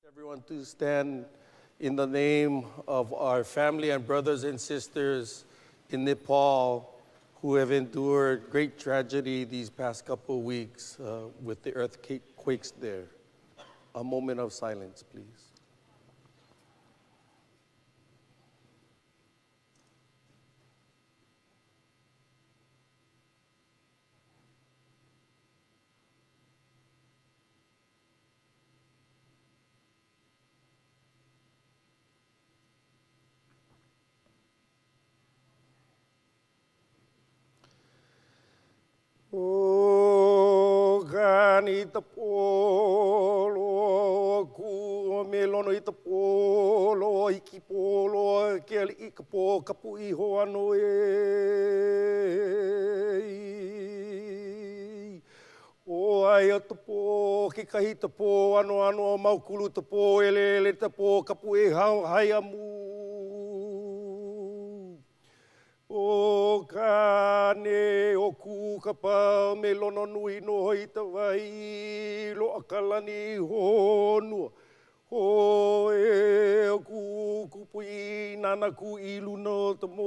Everyone to stand in the name of our family and brothers and sisters in Nepal who have endured great tragedy these past couple of weeks with the earthquakes there. A moment of silence, please. O gani te polo ku melono i te polo i ki polo ke ali i ka po kapu i ho ano o ai o te po ki kahi te po ano ano maukulu te po ele te po kapu e hai amu o kane o ku ka pau me lono nui no hoi te wai lo akalani honua. Ho e o ku kupui nana ku ilu no te modu.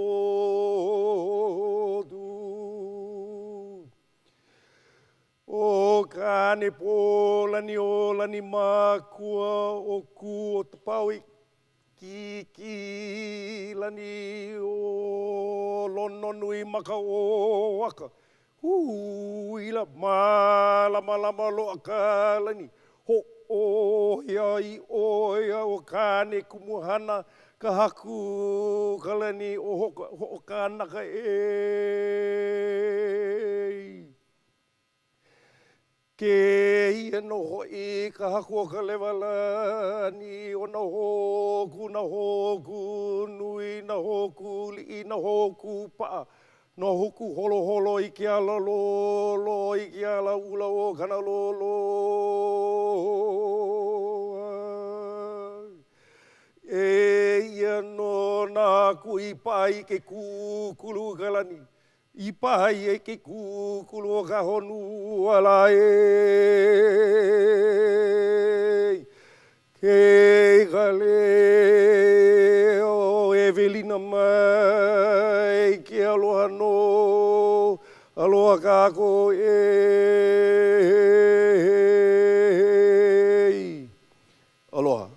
O kane po lani o lani makua o ku o te pau i ki lani o lono nui maka o waka. Ila malama lo aka lani. Ho o ia o kane kumuhana ka haku ka lani o kanaka e. Ke ia no hoi ka haku o ka lewala ni o na hoku, nui na hoku, li na hoku paa. Na hoku holo holo i ke ala lolo, i ke ala ula o kana lolo. E ia no na kui pai ke kukulu kalani. I pai e ke kukulu o ka honu ala e. Ke gale o Evelina mai ke aloha no aloha kako e. Aloha.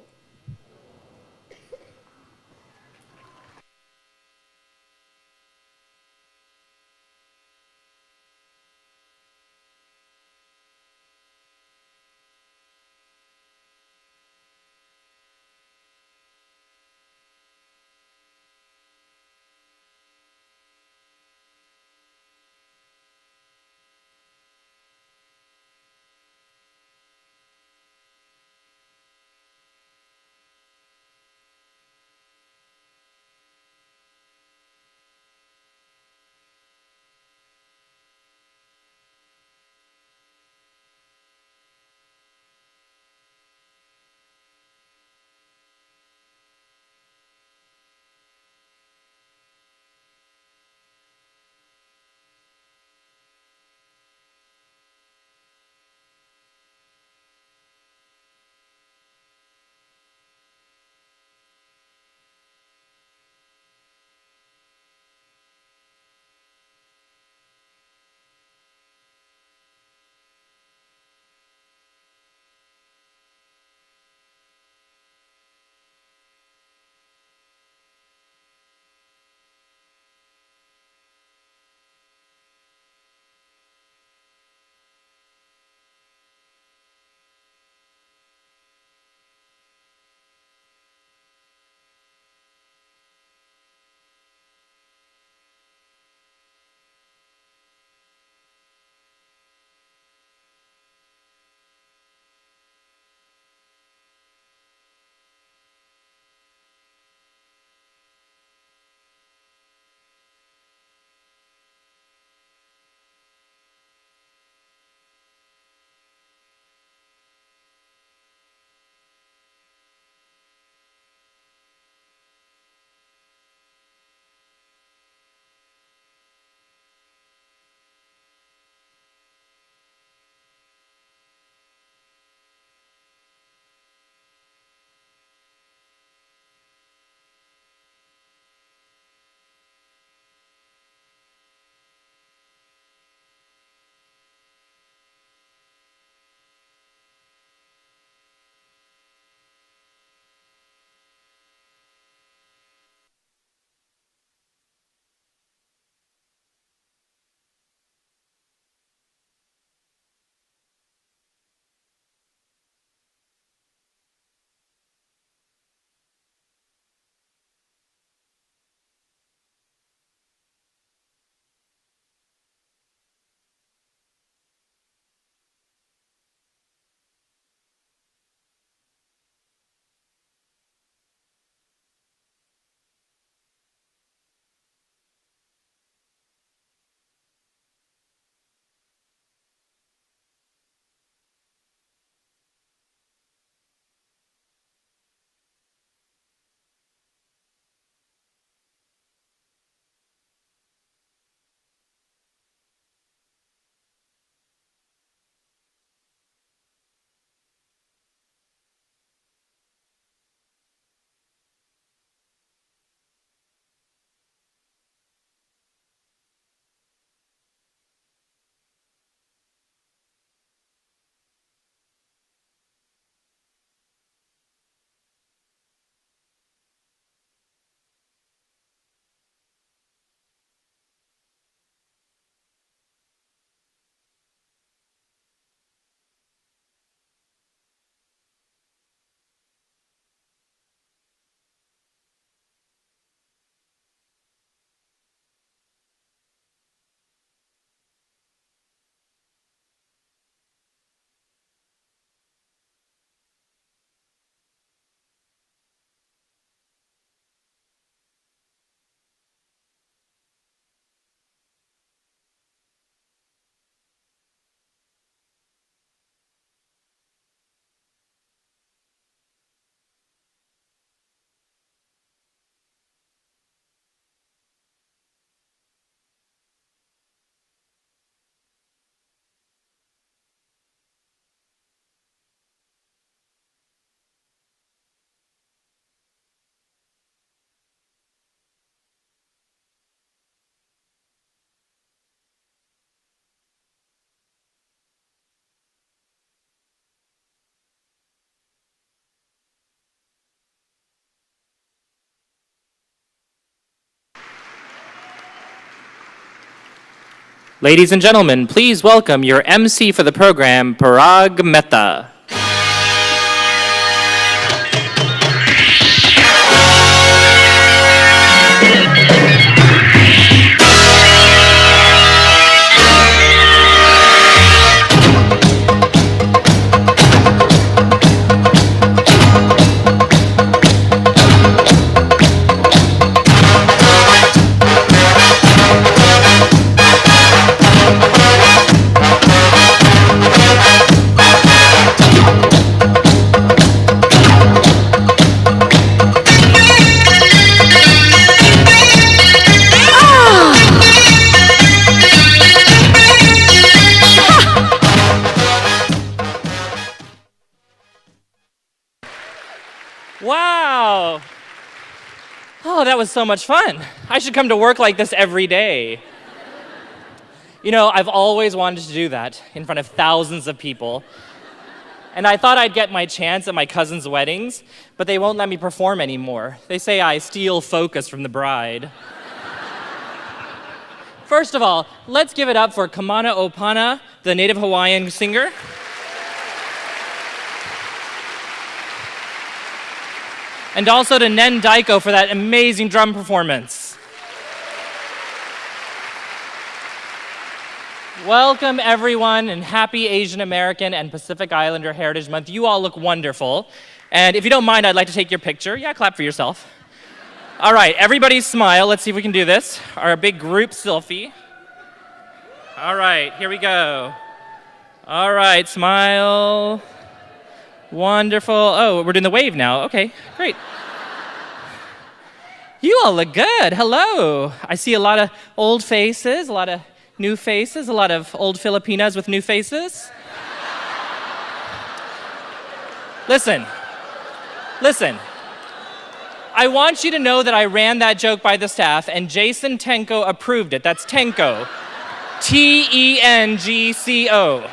Ladies and gentlemen, please welcome your MC for the program, Parag Mehta. Wow. Oh, that was so much fun. I should come to work like this every day. You know, I've always wanted to do that in front of thousands of people. And I thought I'd get my chance at my cousin's weddings, but they won't let me perform anymore. They say I steal focus from the bride. First of all, let's give it up for Kamana Opana, the native Hawaiian singer. And also to Nen Daiko for that amazing drum performance. Welcome everyone, and happy Asian American and Pacific Islander Heritage Month. You all look wonderful. And if you don't mind, I'd like to take your picture. Yeah, clap for yourself. All right, everybody smile. Let's see if we can do this. Our big group selfie. All right, here we go. All right, smile. Wonderful. Oh, we're doing the wave now. Okay, great. You all look good. Hello. I see a lot of old faces, a lot of new faces, a lot of old Filipinas with new faces. Listen. I want you to know that I ran that joke by the staff, and Jason Tenko approved it. That's Tenko. T-E-N-G-C-O.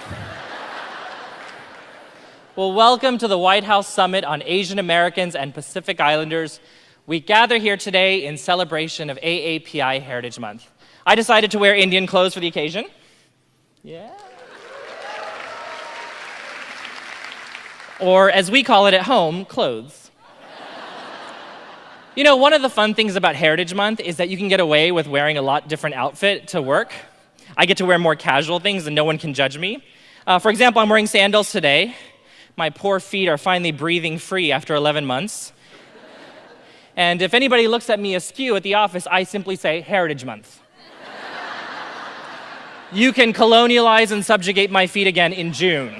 Well, welcome to the White House Summit on Asian Americans and Pacific Islanders. We gather here today in celebration of AAPI Heritage Month. I decided to wear Indian clothes for the occasion. Yeah. Or as we call it at home, clothes. You know, one of the fun things about Heritage Month is that you can get away with wearing a lot different outfit to work. I get to wear more casual things and no one can judge me. For example, I'm wearing sandals today. My poor feet are finally breathing free after 11 months. And if anybody looks at me askew at the office, I simply say, Heritage Month. You can colonialize and subjugate my feet again in June.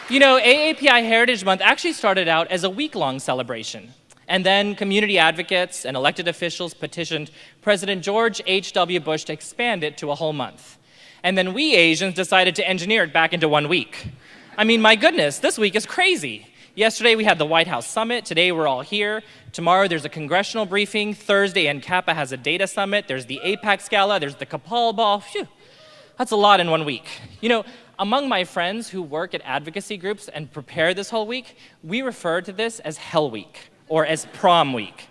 You know, AAPI Heritage Month actually started out as a week-long celebration. And then community advocates and elected officials petitioned President George H.W. Bush to expand it to a whole month. And then we Asians decided to engineer it back into 1 week. I mean, my goodness, this week is crazy. Yesterday we had the White House Summit. Today we're all here. Tomorrow there's a congressional briefing. Thursday NCAPA has a data summit. There's the APEX Gala. There's the Kapal Ball. Phew, that's a lot in 1 week. You know, among my friends who work at advocacy groups and prepare this whole week, we refer to this as Hell Week, or as prom week.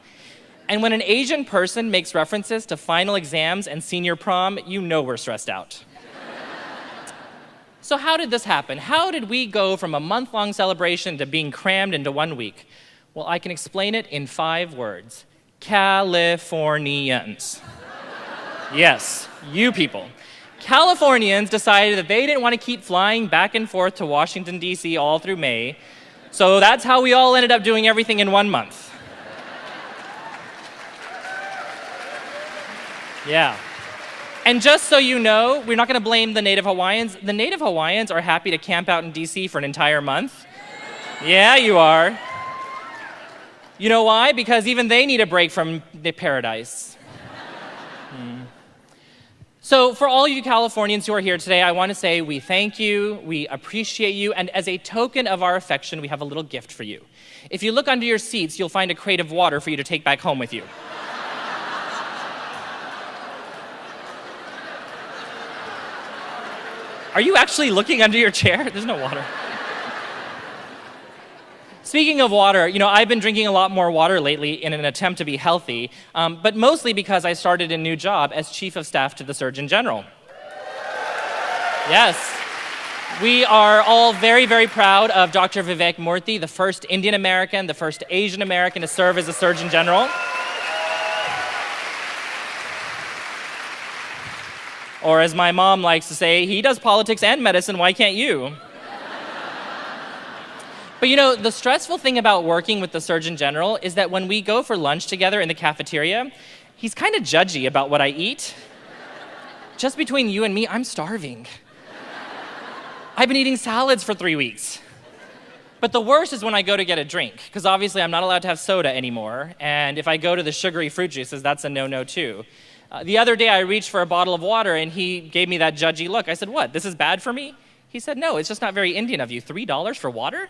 And when an Asian person makes references to final exams and senior prom, you know we're stressed out. So how did this happen? How did we go from a month-long celebration to being crammed into 1 week? Well, I can explain it in 5 words. Californians. Yes, you people. Californians decided that they didn't want to keep flying back and forth to Washington, D.C. all through May. So that's how we all ended up doing everything in 1 month. Yeah. And just so you know, we're not going to blame the Native Hawaiians. The Native Hawaiians are happy to camp out in D.C. for an entire month. Yeah, you are. You know why? Because even they need a break from the paradise. So for all you Californians who are here today, I want to say we thank you, we appreciate you, and as a token of our affection, we have a little gift for you. If you look under your seats, you'll find a crate of water for you to take back home with you. Are you actually looking under your chair? There's no water. Speaking of water, I've been drinking a lot more water lately in an attempt to be healthy, but mostly because I started a new job as Chief of Staff to the Surgeon General. Yes. We are all very, very proud of Dr. Vivek Murthy, the first Indian American, the first Asian American to serve as a Surgeon General. Or as my mom likes to say, he does politics and medicine, why can't you? But the stressful thing about working with the Surgeon General is that when we go for lunch together in the cafeteria, he's kind of judgy about what I eat. Just between you and me, I'm starving. I've been eating salads for 3 weeks. But the worst is when I go to get a drink, because obviously I'm not allowed to have soda anymore, and if I go to the sugary fruit juices, that's a no-no too. The other day I reached for a bottle of water and he gave me that judgy look. I said, "What, this is bad for me?" He said, "No, it's just not very Indian of you. $3 for water?"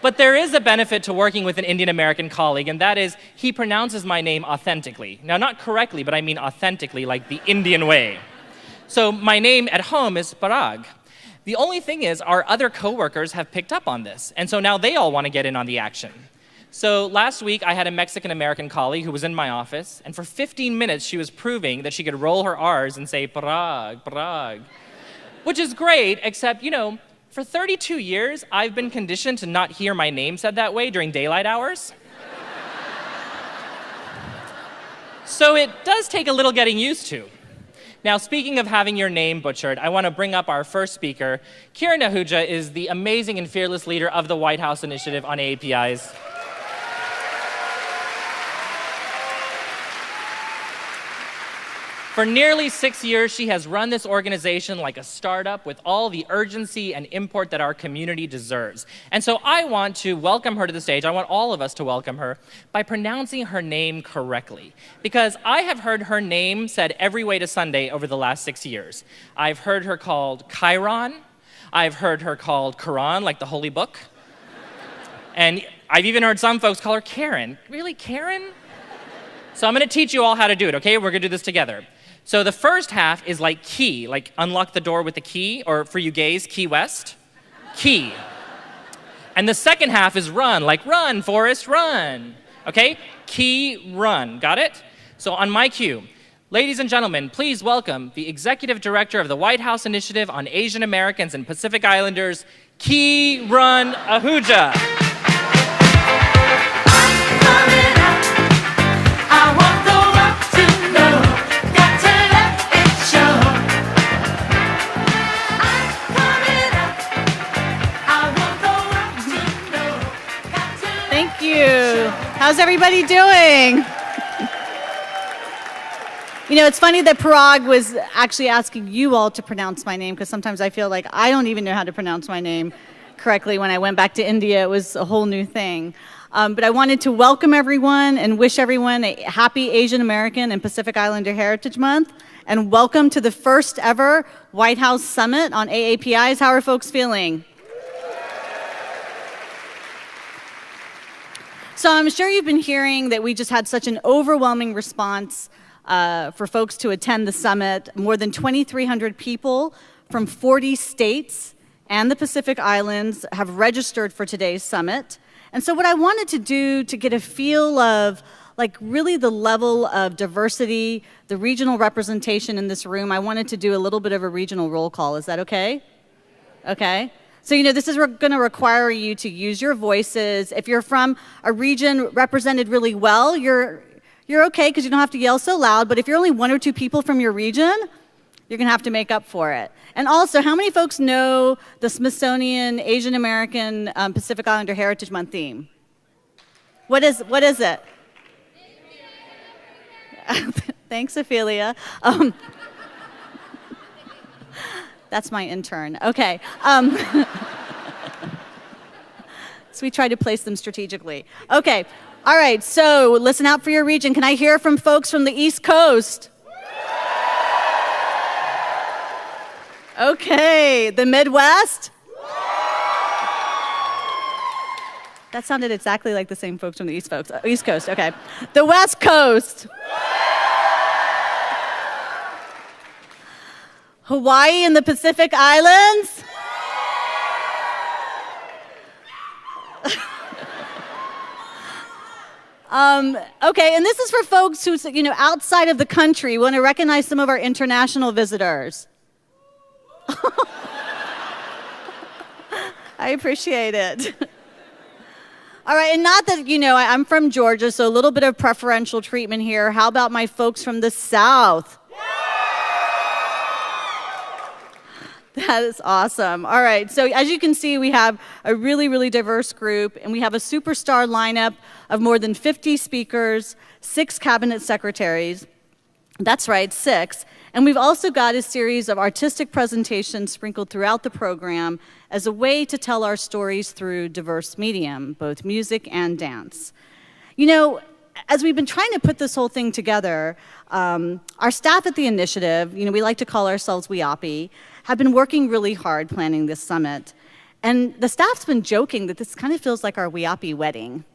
But there is a benefit to working with an Indian American colleague, and that is he pronounces my name authentically. Now, not correctly, but I mean authentically, like the Indian way. So my name at home is Parag. The only thing is our other coworkers have picked up on this, and so now they all want to get in on the action. So last week, I had a Mexican-American colleague who was in my office, and for 15 minutes, she was proving that she could roll her R's and say, Parag, Parag. Which is great, except, for 32 years, I've been conditioned to not hear my name said that way during daylight hours. So it does take a little getting used to. Now, speaking of having your name butchered, I want to bring up our first speaker. Kiran Ahuja is the amazing and fearless leader of the White House Initiative on AAPIs. For nearly 6 years, she has run this organization like a startup with all the urgency and import that our community deserves. And so I want to welcome her to the stage. I want all of us to welcome her by pronouncing her name correctly. Because I have heard her name said every way to Sunday over the last 6 years. I've heard her called Chiron. I've heard her called Quran, like the holy book. And I've even heard some folks call her Karen. Really, Karen? So I'm going to teach you all how to do it, okay? We're going to do this together. So the first half is like key, like unlock the door with the key, or for you gays, Key West, key. And the second half is run, like run, Forrest, run. Okay? Key, run. Got it? So on my cue, ladies and gentlemen, please welcome the Executive Director of the White House Initiative on Asian Americans and Pacific Islanders, Kiran Ahuja. How's everybody doing? It's funny that Parag was actually asking you all to pronounce my name, because sometimes I feel like I don't even know how to pronounce my name correctly. When I went back to India, it was a whole new thing. But I wanted to welcome everyone and wish everyone a happy Asian American and Pacific Islander Heritage Month, and welcome to the first ever White House Summit on AAPIs. How are folks feeling? So I'm sure you've been hearing that we just had such an overwhelming response for folks to attend the summit. More than 2,300 people from 40 states and the Pacific Islands have registered for today's summit. And so what I wanted to do to get a feel of really the level of diversity, the regional representation in this room, I wanted to do a little bit of a regional roll call. Is that okay? Okay. So, this is going to require you to use your voices. If you're from a region represented really well, you're okay because you don't have to yell so loud. But if you're only one or two people from your region, you're going to have to make up for it. And also, how many folks know the Smithsonian Asian American Pacific Islander Heritage Month theme? What is it? Thanks, Ophelia. That's my intern. Okay. So we try to place them strategically. Okay. All right. So listen out for your region. Can I hear from folks from the East Coast? Okay. The Midwest? That sounded exactly like the same folks from the East Coast. Okay. The West Coast? Hawaii and the Pacific Islands? Okay, and this is for folks who, outside of the country. Want to recognize some of our international visitors. I appreciate it. All right, and not that, I'm from Georgia, so a little bit of preferential treatment here. How about my folks from the South? That is awesome. All right, so as you can see, we have a really, really diverse group, and we have a superstar lineup of more than 50 speakers, 6 cabinet secretaries. That's right, 6. And we've also got a series of artistic presentations sprinkled throughout the program as a way to tell our stories through diverse medium, both music and dance. As we've been trying to put this whole thing together, our staff at the initiative, we like to call ourselves AAPI, have been working really hard planning this summit. And the staff's been joking that this kind of feels like our AAPI wedding.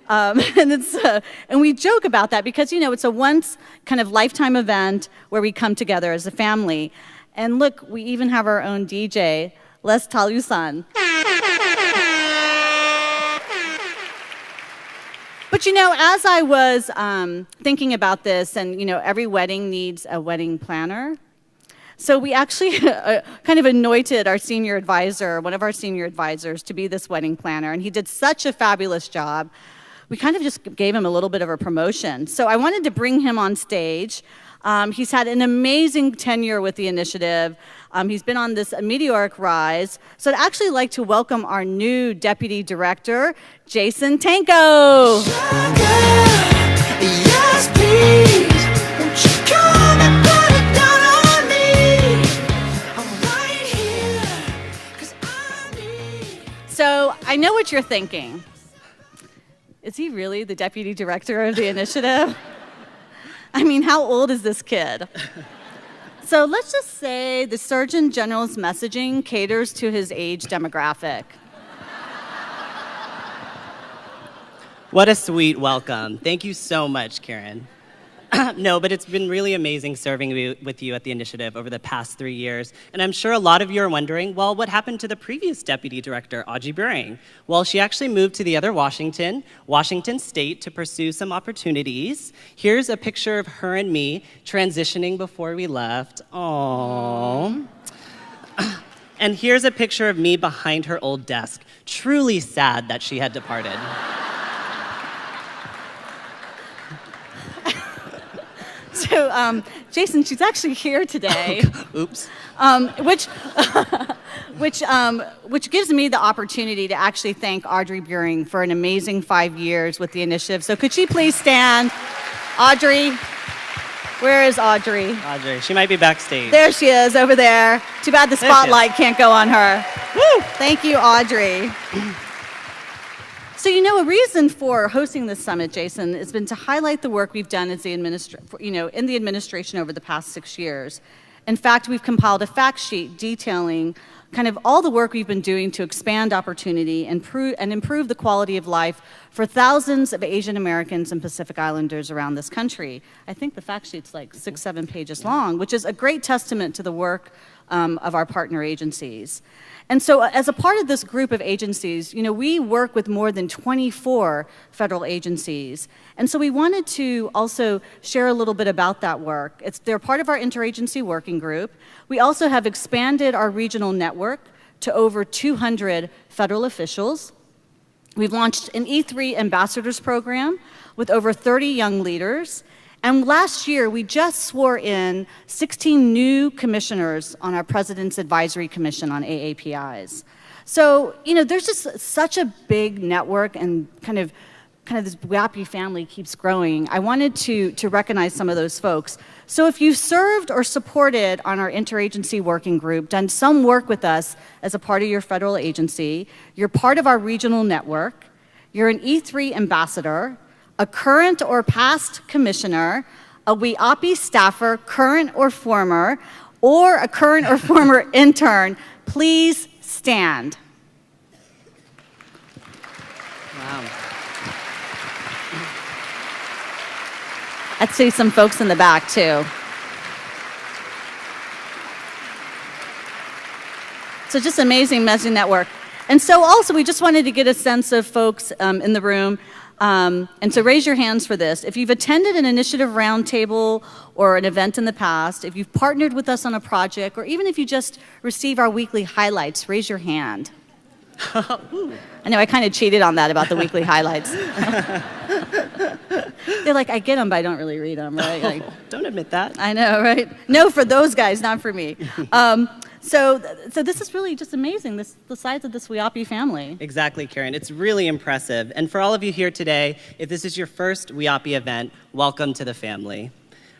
And we joke about that because, it's a once kind of lifetime event where we come together as a family. And look, we even have our own DJ, Les Talusan. But, as I was thinking about this, and, every wedding needs a wedding planner. So we actually kind of anointed our senior advisor, one of our senior advisors, to be this wedding planner. And he did such a fabulous job. We kind of just gave him a little bit of a promotion. So I wanted to bring him on stage. He's had an amazing tenure with the initiative. He's been on this meteoric rise. So I'd actually like to welcome our new deputy director, Jason Tanko. Yes, please. Won't you come and put it down on me? I'm right here, 'cause I need. So I know what you're thinking. Is he really the deputy director of the initiative? I mean, how old is this kid? So let's just say the Surgeon General's messaging caters to his age demographic. What a sweet welcome. Thank you so much, Karen. No, but it's been really amazing serving with you at the initiative over the past 3 years. And I'm sure a lot of you are wondering, well, what happened to the previous deputy director, Audrey Buring? Well, she actually moved to the other Washington State, to pursue some opportunities. Here's a picture of her and me transitioning before we left. Aww. And here's a picture of me behind her old desk. Truly sad that she had departed. So, Jason, she's actually here today. Oops. Which gives me the opportunity to actually thank Audrey Buring for an amazing 5 years with the initiative. So could she please stand? Audrey, where is Audrey? Audrey, she might be backstage. There she is, over there. Too bad the spotlight can't go on her. Woo! Thank you, Audrey. So, a reason for hosting this summit, Jason, has been to highlight the work we've done as the in the administration over the past 6 years. In fact, we've compiled a fact sheet detailing kind of all the work we've been doing to expand opportunity and improve the quality of life for thousands of Asian Americans and Pacific Islanders around this country. I think the fact sheet's like 6-7 pages long, which is a great testament to the work of our partner agencies. And so as a part of this group of agencies, we work with more than 24 federal agencies. And so we wanted to also share a little bit about that work. They're part of our interagency working group. We also have expanded our regional network to over 200 federal officials. We've launched an E3 ambassadors program with over 30 young leaders. And last year, we just swore in 16 new commissioners on our President's Advisory Commission on AAPIs. So, there's just such a big network, and kind of this AAPI family keeps growing. I wanted to recognize some of those folks. So if you served or supported on our interagency working group, done some work with us as a part of your federal agency, you're part of our regional network, you're an E3 ambassador, a current or past commissioner, a AAPI staffer, current or former, or a current or former intern, please stand. Wow. I'd see some folks in the back, too. So just amazing network. And so also, we just wanted to get a sense of folks in the room. And so raise your hands for this. If you've attended an initiative roundtable or an event in the past, if you've partnered with us on a project, or even if you just receive our weekly highlights, raise your hand. I know I kind of cheated on that about the weekly highlights. They're like, I get them, but I don't really read them, right? Like, Don't admit that. I know, right? No, for those guys, not for me. So this is really just amazing, the size of this WIAPI family. Exactly, Karen. It's really impressive. And for all of you here today, if this is your first WIAPI event, welcome to the family.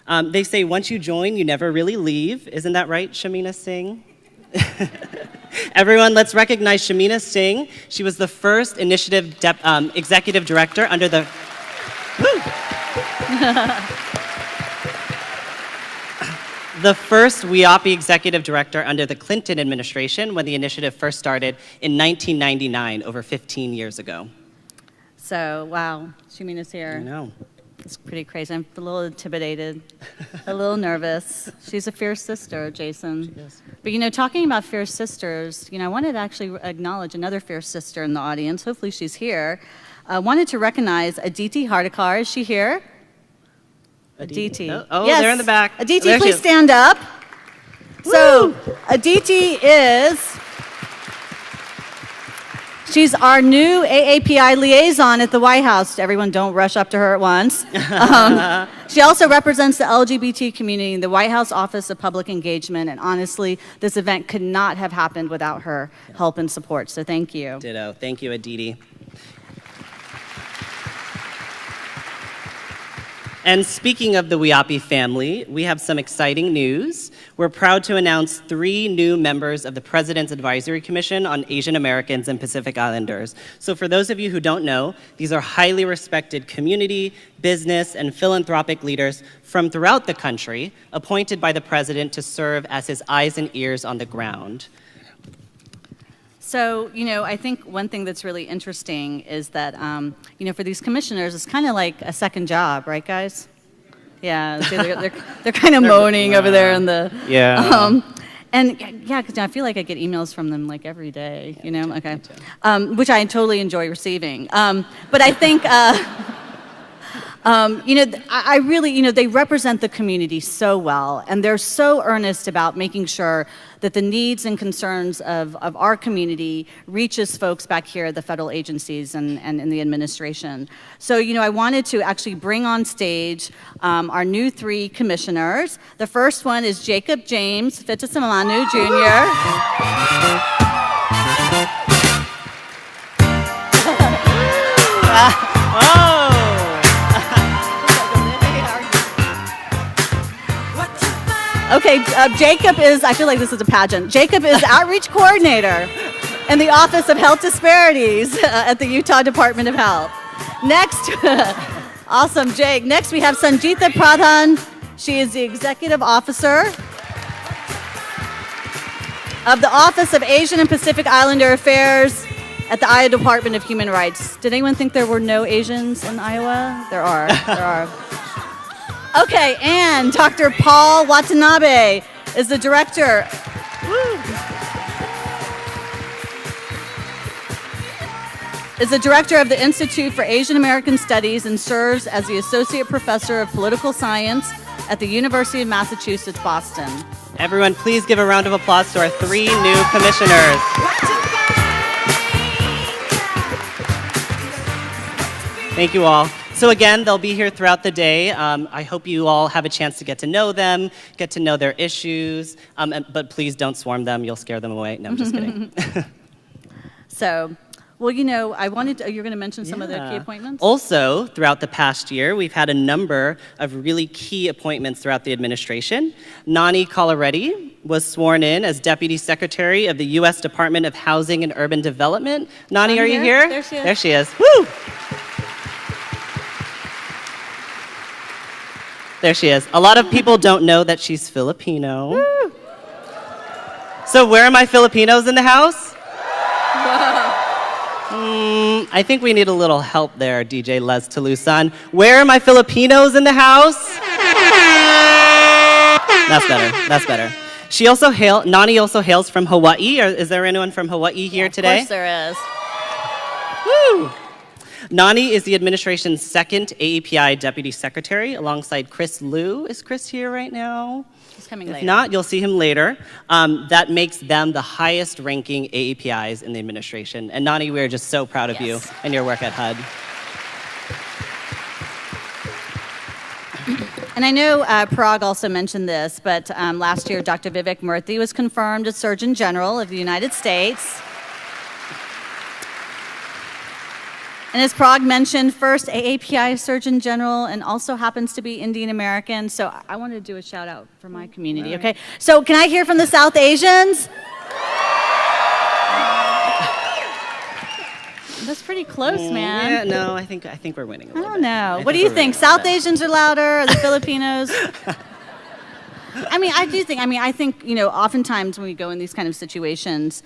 They say once you join, you never really leave. Isn't that right, Shamina Singh? Everyone, let's recognize Shamina Singh. She was the first initiative executive director under the... the first WIAPI executive director under the Clinton administration when the initiative first started in 1999, over 15 years ago. So, wow, Shamina's here. I know. It's pretty crazy. I'm a little intimidated, a little nervous. She's a fierce sister, Jason. She is. But talking about fierce sisters, I wanted to actually acknowledge another fierce sister in the audience. Hopefully she's here. I wanted to recognize Aditi Hardikar. Is she here? Aditi. Oh, yes. they're in the back. Aditi, There she please is. stand up. So, Aditi she's our new AAPI liaison at the White House. Everyone, don't rush up to her at once. She also represents the LGBT community in the White House Office of Public Engagement, and honestly, this event could not have happened without her help and support, so thank you. Ditto. Thank you, Aditi. And speaking of the WIAPI family, we have some exciting news. We're proud to announce 3 new members of the President's Advisory Commission on Asian Americans and Pacific Islanders. So for those of you who don't know, these are highly respected community, business, and philanthropic leaders from throughout the country, appointed by the President to serve as his eyes and ears on the ground. So, I think one thing that's really interesting is that, for these commissioners, it's kind of like a second job, right, guys? Yeah, so they're kind of moaning over there in the... Yeah. And yeah, because I feel like I get emails from them like every day, okay, which I totally enjoy receiving. But I think, I really, they represent the community so well, and they're so earnest about making sure that the needs and concerns of our community reaches folks back here at the federal agencies and in the administration. So, I wanted to actually bring on stage our new 3 commissioners. The first one is Jacob James Fitasamanu Jr. Okay, Jacob is, I feel like this is a pageant. Jacob is Outreach Coordinator in the Office of Health Disparities at the Utah Department of Health. Next, awesome, Jake. Next, we have Sanjita Pradhan. She is the Executive Officer of the Office of Asian and Pacific Islander Affairs at the Iowa Department of Human Rights. Did anyone think there were no Asians in Iowa? There are. Okay, and Dr. Paul Watanabe is the director. Is the director of the Institute for Asian American Studies and serves as the Associate Professor of Political Science at the University of Massachusetts, Boston. Everyone, please give a round of applause to our 3 new commissioners. Thank you all. So again, they'll be here throughout the day. I hope you all have a chance to get to know them, get to know their issues, but please don't swarm them. You'll scare them away. No, I'm just kidding. So, well, I wanted to, you're going to mention some of the key appointments? Also, throughout the past year, we've had a number of really key appointments throughout the administration. Nani Colaretti was sworn in as Deputy Secretary of the U.S. Department of Housing and Urban Development. Nani, are you here? There she is. There she is. Woo! There she is. A lot of people don't know that she's Filipino. Woo! So where are my Filipinos in the house? I think we need a little help there, DJ Les Talusan. Where are my Filipinos in the house? That's better. That's better. Nani also hails from Hawaii. Is there anyone from Hawaii here today? Of course there is. Woo! Nani is the administration's second AAPI deputy secretary alongside Chris Liu. Is Chris here right now? He's coming If later. not, you'll see him later. That makes them the highest ranking AAPIs in the administration. And Nani, we're just so proud of you and your work at HUD. And I know Parag also mentioned this, but last year Dr. Vivek Murthy was confirmed as Surgeon General of the United States. And as Parag mentioned, first AAPI Surgeon General, and also happens to be Indian American. So I want to do a shout out for my community, okay? So can I hear from the South Asians? That's pretty close, man. Yeah, no, I think we're winning a I little don't bit. know. What do you think? South Asians are louder, or the Filipinos? I think, you know, oftentimes when we go in these kind of situations,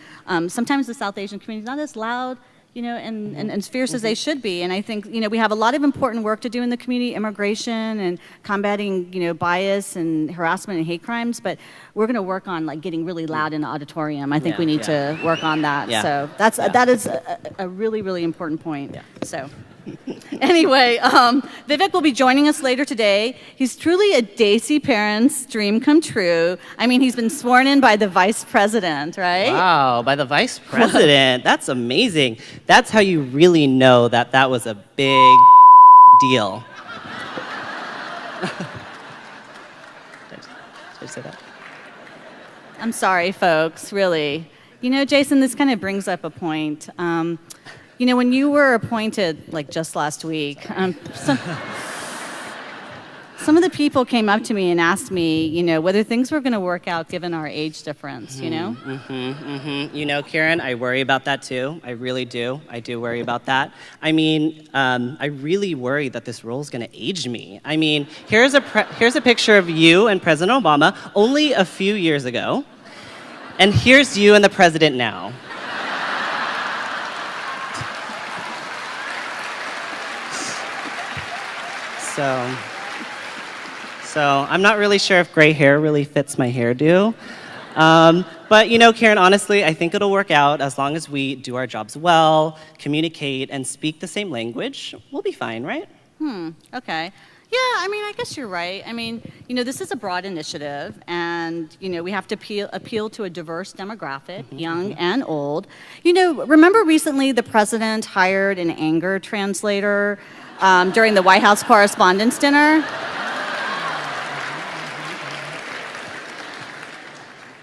sometimes the South Asian community is not as loud, you know, and as fierce as they should be. And I think, you know, we have a lot of important work to do in the community, immigration and combating, you know, bias and harassment and hate crimes, but we're going to work on, like, getting really loud in the auditorium. I think we need to work on that. Yeah. So that is a really, really important point. Yeah. So. Anyway, Vivek will be joining us later today. He's truly a Desi parent's dream come true. I mean, he's been sworn in by the vice president, right? Wow, by the vice president. That's amazing. That's how you really know that that was a big deal. Did I say that? I'm sorry, folks, really. You know, Jason, this kind of brings up a point. You know, when you were appointed, like just last week, some of the people came up to me and asked me, you know, whether things were going to work out given our age difference, you know? You know, Karen, I worry about that too. I really do. I do worry about that. I mean, I really worry that this role is going to age me. I mean, here's a picture of you and President Obama only a few years ago, and here's you and the president now. So I'm not really sure if gray hair really fits my hairdo. But, you know, Karen, honestly, I think it'll work out as long as we do our jobs well, communicate, and speak the same language. We'll be fine, right? Okay. Yeah, I mean, I guess you're right. I mean, you know, this is a broad initiative, and, you know, we have to appeal to a diverse demographic, young and old. You know, remember recently the president hired an anger translator during the White House Correspondents' Dinner?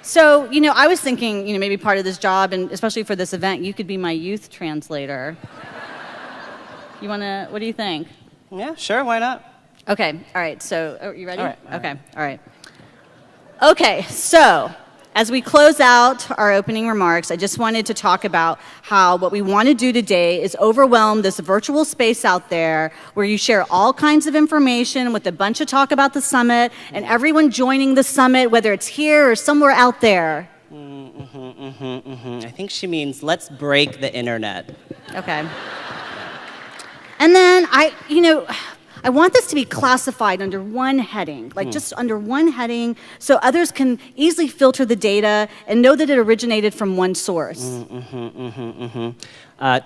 So, you know, I was thinking, you know, maybe part of this job, and especially for this event, you could be my youth translator. You want to, what do you think? Yeah, sure, why not? Okay, all right, so, are you ready? All right, okay, all right. Okay, so, as we close out our opening remarks, I just wanted to talk about how what we want to do today is overwhelm this virtual space out there where you share all kinds of information with a bunch of talk about the summit and everyone joining the summit, whether it's here or somewhere out there. I think she means let's break the internet. Okay. And then I want this to be classified under one heading, like just under one heading, so others can easily filter the data and know that it originated from one source.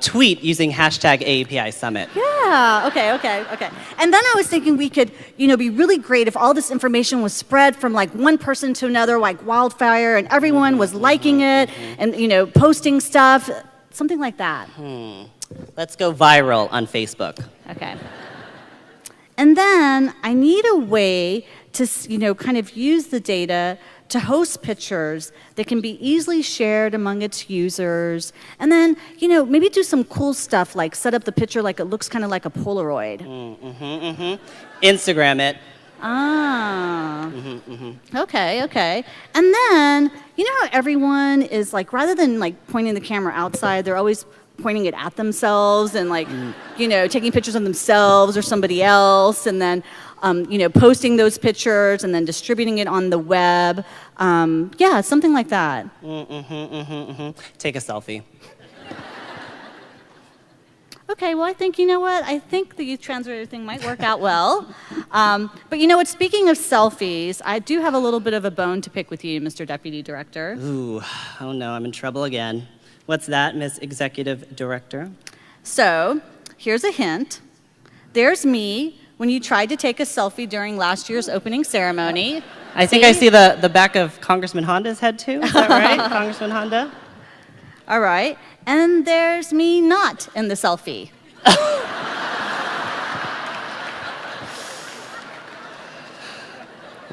Tweet using hashtag AAPI Summit. Yeah, okay. And then I was thinking we could, you know, be really great if all this information was spread from like one person to another like wildfire and everyone was liking it and, you know, posting stuff, something like that. Let's go viral on Facebook. Okay. And then I need a way to, you know, kind of use the data to host pictures that can be easily shared among its users. And then, you know, maybe do some cool stuff like set up the picture like it looks kind of like a Polaroid. Instagram it. Okay. And then, you know how everyone is like, rather than like pointing the camera outside, they're always pointing it at themselves and like, you know, taking pictures of themselves or somebody else and then, you know, posting those pictures and then distributing it on the web. Yeah, something like that. Take a selfie. Okay, well, I think, you know what? I think the youth translator thing might work out well. But you know what? Speaking of selfies, I do have a little bit of a bone to pick with you, Mr. Deputy Director. Ooh, oh no, I'm in trouble again. What's that, Miss Executive Director? So, here's a hint. There's me when you tried to take a selfie during last year's opening ceremony. I think I see the back of Congressman Honda's head too. Is that right, Congressman Honda? All right. And there's me not in the selfie.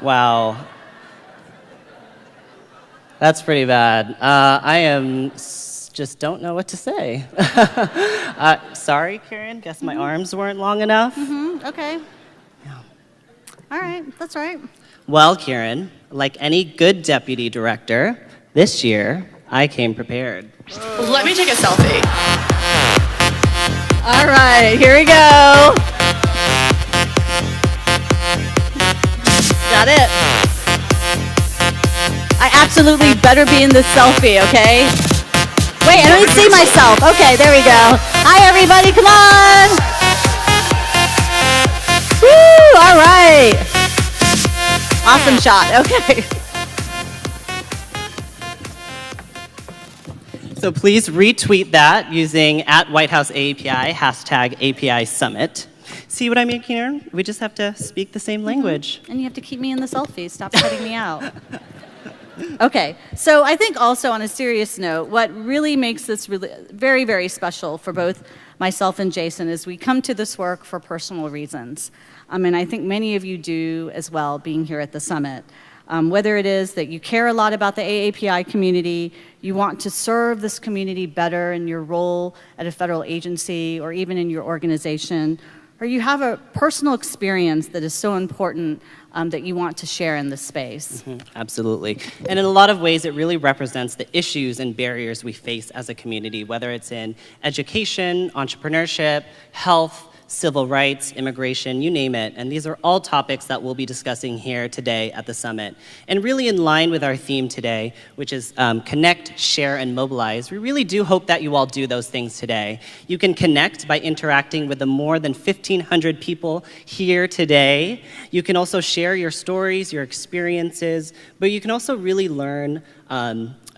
Wow. That's pretty bad. Just don't know what to say. Sorry, Karen. Guess my arms weren't long enough. Okay. Yeah. All right. That's right. Well, Karen, like any good deputy director, this year I came prepared. Let me take a selfie. All right. Here we go. Got it. I absolutely better be in this selfie, okay? Wait, I don't even see myself. Okay, there we go. Hi, everybody. Come on. Woo, all right. Awesome shot. Okay. So please retweet that using @WhiteHouseAAPI, #API Summit. See what I mean, Karen? We just have to speak the same language. And you have to keep me in the selfie. Stop cutting me out. Okay, so I think also on a serious note, what really makes this really very, very special for both myself and Jason is we come to this work for personal reasons. And I think many of you do as well, being here at the summit. Whether it is that you care a lot about the AAPI community, you want to serve this community better in your role at a federal agency or even in your organization, or you have a personal experience that is so important that you want to share in this space. Absolutely. And in a lot of ways, it really represents the issues and barriers we face as a community, whether it's in education, entrepreneurship, health, civil rights, immigration, you name it. And these are all topics that we'll be discussing here today at the summit. And really in line with our theme today, which is connect, share, and mobilize, we really do hope that you all do those things today. You can connect by interacting with the more than 1,500 people here today. You can also share your stories, your experiences, but you can also really learn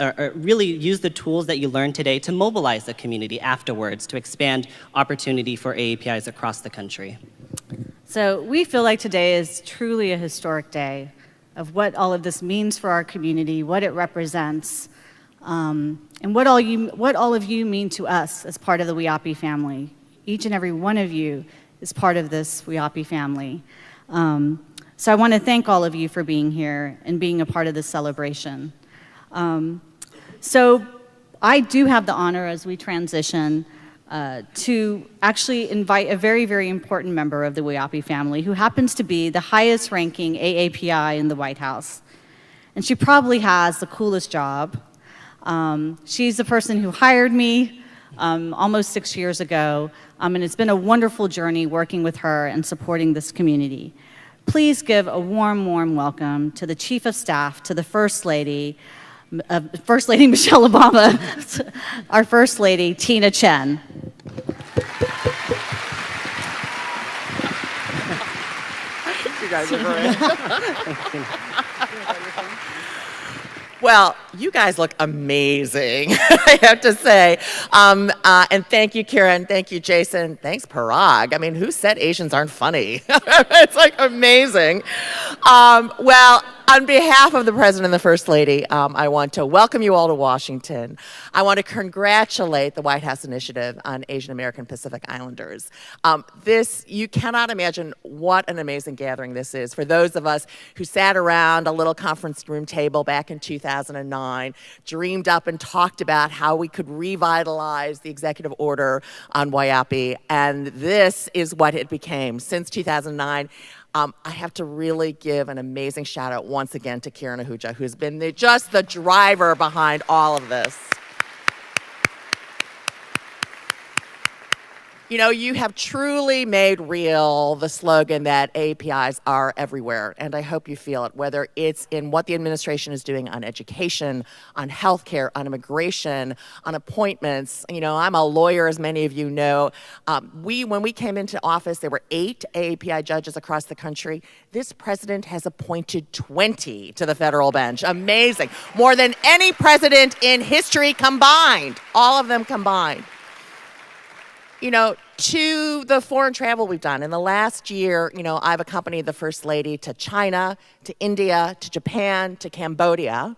or really use the tools that you learned today to mobilize the community afterwards to expand opportunity for AAPIs across the country. So we feel like today is truly a historic day of what all of this means for our community, what it represents, and what all of you mean to us as part of the WIAPI family. Each and every one of you is part of this WIAPI family. So I want to thank all of you for being here and being a part of this celebration. So I do have the honor as we transition to actually invite a very, very important member of the WIAPI family who happens to be the highest ranking AAPI in the White House. And she probably has the coolest job. She's the person who hired me almost 6 years ago, and it's been a wonderful journey working with her and supporting this community. Please give a warm, warm welcome to the Chief of Staff to the First Lady Michelle Obama, our First Lady, Tina Chen. You guys are great. Well, you guys look amazing, I have to say. And thank you, Karen. Thank you, Jason. Thanks, Parag. I mean, who said Asians aren't funny? It's like amazing. Well, on behalf of the President and the First Lady, I want to welcome you all to Washington. I want to congratulate the White House Initiative on Asian American Pacific Islanders. You cannot imagine what an amazing gathering this is. For those of us who sat around a little conference room table back in 2009, dreamed up and talked about how we could revitalize the executive order on WIAPI, and this is what it became. Since 2009, I have to really give an amazing shout out once again to Karen Ahuja, who's been just the driver behind all of this. You know, you have truly made real the slogan that AAPIs are everywhere, and I hope you feel it, whether it's in what the administration is doing on education, on healthcare, on immigration, on appointments. You know, I'm a lawyer, as many of you know. When we came into office, there were 8 AAPI judges across the country. This president has appointed 20 to the federal bench. Amazing. More than any president in history combined, all of them combined. To the foreign travel we've done. In the last year, I've accompanied the First Lady to China, to India, to Japan, to Cambodia.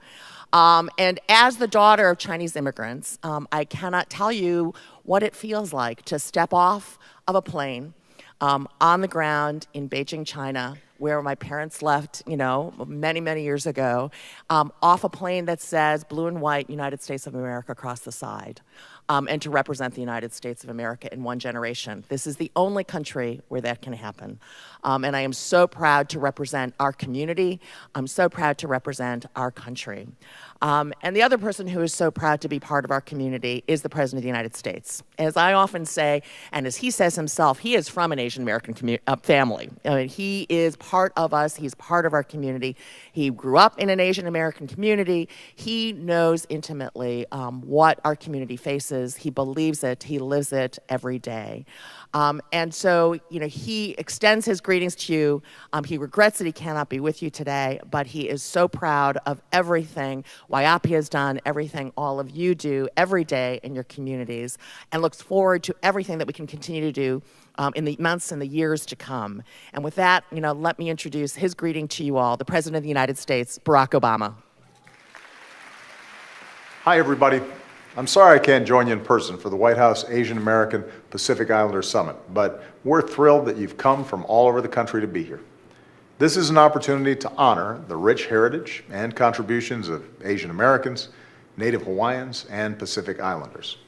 And as the daughter of Chinese immigrants, I cannot tell you what it feels like to step off of a plane on the ground in Beijing, China, where my parents left, many, many years ago, off a plane that says blue and white United States of America across the side. And to represent the United States of America in one generation. This is the only country where that can happen. And I am so proud to represent our community. I'm so proud to represent our country. And the other person who is so proud to be part of our community is the President of the United States. As I often say, and as he says himself, he is from an Asian American family. He is part of us. He's part of our community. He grew up in an Asian American community. He knows intimately what our community faces. He believes it. He lives it every day. And so, he extends his greetings to you. He regrets that he cannot be with you today, but he is so proud of everything AAPI has done, everything all of you do every day in your communities, and looks forward to everything that we can continue to do in the months and the years to come. And with that, let me introduce his greeting to you all, the President of the United States, Barack Obama. Hi, everybody. I'm sorry I can't join you in person for the White House Asian American Pacific Islander Summit, but we're thrilled that you've come from all over the country to be here. This is an opportunity to honor the rich heritage and contributions of Asian Americans, Native Hawaiians, and Pacific Islanders.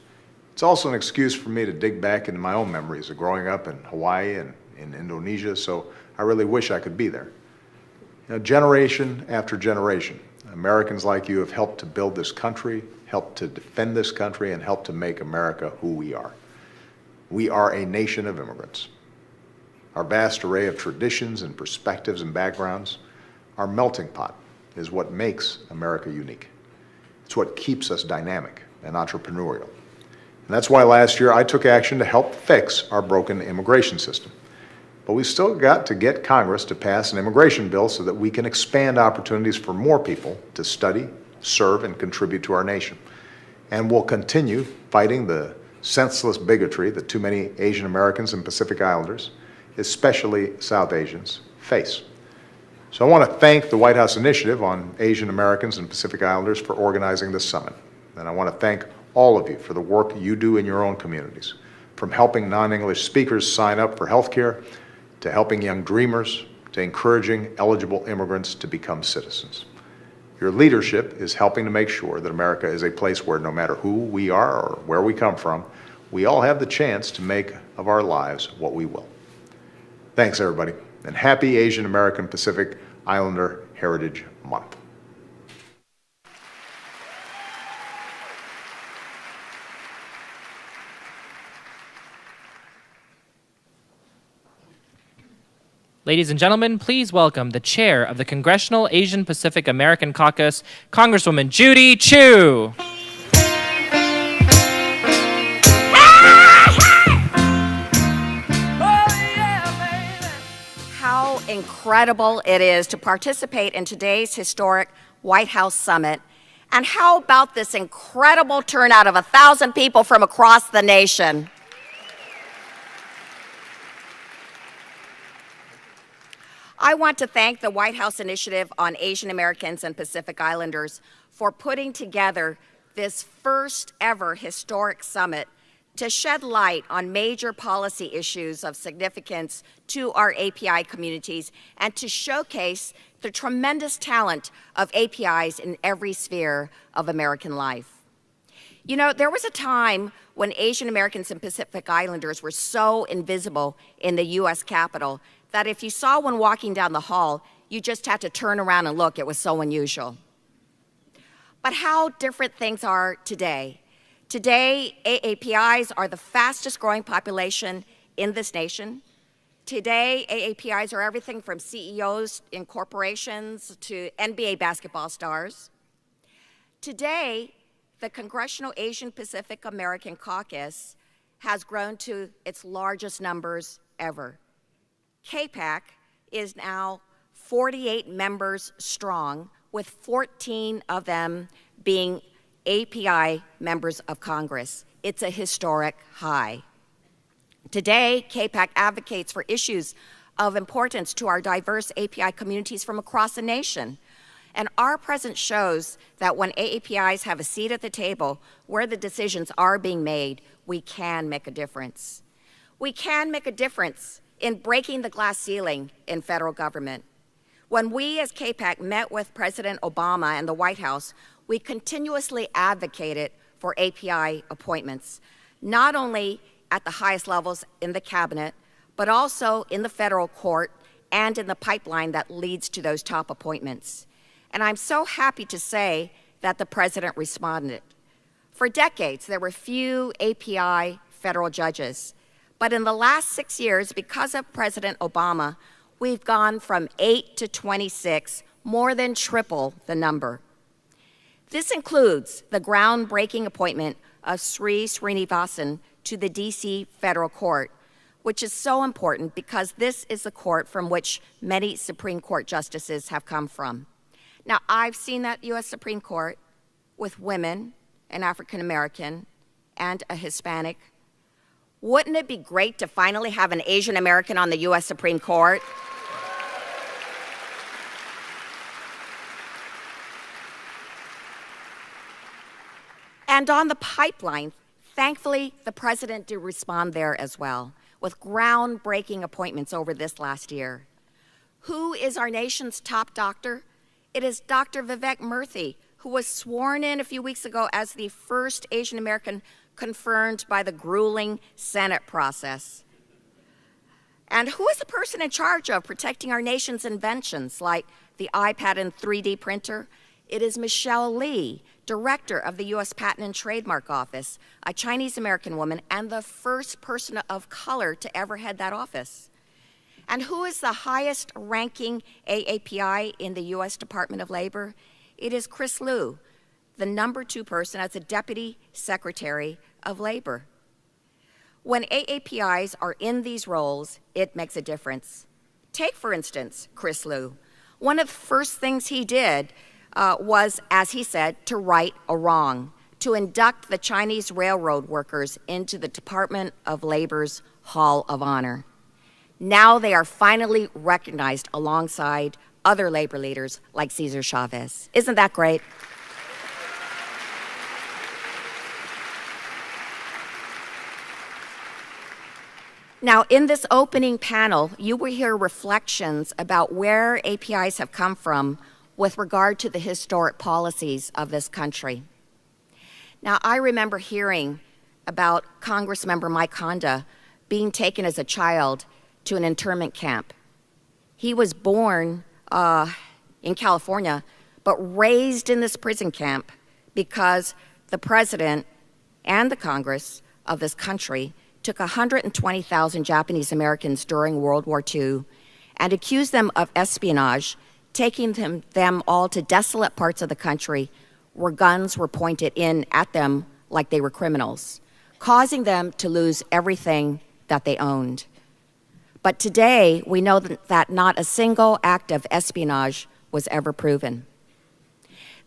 It's also an excuse for me to dig back into my own memories of growing up in Hawaii and in Indonesia, so I really wish I could be there. Generation after generation, Americans like you have helped to build this country, helped to defend this country, and helped to make America who we are. We are a nation of immigrants. Our vast array of traditions and perspectives and backgrounds, our melting pot, is what makes America unique. It's what keeps us dynamic and entrepreneurial. And that's why last year I took action to help fix our broken immigration system. But we've still got to get Congress to pass an immigration bill so that we can expand opportunities for more people to study, serve, and contribute to our nation. And we'll continue fighting the senseless bigotry that too many Asian Americans and Pacific Islanders, especially South Asians, face. So I want to thank the White House Initiative on Asian Americans and Pacific Islanders for organizing this summit. And I want to thank all of you for the work you do in your own communities, from helping non-English speakers sign up for health care, to helping young dreamers, to encouraging eligible immigrants to become citizens. Your leadership is helping to make sure that America is a place where no matter who we are or where we come from, we all have the chance to make of our lives what we will. Thanks, everybody, and happy Asian American Pacific Islander Heritage Month. Ladies and gentlemen, please welcome the chair of the Congressional Asian Pacific American Caucus, Congresswoman Judy Chu. How incredible it is to participate in today's historic White House summit. And how about this incredible turnout of 1,000 people from across the nation? I want to thank the White House Initiative on Asian Americans and Pacific Islanders for putting together this first ever historic summit to shed light on major policy issues of significance to our API communities and to showcase the tremendous talent of APIs in every sphere of American life. There was a time when Asian Americans and Pacific Islanders were so invisible in the U.S. Capitol that if you saw one walking down the hall, you just had to turn around and look. It was so unusual. But how different things are today. Today, AAPIs are the fastest growing population in this nation. Today, AAPIs are everything from CEOs in corporations to NBA basketball stars. Today, the Congressional Asian Pacific American Caucus has grown to its largest numbers ever. CAPAC is now 48 members strong, with 14 of them being API members of Congress. It's a historic high. Today, CAPAC advocates for issues of importance to our diverse API communities from across the nation. And our presence shows that when AAPIs have a seat at the table where the decisions are being made, we can make a difference. We can make a difference in breaking the glass ceiling in federal government. When we as CAPAC met with President Obama and the White House, we continuously advocated for API appointments, not only at the highest levels in the cabinet, but also in the federal court and in the pipeline that leads to those top appointments. And I'm so happy to say that the president responded. For decades, there were few API federal judges. But in the last 6 years, because of President Obama, we've gone from 8 to 26, more than triple the number. This includes the groundbreaking appointment of Sri Srinivasan to the DC Federal Court, which is so important because this is the court from which many Supreme Court justices have come from. Now, I've seen that U.S. Supreme Court with women, an African American, and a Hispanic. Wouldn't it be great to finally have an Asian American on the U.S. Supreme Court? And on the pipeline, thankfully, the president did respond there as well, with groundbreaking appointments over this last year. Who is our nation's top doctor? It is Dr. Vivek Murthy, who was sworn in a few weeks ago as the first Asian American confirmed by the grueling Senate process. And who is the person in charge of protecting our nation's inventions, like the iPad and 3D printer? It is Michelle Lee, director of the U.S. Patent and Trademark Office, a Chinese-American woman and the first person of color to ever head that office. And who is the highest-ranking AAPI in the U.S. Department of Labor? It is Chris Liu, the number 2 person as the Deputy Secretary of Labor. When AAPIs are in these roles, it makes a difference. Take, for instance, Chris Liu. One of the first things he did was, as he said, to right a wrong, to induct the Chinese railroad workers into the Department of Labor's Hall of Honor. Now they are finally recognized alongside other labor leaders like Cesar Chavez. Isn't that great? Now, in this opening panel, you will hear reflections about where APIs have come from with regard to the historic policies of this country. Now, I remember hearing about Congressmember Mike Honda being taken as a child to an internment camp. He was born in California, but raised in this prison camp because the president and the Congress of this country took 120,000 Japanese Americans during World War II and accused them of espionage, taking them all to desolate parts of the country where guns were pointed in at them like they were criminals, causing them to lose everything that they owned. But today, we know that not a single act of espionage was ever proven.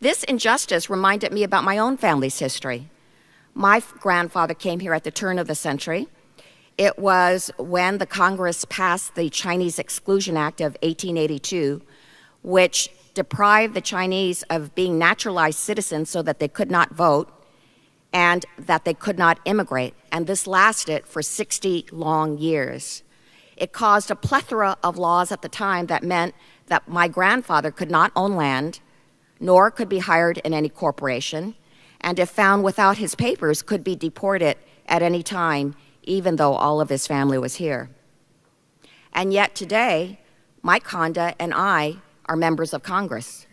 This injustice reminded me about my own family's history. My grandfather came here at the turn of the century. It was when the Congress passed the Chinese Exclusion Act of 1882, which deprived the Chinese of being naturalized citizens so that they could not vote and that they could not immigrate. And this lasted for 60 long years. It caused a plethora of laws at the time that meant that my grandfather could not own land, nor could be hired in any corporation, and if found without his papers, could be deported at any time, even though all of his family was here. And yet today, Mike Honda and I are members of Congress.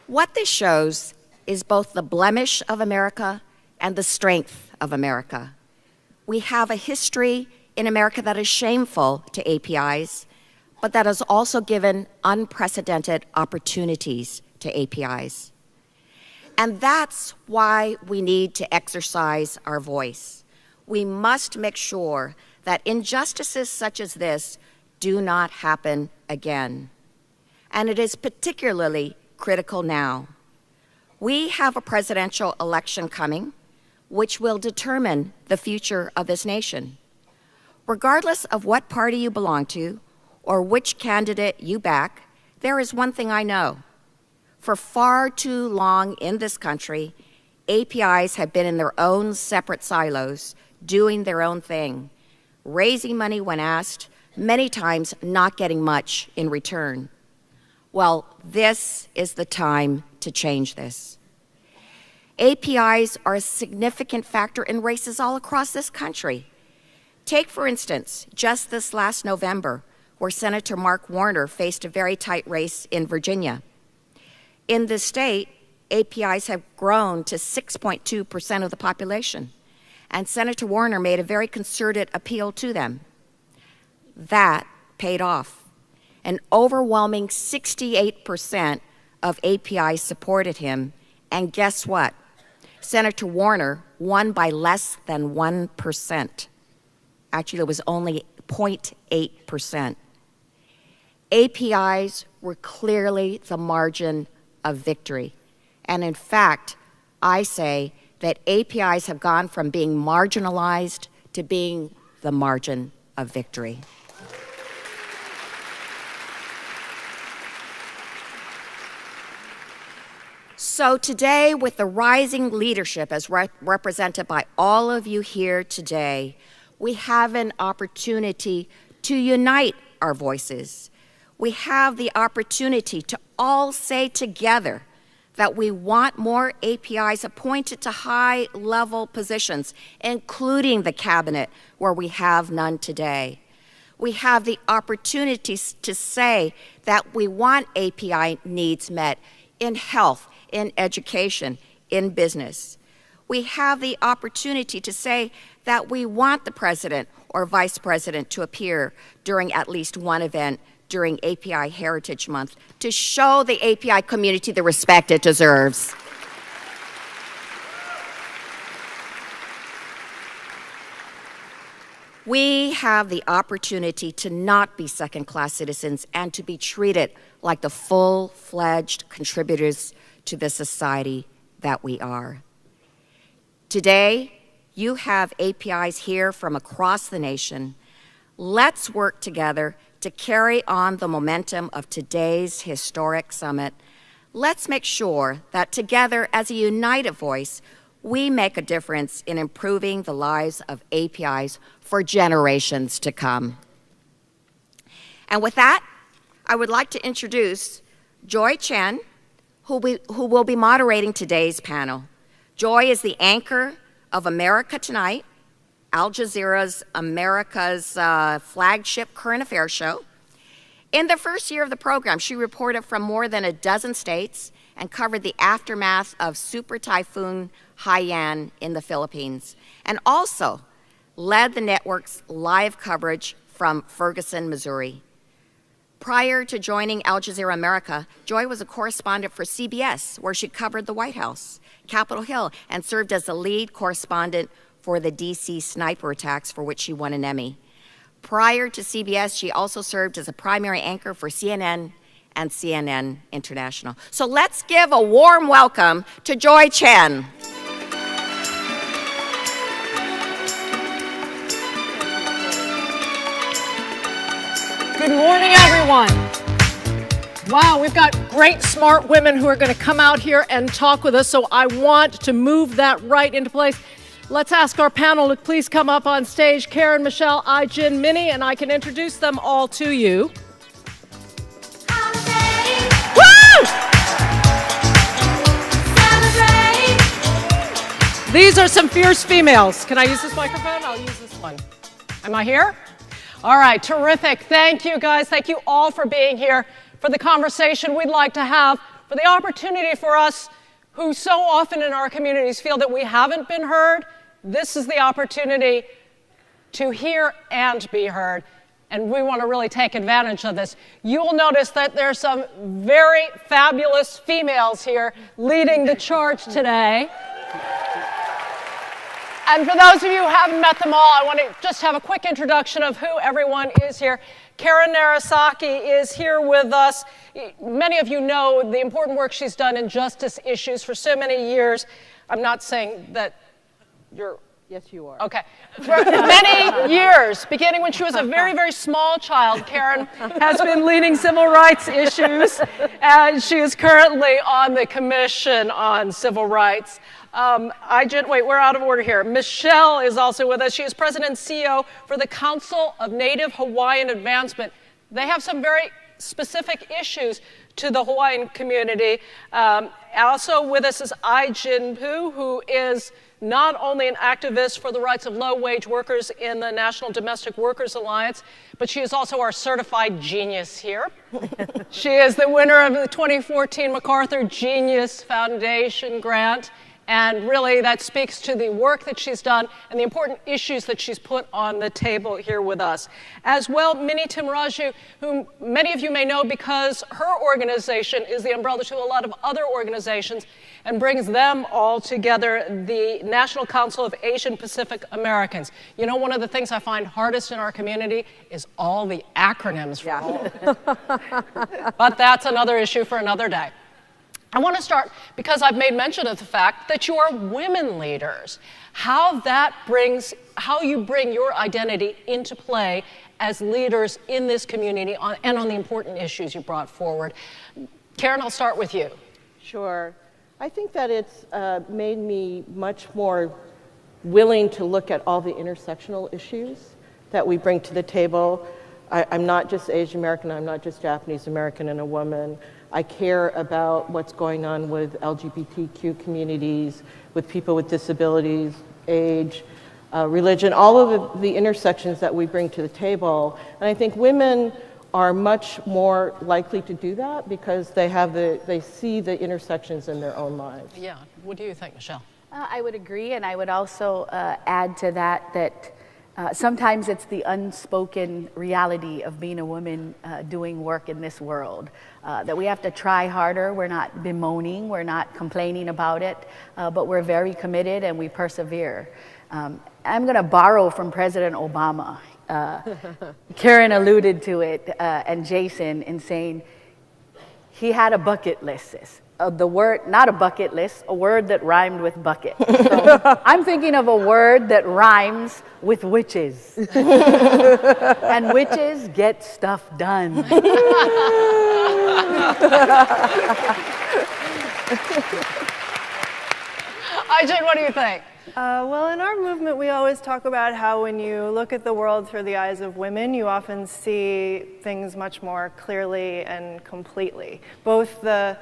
What this shows is both the blemish of America and the strength of America. We have a history in America that is shameful to APIs, but that has also given unprecedented opportunities to APIs. And that's why we need to exercise our voice. We must make sure that injustices such as this do not happen again. And it is particularly critical now. We have a presidential election coming, which will determine the future of this nation. Regardless of what party you belong to or which candidate you back, there is one thing I know. For far too long in this country, APIs have been in their own separate silos, doing their own thing, raising money when asked, many times not getting much in return. Well, this is the time to change this. APIs are a significant factor in races all across this country. Take, for instance, just this last November, where Senator Mark Warner faced a very tight race in Virginia. In this state, APIs have grown to 6.2% of the population, and Senator Warner made a very concerted appeal to them. That paid off. An overwhelming 68% of APIs supported him, and guess what? Senator Warner won by less than 1%. Actually, it was only 0.8%. APIs were clearly the margin of victory. And in fact, I say that APIs have gone from being marginalized to being the margin of victory. So today, with the rising leadership as represented by all of you here today, we have an opportunity to unite our voices. We have the opportunity to all say together that we want more APIs appointed to high-level positions, including the cabinet, where we have none today. We have the opportunity to say that we want API needs met in health, in education, in business. We have the opportunity to say that we want the president or vice president to appear during at least one event during API Heritage Month to show the API community the respect it deserves. We have the opportunity to not be second-class citizens and to be treated like the full-fledged contributors to the society that we are. Today, you have APIs here from across the nation. Let's work together to carry on the momentum of today's historic summit. Let's make sure that together, as a united voice, we make a difference in improving the lives of APIs for generations to come. And with that, I would like to introduce Joy Chen, who will be moderating today's panel. Joy is the anchor of America Tonight, Al Jazeera's America's flagship current affairs show. In the first year of the program, she reported from more than a dozen states and covered the aftermath of Super Typhoon Haiyan in the Philippines, and also led the network's live coverage from Ferguson, Missouri. Prior to joining Al Jazeera America, Joy was a correspondent for CBS, where she covered the White House, Capitol Hill, and served as the lead correspondent for the D.C. sniper attacks, for which she won an Emmy. Prior to CBS, she also served as a primary anchor for CNN and CNN International. So let's give a warm welcome to Joy Chen. Good morning, everyone. Wow, we've got great, smart women who are going to come out here and talk with us, so I want to move that right into place. Let's ask our panel to please come up on stage. Karen, Michelle, Jin, Minnie, and I can introduce them all to you. Woo! These are some fierce females. Can I use this microphone? I'll use this one. Am I here? All right, terrific. Thank you, guys. Thank you all for being here, for the conversation we'd like to have, for the opportunity for us who so often in our communities feel that we haven't been heard. This is the opportunity to hear and be heard, and we want to really take advantage of this. You'll notice that there's some very fabulous females here leading the charge today. And for those of you who haven't met them all, I want to just have a quick introduction of who everyone is here. Karen Narasaki is here with us. Many of you know the important work she's done in justice issues for so many years. I'm not saying that you're... Yes, you are. Okay. For many years, beginning when she was a very, very small child, Karen has been leading civil rights issues, and she is currently on the Commission on Civil Rights. Wait, we're out of order here. Michelle is also with us. She is president and CEO for the Council of Native Hawaiian Advancement. They have some very specific issues to the Hawaiian community. Also with us is Ai Jin Pu, who is not only an activist for the rights of low-wage workers in the National Domestic Workers Alliance, but she is also our certified genius here. She is the winner of the 2014 MacArthur Genius Foundation grant. And really, that speaks to the work that she's done and the important issues that she's put on the table here with us. As well, Minnie Timraju, whom many of you may know because her organization is the umbrella to a lot of other organizations and brings them all together, the National Council of Asian Pacific Americans. You know, one of the things I find hardest in our community is all the acronyms for all. But that's another issue for another day. I want to start because I've made mention of the fact that you are women leaders. How you bring your identity into play as leaders in this community and on the important issues you brought forward. Karen, I'll start with you. Sure. I think that it's made me much more willing to look at all the intersectional issues that we bring to the table. I'm not just Asian American, I'm not just Japanese American and a woman. I care about what's going on with LGBTQ communities, with people with disabilities, age, religion, all of the intersections that we bring to the table. And I think women are much more likely to do that because they see the intersections in their own lives. Yeah, what do you think, Michelle? I would agree, and I would also add to that sometimes it's the unspoken reality of being a woman doing work in this world, that we have to try harder. We're not bemoaning, we're not complaining about it, but we're very committed and we persevere. I'm going to borrow from President Obama. Karen alluded to it, and Jason, in saying he had a bucket list. The word, not a bucket list, a word that rhymed with bucket. So I'm thinking of a word that rhymes with witches. And witches get stuff done. Ai-Jin, what do you think? Well, in our movement, we always talk about how when you look at the world through the eyes of women, you often see things much more clearly and completely. Both the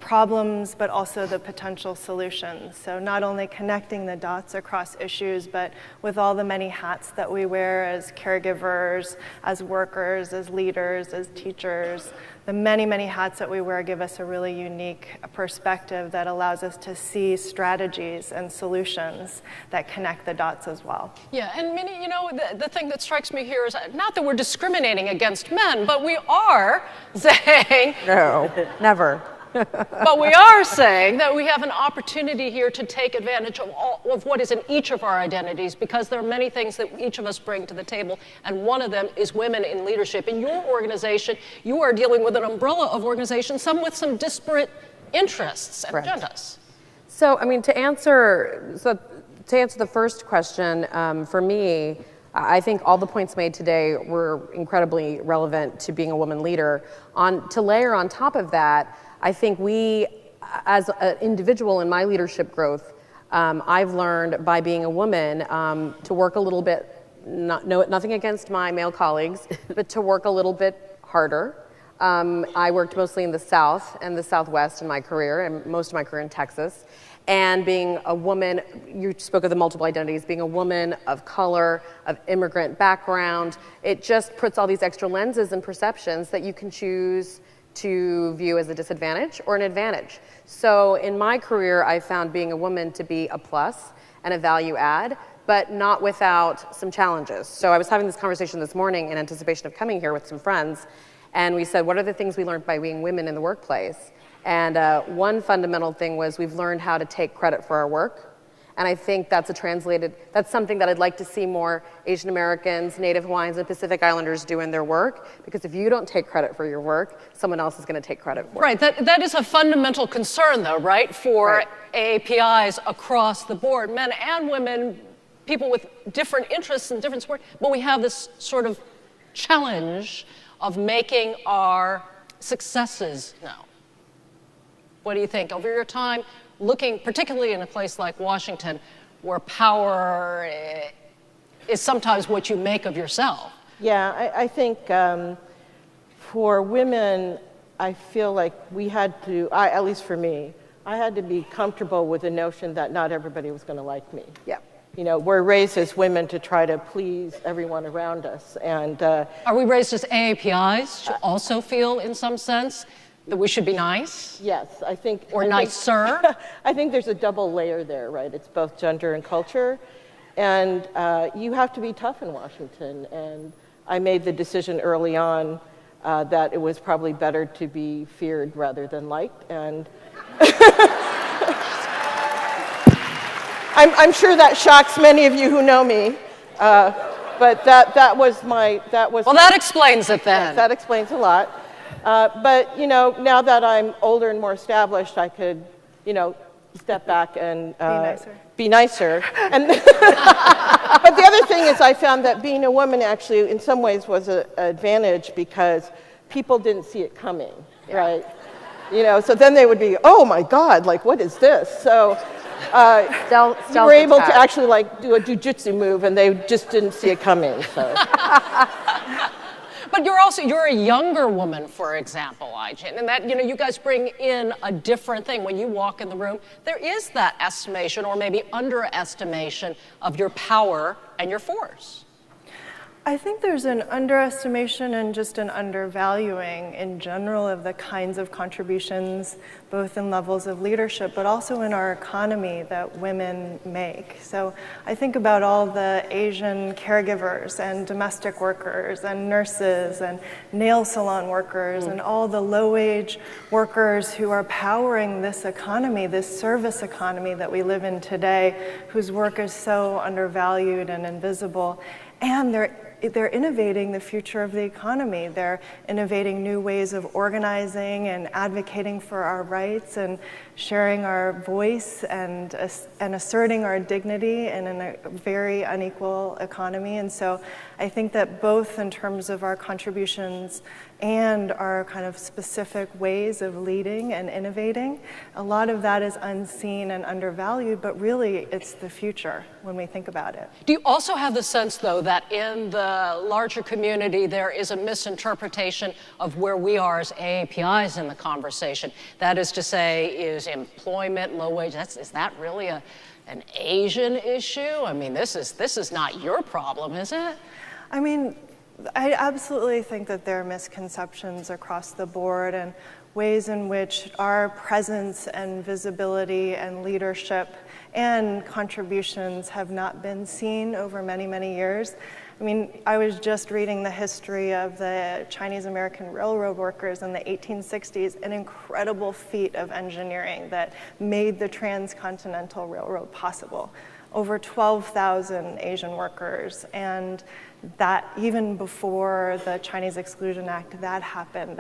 problems, but also the potential solutions. So not only connecting the dots across issues, but with all the many hats that we wear as caregivers, as workers, as leaders, as teachers, the many, many hats that we wear give us a really unique perspective that allows us to see strategies and solutions that connect the dots as well. Yeah, and Minnie, you know, the thing that strikes me here is not that we're discriminating against men, but we are saying... No, never. But we are saying that we have an opportunity here to take advantage of what is in each of our identities, because there are many things that each of us bring to the table, and one of them is women in leadership. In your organization, you are dealing with an umbrella of organizations, some with some disparate interests and agendas. So, I mean, to answer the first question, for me, I think all the points made today were incredibly relevant to being a woman leader. To layer on top of that, I think we, as an individual in my leadership growth, I've learned by being a woman to work a little bit, nothing against my male colleagues, but to work a little bit harder. I worked mostly in the South and the Southwest in my career, and most of my career in Texas. And being a woman, you spoke of the multiple identities, being a woman of color, of immigrant background, it just puts all these extra lenses and perceptions that you can choose to view as a disadvantage or an advantage. So in my career, I found being a woman to be a plus and a value add, but not without some challenges. So I was having this conversation this morning in anticipation of coming here with some friends, and we said, what are the things we learned by being women in the workplace? And one fundamental thing was we've learned how to take credit for our work And I think that's something that I'd like to see more Asian Americans, Native Hawaiians, and Pacific Islanders do in their work, because if you don't take credit for your work, someone else is going to take credit for it. Right, that is a fundamental concern, though, right, for AAPIs across the board, men and women, people with different interests and different support, but we have this sort of challenge of making our successes known. What do you think? Over your time, looking particularly in a place like Washington, where power is sometimes what you make of yourself. Yeah, I think for women, I feel like we had to, at least for me, I had to be comfortable with the notion that not everybody was going to like me. Yeah. You know, we're raised as women to try to please everyone around us. And are we raised as AAPIs to also feel, in some sense, that we should be nice? Yes, I think. Or nicer? I think there's a double layer there, right? It's both gender and culture. And you have to be tough in Washington. And I made the decision early on that it was probably better to be feared rather than liked. And I'm sure that shocks many of you who know me. But that was my. Well, that explains it then. Yes, that explains a lot. But, you know, now that I'm older and more established, I could, you know, step back and be nicer. And but the other thing is I found that being a woman actually in some ways was an advantage because people didn't see it coming, right? You know, so then they would be, oh my God, like what is this? So you were able to actually like do a jujitsu move and they just didn't see it coming, so. But you're a younger woman, for example, Ai-jen, and that, you know, you guys bring in a different thing. When you walk in the room, there is that estimation or maybe underestimation of your power and your force. I think there's an underestimation and just an undervaluing in general of the kinds of contributions, both in levels of leadership, but also in our economy that women make. So I think about all the Asian caregivers and domestic workers and nurses and nail salon workers and all the low-wage workers who are powering this economy, this service economy that we live in today, whose work is so undervalued and invisible. And they're innovating the future of the economy. They're innovating new ways of organizing and advocating for our rights and sharing our voice and asserting our dignity in a very unequal economy. And so I think that both in terms of our contributions and our kind of specific ways of leading and innovating, a lot of that is unseen and undervalued, but really it's the future when we think about it. Do you also have the sense, though, that in the larger community there is a misinterpretation of where we are as AAPIs in the conversation? That is to say, is employment, low wage, is that really an Asian issue? I mean, this is not your problem, is it? I mean, I absolutely think that there are misconceptions across the board and ways in which our presence and visibility and leadership and contributions have not been seen over many, many years. I mean, I was just reading the history of the Chinese American railroad workers in the 1860s, an incredible feat of engineering that made the transcontinental railroad possible. Over 12,000 Asian workers, and that even before the Chinese Exclusion Act, that happened,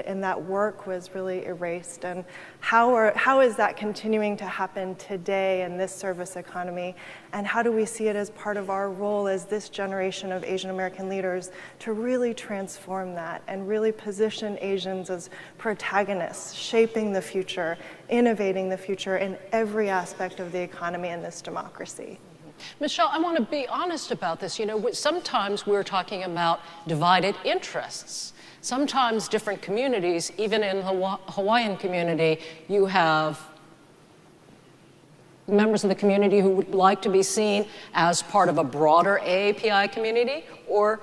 and that work was really erased. And how is that continuing to happen today in this service economy? And how do we see it as part of our role as this generation of Asian American leaders to really transform that and really position Asians as protagonists, shaping the future, innovating the future in every aspect of the economy and this democracy? Michelle, I want to be honest about this. You know, sometimes we're talking about divided interests. Sometimes different communities, even in the Hawaiian community, you have members of the community who would like to be seen as part of a broader AAPI community, or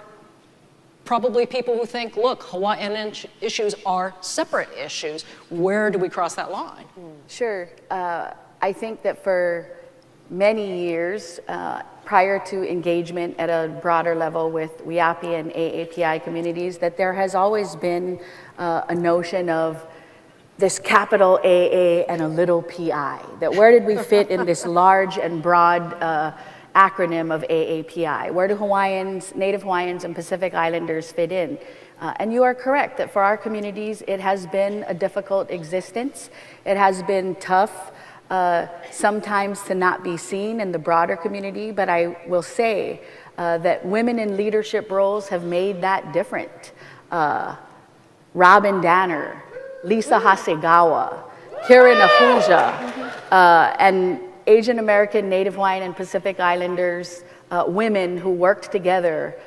probably people who think, look, Hawaiian issues are separate issues. Where do we cross that line? Sure. I think that for many years, prior to engagement at a broader level with WIAPI and AAPI communities, that there has always been a notion of this capital AA and a little PI, that where did we fit in this large and broad acronym of AAPI? Where do Hawaiians, Native Hawaiians and Pacific Islanders fit in? And you are correct that for our communities, it has been a difficult existence. It has been tough sometimes to not be seen in the broader community, but I will say that women in leadership roles have made that different. Robin Danner, Lisa Hasegawa, Kiran Ahuja, and Asian American, Native Hawaiian, and Pacific Islanders, women who worked together.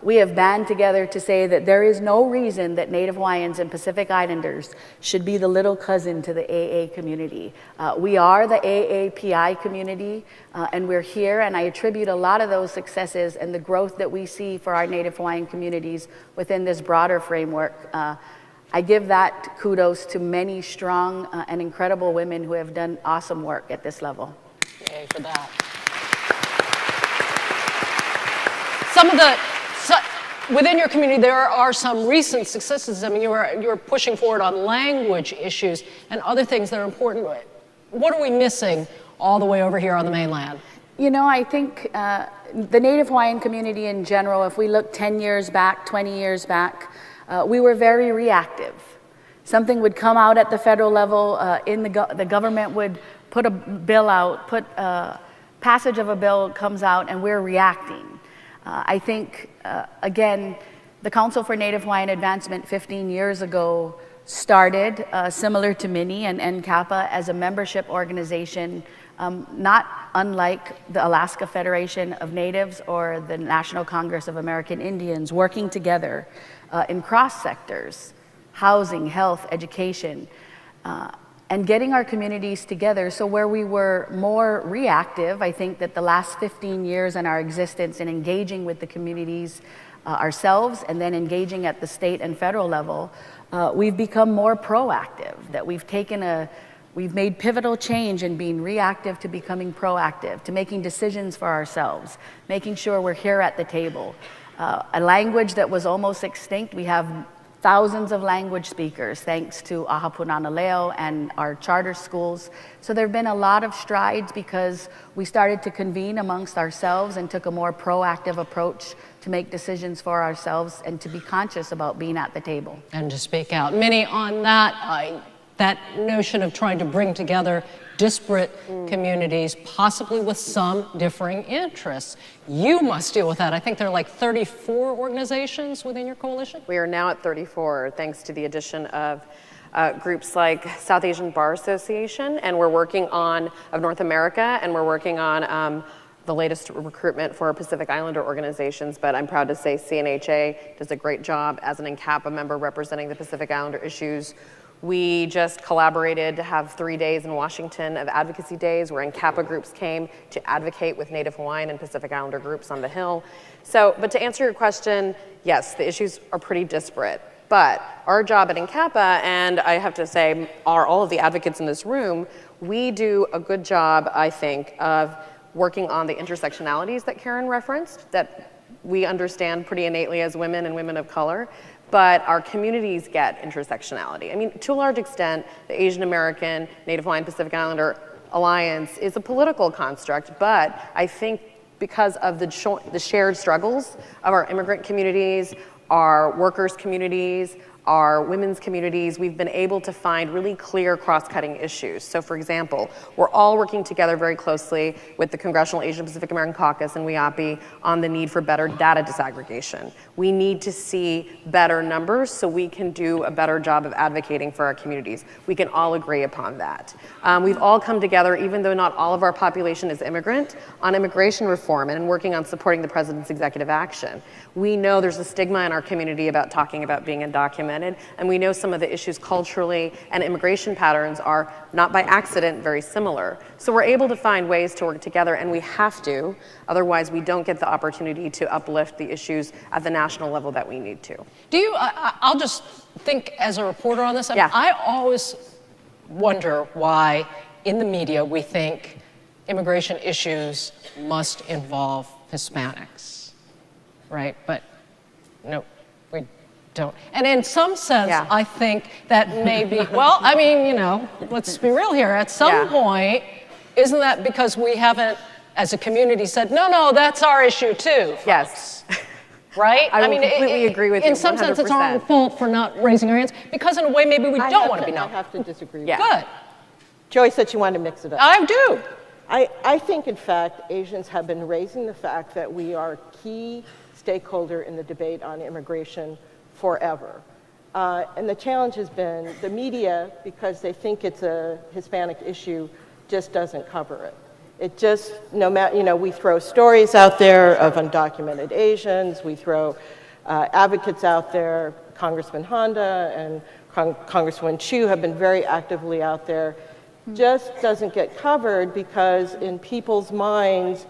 We have band together to say that there is no reason that Native Hawaiians and Pacific Islanders should be the little cousin to the AA community. We are the AAPI community, and we're here, and I attribute a lot of those successes and the growth that we see for our Native Hawaiian communities within this broader framework. I give that kudos to many strong and incredible women who have done awesome work at this level. Yay for that. Within your community, there are some recent successes. I mean, you're pushing forward on language issues and other things that are important. What are we missing all the way over here on the mainland? You know, I think the Native Hawaiian community in general, if we look 10 years back, 20 years back, we were very reactive. Something would come out at the federal level, the government would put a bill out, passage of a bill comes out, and we're reacting. I think, again, the Council for Native Hawaiian Advancement 15 years ago started, similar to MINI and NCAPA, as a membership organization, not unlike the Alaska Federation of Natives or the National Congress of American Indians, working together in cross sectors, housing, health, education, and getting our communities together. So where we were more reactive, I think that the last 15 years in our existence in engaging with the communities ourselves and then engaging at the state and federal level, we've become more proactive, that we've made pivotal change in being reactive to becoming proactive, to making decisions for ourselves, making sure we're here at the table. A language that was almost extinct, we have thousands of language speakers, thanks to Ahapunana Leo and our charter schools. So there have been a lot of strides because we started to convene amongst ourselves and took a more proactive approach to make decisions for ourselves and to be conscious about being at the table. And to speak out. Minnie, on that, that notion of trying to bring together disparate communities, possibly with some differing interests. You must deal with that. I think there are like 34 organizations within your coalition. We are now at 34, thanks to the addition of groups like South Asian Bar Association, and we're working on, of North America, and we're working on the latest recruitment for Pacific Islander organizations, but I'm proud to say CNHA does a great job as an NCAPA member representing the Pacific Islander issues. We just collaborated to have 3 days in Washington of advocacy days where NCAPA groups came to advocate with Native Hawaiian and Pacific Islander groups on the Hill. So, but to answer your question, yes, the issues are pretty disparate. But our job at NCAPA, and I have to say, are all of the advocates in this room, we do a good job, I think, of working on the intersectionalities that Karen referenced, that we understand pretty innately as women and women of color. But our communities get intersectionality. I mean, to a large extent, the Asian American, Native Hawaiian, Pacific Islander Alliance is a political construct, but I think because of the shared struggles of our immigrant communities, our workers' communities, our women's communities, we've been able to find really clear cross-cutting issues. So for example, we're all working together very closely with the Congressional Asian Pacific American Caucus and AAPI on the need for better data disaggregation. We need to see better numbers so we can do a better job of advocating for our communities. We can all agree upon that. We've all come together, even though not all of our population is immigrant, on immigration reform and working on supporting the president's executive action. We know there's a stigma in our community about talking about being undocumented, and we know some of the issues culturally and immigration patterns are not by accident very similar. So we're able to find ways to work together, and we have to, otherwise we don't get the opportunity to uplift the issues at the national level that we need to. Do you, I'll just think as a reporter on this, Yeah. I always wonder why in the media we think immigration issues must involve Hispanics, right? But no, we don't. And in some sense, Yeah. I think that maybe, well, I mean, you know, let's be real here. At some point, isn't that because we haven't, as a community, said, no, that's our issue too? Folks. Yes. Right? I mean, completely agree with you. In some sense, it's our own 100%. fault for not raising our hands, because in a way, maybe we don't want to be I known. have to disagree. Yeah. Good. Joey said she wanted to mix it up. I do. I think, in fact, Asians have been raising the fact that we are a key stakeholder in the debate on immigration forever. And the challenge has been the media, because they think it's a Hispanic issue, just doesn't cover it. It just, no matter, you know, we throw stories out there of undocumented Asians, we throw advocates out there, Congressman Honda and Congresswoman Chu have been very actively out there. Just doesn't get covered because in people's minds,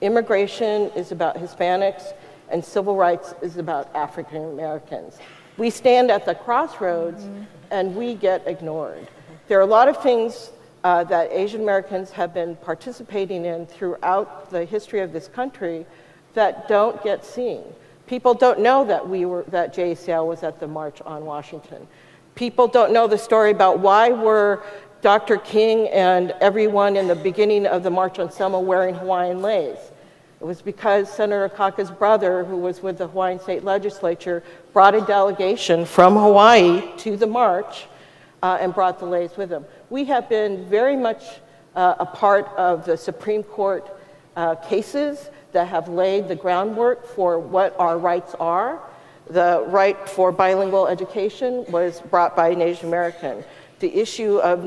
immigration is about Hispanics and civil rights is about African Americans. We stand at the crossroads and we get ignored. There are a lot of things that Asian Americans have been participating in throughout the history of this country that don't get seen. People don't know that that JCL was at the March on Washington. People don't know the story about why were Dr. King and everyone in the beginning of the March on Selma wearing Hawaiian leis. It was because Senator Kaka's brother, who was with the Hawaiian State Legislature, brought a delegation from Hawaii to the march and brought the leis with him. We have been very much a part of the Supreme Court cases that have laid the groundwork for what our rights are. The right for bilingual education was brought by an Asian American. The issue of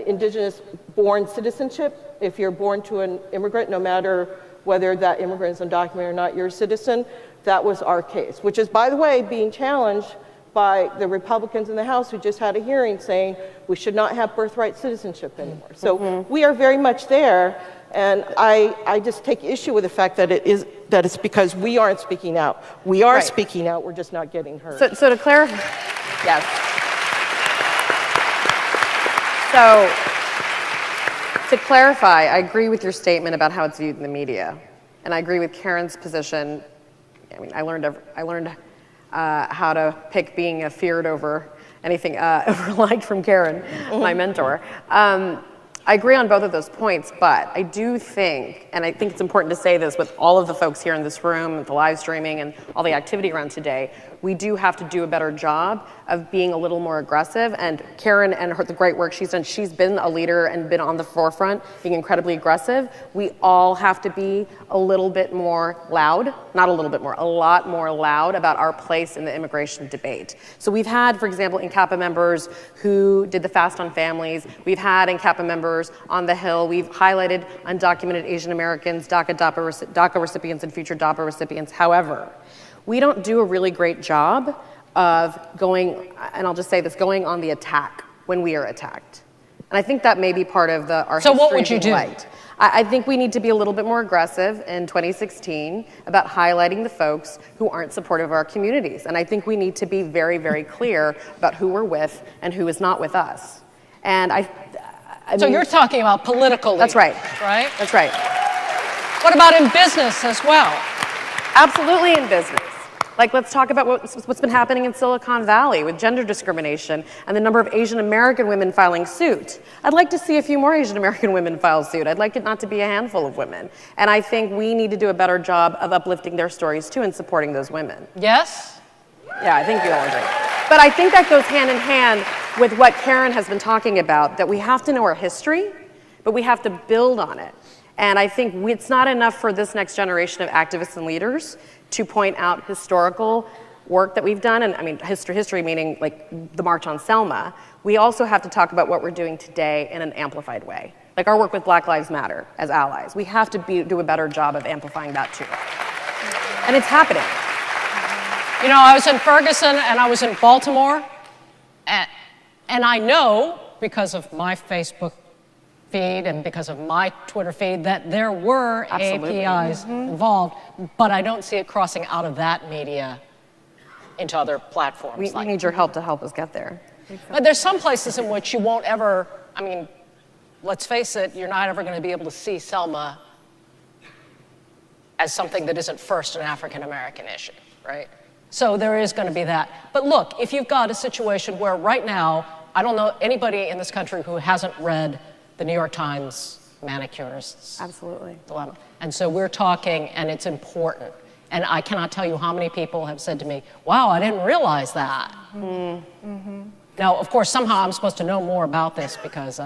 indigenous-born citizenship, if you're born to an immigrant, no matter whether that immigrant is undocumented or not, you're a citizen, that was our case, which is, by the way, being challenged by the Republicans in the House who just had a hearing saying we should not have birthright citizenship anymore. So we are very much there, and I just take issue with the fact that it's because we aren't speaking out. We are speaking out, we're just not getting heard. So to clarify, yes. So to clarify, I agree with your statement about how it's viewed in the media, and I agree with Karen's position. I mean, I learned how to pick being a feared over anything over liked from Karen, my mentor. I agree on both of those points, but I do think, and I think it's important to say this with all of the folks here in this room, the live streaming and all the activity around today, we do have to do a better job of being a little more aggressive. And Karen and the great work she's done, she's been a leader and been on the forefront, being incredibly aggressive. We all have to be a little bit more loud, not a little bit more, a lot more loud about our place in the immigration debate. So we've had, for example, NCAPA members who did the Fast on Families. We've had NCAPA members on the Hill. We've highlighted undocumented Asian Americans, DACA recipients, and future DAPA recipients. However, we don't do a really great job of going, and I'll just say this, going on the attack when we are attacked. And I think that may be part of our history. So what would you do? I think we need to be a little bit more aggressive in 2016 about highlighting the folks who aren't supportive of our communities. And I think we need to be very, very clear about who we're with and who is not with us. And so you're talking about political leaders, that's right. Right? That's right. What about in business as well? Absolutely in business. Like, let's talk about what's been happening in Silicon Valley with gender discrimination and the number of Asian American women filing suit. I'd like to see a few more Asian American women file suit. I'd like it not to be a handful of women. And I think we need to do a better job of uplifting their stories too and supporting those women. Yes? Yeah, I think you all agree. But I think that goes hand in hand with what Karen has been talking about, that we have to know our history, but we have to build on it. And I think it's not enough for this next generation of activists and leaders to point out historical work that we've done, and I mean history meaning like the March on Selma. We also have to talk about what we're doing today in an amplified way. Like our work with Black Lives Matter as allies. We have to do a better job of amplifying that too. And it's happening. You know, I was in Ferguson and I was in Baltimore, and I know, because of my Facebook feed and because of my Twitter feed, that there were AAPIs involved, but I don't see it crossing out of that media into other platforms. We need your help to help us get there. But there's some places in which you won't ever, I mean, let's face it, you're not ever going to be able to see Selma as something that isn't first an African American issue, right? So there is going to be that. But look, if you've got a situation where right now, I don't know anybody in this country who hasn't read the New York Times manicurists. Absolutely. Dilemma. And so we're talking, and it's important. And I cannot tell you how many people have said to me, wow, I didn't realize that. Mm-hmm. Now, of course, somehow I'm supposed to know more about this because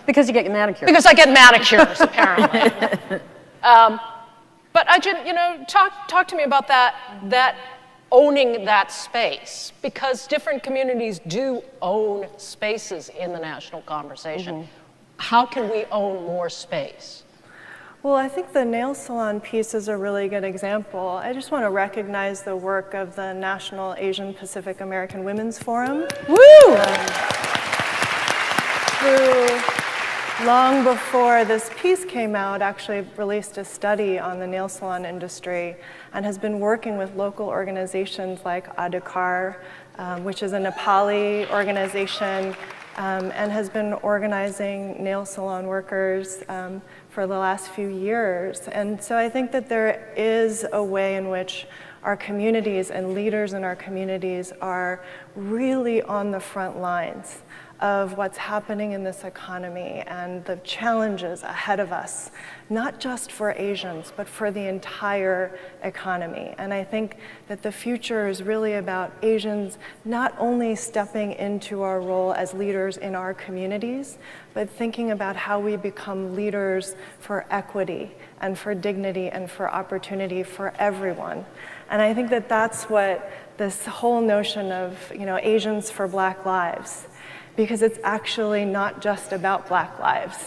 Because you get manicures. Because I get manicures, apparently. But Ajit, talk to me about that owning that space, because different communities do own spaces in the national conversation. Mm-hmm. How can we own more space? Well, I think the nail salon piece is a really good example. I just want to recognize the work of the National Asian Pacific American Women's Forum. Woo! Who, long before this piece came out, actually released a study on the nail salon industry and has been working with local organizations like Adhikar, which is a Nepali organization, and has been organizing nail salon workers for the last few years. And so I think that there is a way in which our communities and leaders in our communities are really on the front lines of what's happening in this economy and the challenges ahead of us, not just for Asians, but for the entire economy. And I think that the future is really about Asians not only stepping into our role as leaders in our communities, but thinking about how we become leaders for equity and for dignity and for opportunity for everyone. And I think that that's what this whole notion of, Asians for Black Lives, because it's actually not just about Black lives.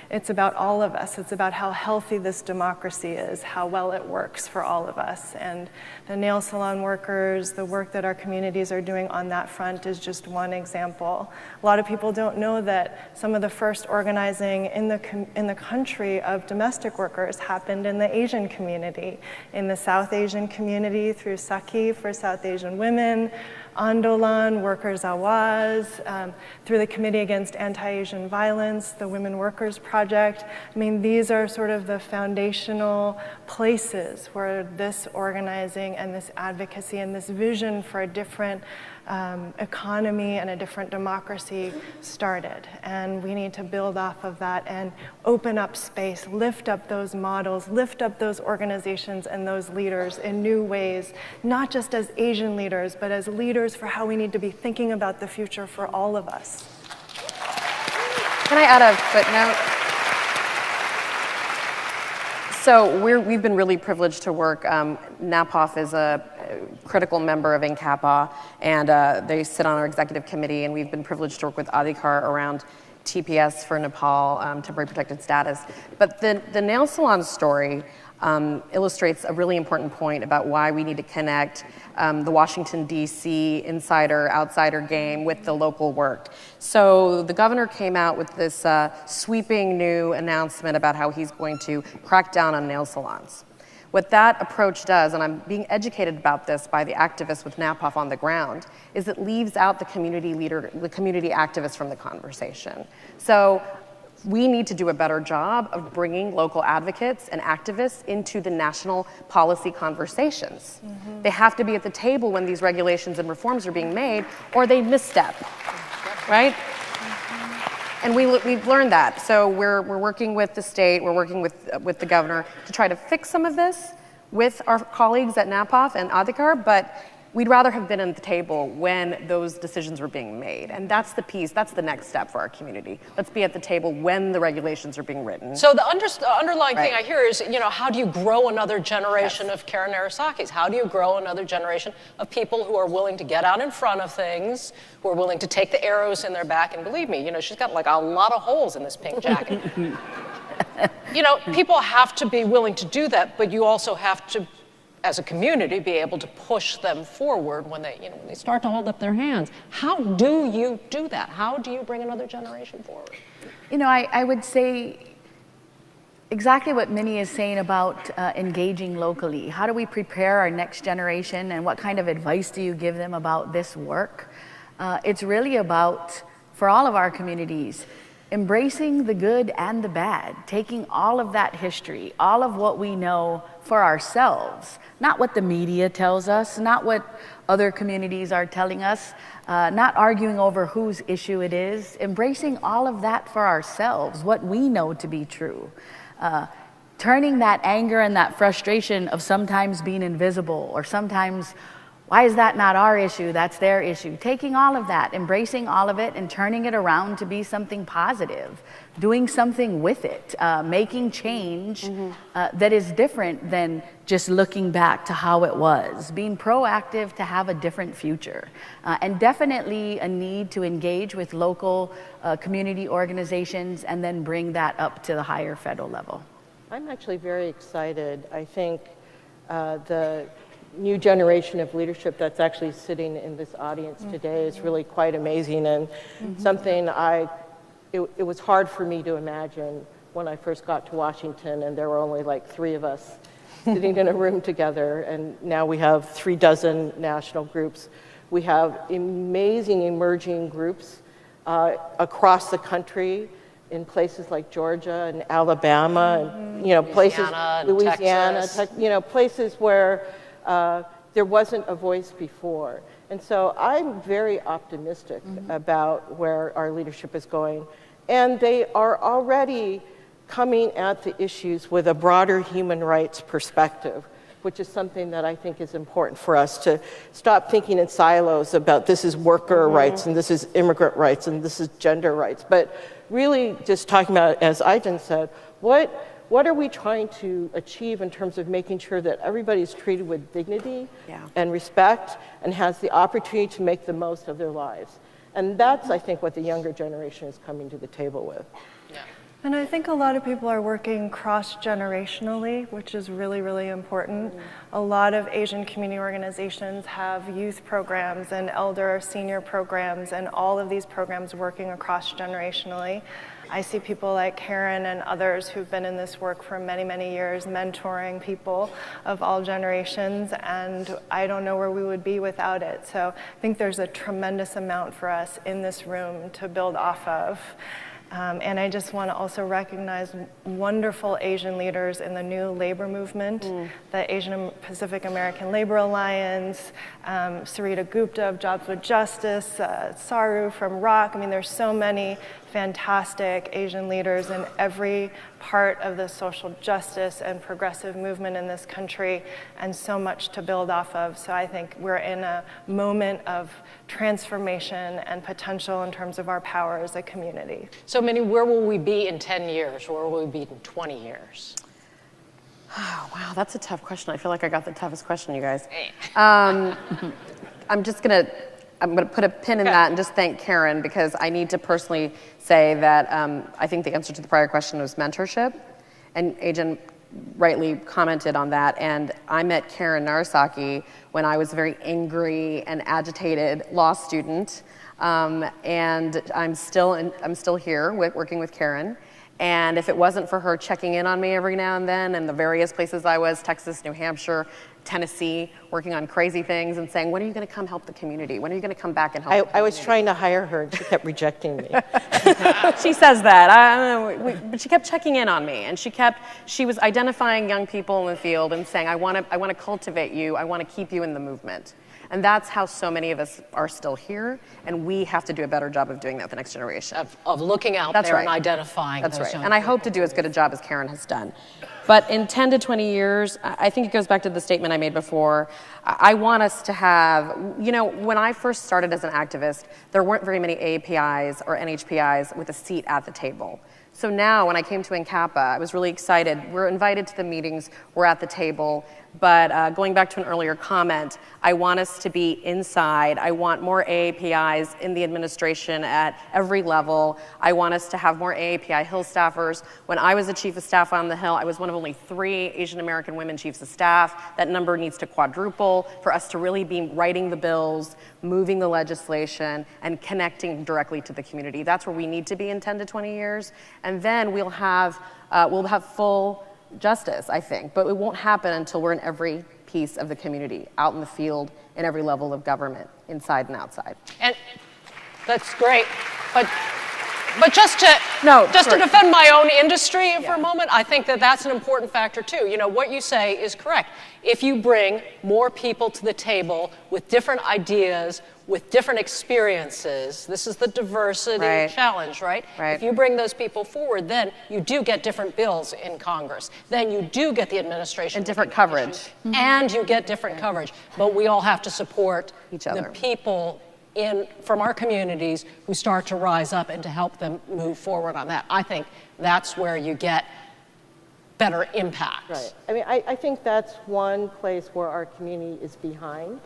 It's about all of us. It's about how healthy this democracy is, how well it works for all of us. And the nail salon workers, the work that our communities are doing on that front is just one example. A lot of people don't know that some of the first organizing in the country of domestic workers happened in the Asian community, in the South Asian community through Saki for South Asian women, Andolan, Workers Awaz, through the Committee Against Anti-Asian Violence, the Women Workers Project. I mean, these are sort of the foundational places where this organizing and this advocacy and this vision for a different economy and a different democracy started. And we need to build off of that and open up space, lift up those models, lift up those organizations and those leaders in new ways, not just as Asian leaders, but as leaders for how we need to be thinking about the future for all of us. Can I add a footnote? So we've been really privileged to work. NAPOF is a critical member of NCAPA, and they sit on our executive committee, and we've been privileged to work with Adhikar around TPS for Nepal, temporary protected status. But the nail salon story illustrates a really important point about why we need to connect the Washington, D.C. insider-outsider game with the local work. So the governor came out with this sweeping new announcement about how he's going to crack down on nail salons. What that approach does, and I'm being educated about this by the activists with NAPOF on the ground, is it leaves out the community leader, the community activists from the conversation. So we need to do a better job of bringing local advocates and activists into the national policy conversations. Mm-hmm. They have to be at the table when these regulations and reforms are being made, or they misstep, right? Mm-hmm. And we've learned that. So we're working with the state, we're working with the governor to try to fix some of this with our colleagues at NAPOF and Adhikar, but we'd rather have been at the table when those decisions were being made. And that's the piece, that's the next step for our community. Let's be at the table when the regulations are being written. So the underlying thing I hear is, how do you grow another generation of Karen Arasakis? How do you grow another generation of people who are willing to get out in front of things, who are willing to take the arrows in their back? And believe me, she's got like a lot of holes in this pink jacket. People have to be willing to do that, but you also have to, as a community, be able to push them forward when they start to hold up their hands. How do you do that? How do you bring another generation forward? I would say exactly what Minnie is saying about engaging locally. How do we prepare our next generation, and what kind of advice do you give them about this work? It's really about, for all of our communities, embracing the good and the bad, taking all of that history, all of what we know for ourselves, not what the media tells us, not what other communities are telling us, not arguing over whose issue it is, embracing all of that for ourselves, what we know to be true. Turning that anger and that frustration of sometimes being invisible or sometimes, why is that not our issue, that's their issue? Taking all of that, embracing all of it and turning it around to be something positive, doing something with it, making change that is different than just looking back to how it was, being proactive to have a different future, and definitely a need to engage with local community organizations and then bring that up to the higher federal level. I'm actually very excited. I think the new generation of leadership that's actually sitting in this audience today is really quite amazing, and something it was hard for me to imagine when I first got to Washington and there were only like 3 of us sitting in a room together, and now we have 36 national groups. We have amazing emerging groups across the country in places like Georgia and Alabama, and Louisiana, places where there wasn't a voice before. And so I'm very optimistic about where our leadership is going. And they are already coming at the issues with a broader human rights perspective, which is something that I think is important for us to stop thinking in silos about this is worker rights and this is immigrant rights and this is gender rights, but really just talking about, as Aijen said, what are we trying to achieve in terms of making sure that everybody's treated with dignity and respect and has the opportunity to make the most of their lives? And that's, I think, what the younger generation is coming to the table with. And I think a lot of people are working cross-generationally, which is really, really important. A lot of Asian community organizations have youth programs and elder senior programs, and all of these programs working across generationally. I see people like Karen and others who've been in this work for many, many years, mentoring people of all generations, and I don't know where we would be without it. So I think there's a tremendous amount for us in this room to build off of. And I just want to also recognize wonderful Asian leaders in the new labor movement, the Asian Pacific American Labor Alliance, Sarita Gupta of Jobs with Justice, Saru from ROC. I mean, there's so many fantastic Asian leaders in every part of the social justice and progressive movement in this country, and so much to build off of. So I think we're in a moment of transformation and potential in terms of our power as a community. So, Minnie, where will we be in 10 years? Where will we be in 20 years? Oh, wow, that's a tough question. I feel like I got the toughest question, you guys. I'm gonna put a pin in that and just thank Karen, because I need to personally say that I think the answer to the prior question was mentorship, and Aijen rightly commented on that. And I met Karen Narasaki when I was a very angry and agitated law student, and I'm still here working with Karen. And if it wasn't for her checking in on me every now and then, and the various places I was, Texas, New Hampshire, Tennessee, working on crazy things and saying, when are you going to come help the community? When are you going to come back and help? I was trying to hire her and she kept rejecting me. She says that, I don't know, but she kept checking in on me, and she was identifying young people in the field and saying, I want to cultivate you, I want to keep you in the movement. And that's how so many of us are still here, and we have to do a better job of doing that with the next generation. Of looking out there and identifying That's those right. young And I hope to do as good a job as Karen has done. But in 10 to 20 years, I think it goes back to the statement I made before. I want us to have, when I first started as an activist, there weren't very many AAPIs or NHPIs with a seat at the table. So now when I came to NCAPA, I was really excited. We're invited to the meetings, we're at the table. But going back to an earlier comment, I want us to be inside. I want more AAPIs in the administration at every level. I want us to have more AAPI Hill staffers. When I was the chief of staff on the Hill, I was one of only 3 Asian American women chiefs of staff. That number needs to quadruple for us to really be writing the bills, moving the legislation, and connecting directly to the community. That's where we need to be in 10 to 20 years. And then we'll have full justice, I think, but it won't happen until we're in every piece of the community, out in the field, in every level of government, inside and outside. And that's great, but But just to defend my own industry for a moment, I think that that's an important factor too. You know, what you say is correct. If you bring more people to the table with different ideas, with different experiences, this is the diversity challenge, right? If you bring those people forward, then you do get different bills in Congress. Then you do get the administration. And different coverage. And you get different coverage. But we all have to support each other. The people from our communities who start to rise up and to help them move forward on that. I think that's where you get better impact. Right. I mean, I think that's one place where our community is behind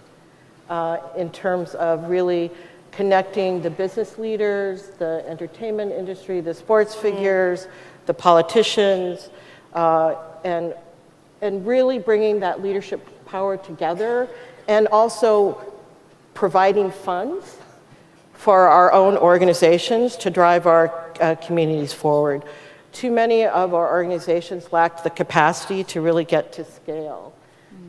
in terms of really connecting the business leaders, the entertainment industry, the sports figures, the politicians, and really bringing that leadership power together, and also providing funds for our own organizations to drive our communities forward. Too many of our organizations lack the capacity to really get to scale.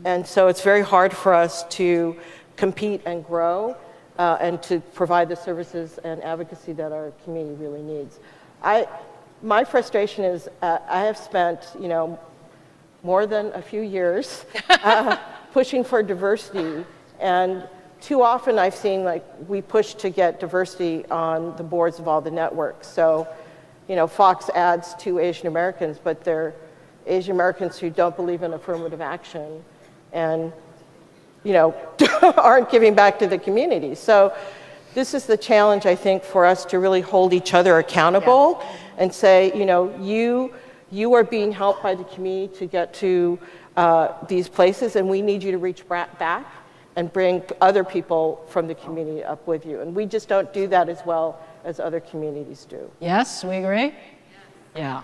And so it's very hard for us to compete and grow and to provide the services and advocacy that our community really needs. My frustration is I have spent, more than a few years pushing for diversity, and too often I've seen we push to get diversity on the boards of all the networks. So, Fox adds 2 Asian Americans, but they're Asian Americans who don't believe in affirmative action and, aren't giving back to the community. So this is the challenge, I think, for us to really hold each other accountable and say, you are being helped by the community to get to these places, and we need you to reach back and bring other people from the community up with you. And we just don't do that as well as other communities do. Yes, we agree? Yeah.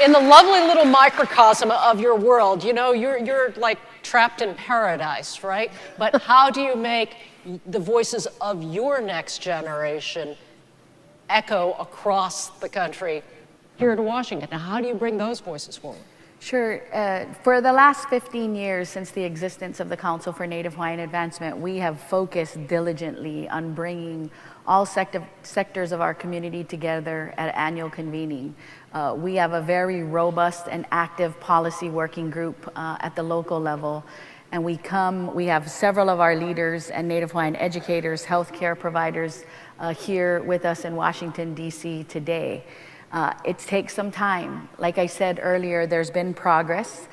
In the lovely little microcosm of your world, you're like trapped in paradise, right? But how do you make the voices of your next generation echo across the country here to Washington? Now, how do you bring those voices forward? Sure. For the last 15 years since the existence of the Council for Native Hawaiian Advancement, we have focused diligently on bringing all sectors of our community together at annual convening. We have a very robust and active policy working group at the local level. And we have several of our leaders and Native Hawaiian educators, healthcare providers here with us in Washington, D.C. today. It takes some time. Like I said earlier, there's been progress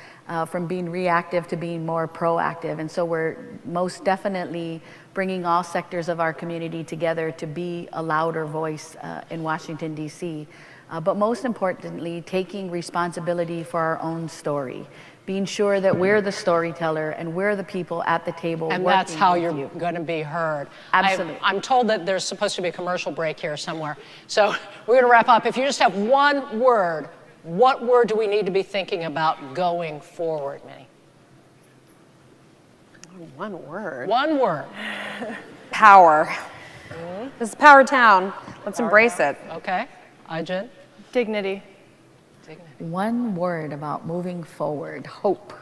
from being reactive to being more proactive. And so we're most definitely bringing all sectors of our community together to be a louder voice in Washington, D.C. But most importantly, taking responsibility for our own story, being sure that we're the storyteller and we're the people at the table. And that's how you're going to be heard. Absolutely. I'm told that there's supposed to be a commercial break here somewhere. So we're going to wrap up. If you just have one word, what word do we need to be thinking about going forward, Minnie? One word. One word. Power. This is Power Town. Let's embrace it. Okay. Ajit? Dignity. One word about moving forward: hope.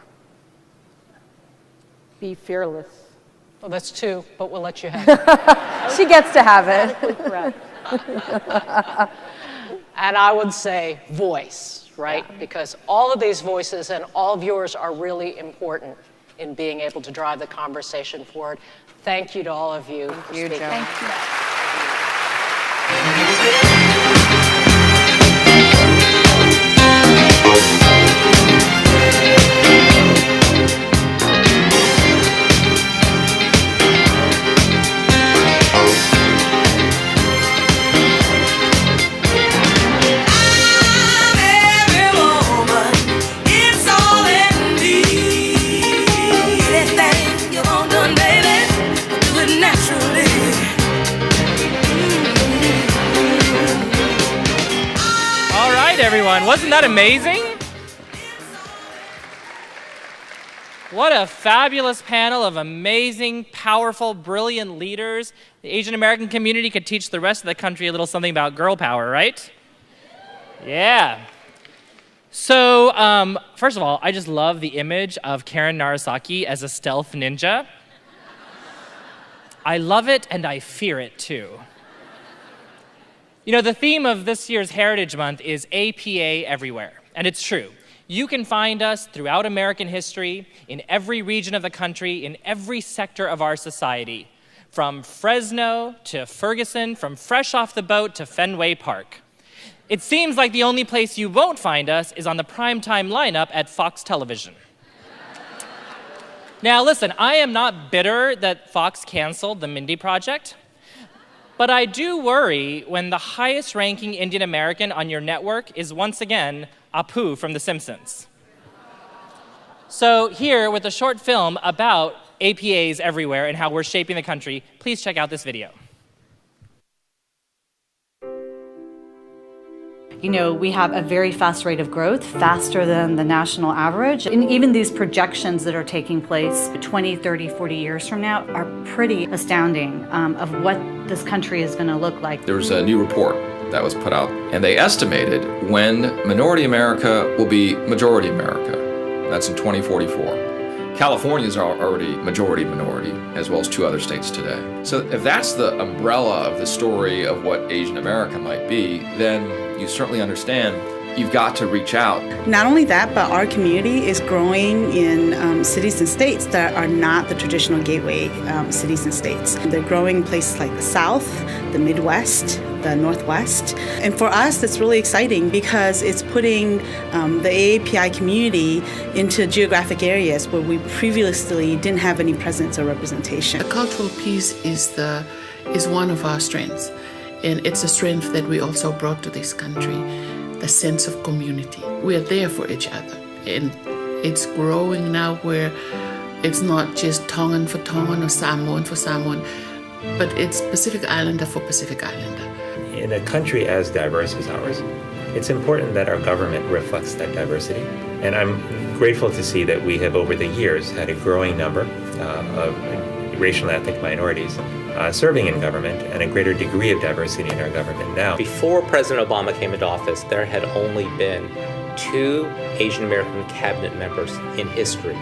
Be fearless. Well, that's 2, but we'll let you have it. She gets to have it. Correct. And I would say voice, right? Yeah. Because all of these voices and all of yours are really important in being able to drive the conversation forward. Thank you to all of you for speaking. Thank you. Everyone, wasn't that amazing? What a fabulous panel of amazing, powerful, brilliant leaders. The Asian American community could teach the rest of the country a little something about girl power, right? Yeah. So, first of all, I just love the image of Karen Narasaki as a stealth ninja. I love it and I fear it too. You know, the theme of this year's Heritage Month is APA everywhere, and it's true. You can find us throughout American history, in every region of the country, in every sector of our society, from Fresno to Ferguson, from Fresh Off the Boat to Fenway Park. It seems like the only place you won't find us is on the primetime lineup at Fox Television. Now listen, I am not bitter that Fox canceled the Mindy Project, but I do worry when the highest ranking Indian American on your network is once again Apu from The Simpsons. So here, with a short film about APAs everywhere and how we're shaping the country, please check out this video. You know, we have a very fast rate of growth, faster than the national average. And even these projections that are taking place 20, 30, 40 years from now are pretty astounding of what this country is going to look like. There was a new report that was put out, and they estimated when minority America will be majority America. That's in 2044. California is already majority minority, as well as 2 other states today. So if that's the umbrella of the story of what Asian America might be, then you certainly understand you've got to reach out. Not only that, but our community is growing in cities and states that are not the traditional gateway cities and states. They're growing in places like the South, the Midwest, the Northwest. And for us, that's really exciting because it's putting the AAPI community into geographic areas where we previously didn't have any presence or representation. The cultural piece is one of our strengths, and it's a strength that we also brought to this country, the sense of community. We are there for each other, and it's growing now where it's not just Tongan for Tongan or Samoan for Samoan, but it's Pacific Islander for Pacific Islander. In a country as diverse as ours, it's important that our government reflects that diversity. And I'm grateful to see that we have, over the years, had a growing number of racial and ethnic minorities serving in government and a greater degree of diversity in our government now. Before President Obama came into office, there had only been 2 Asian American cabinet members in history.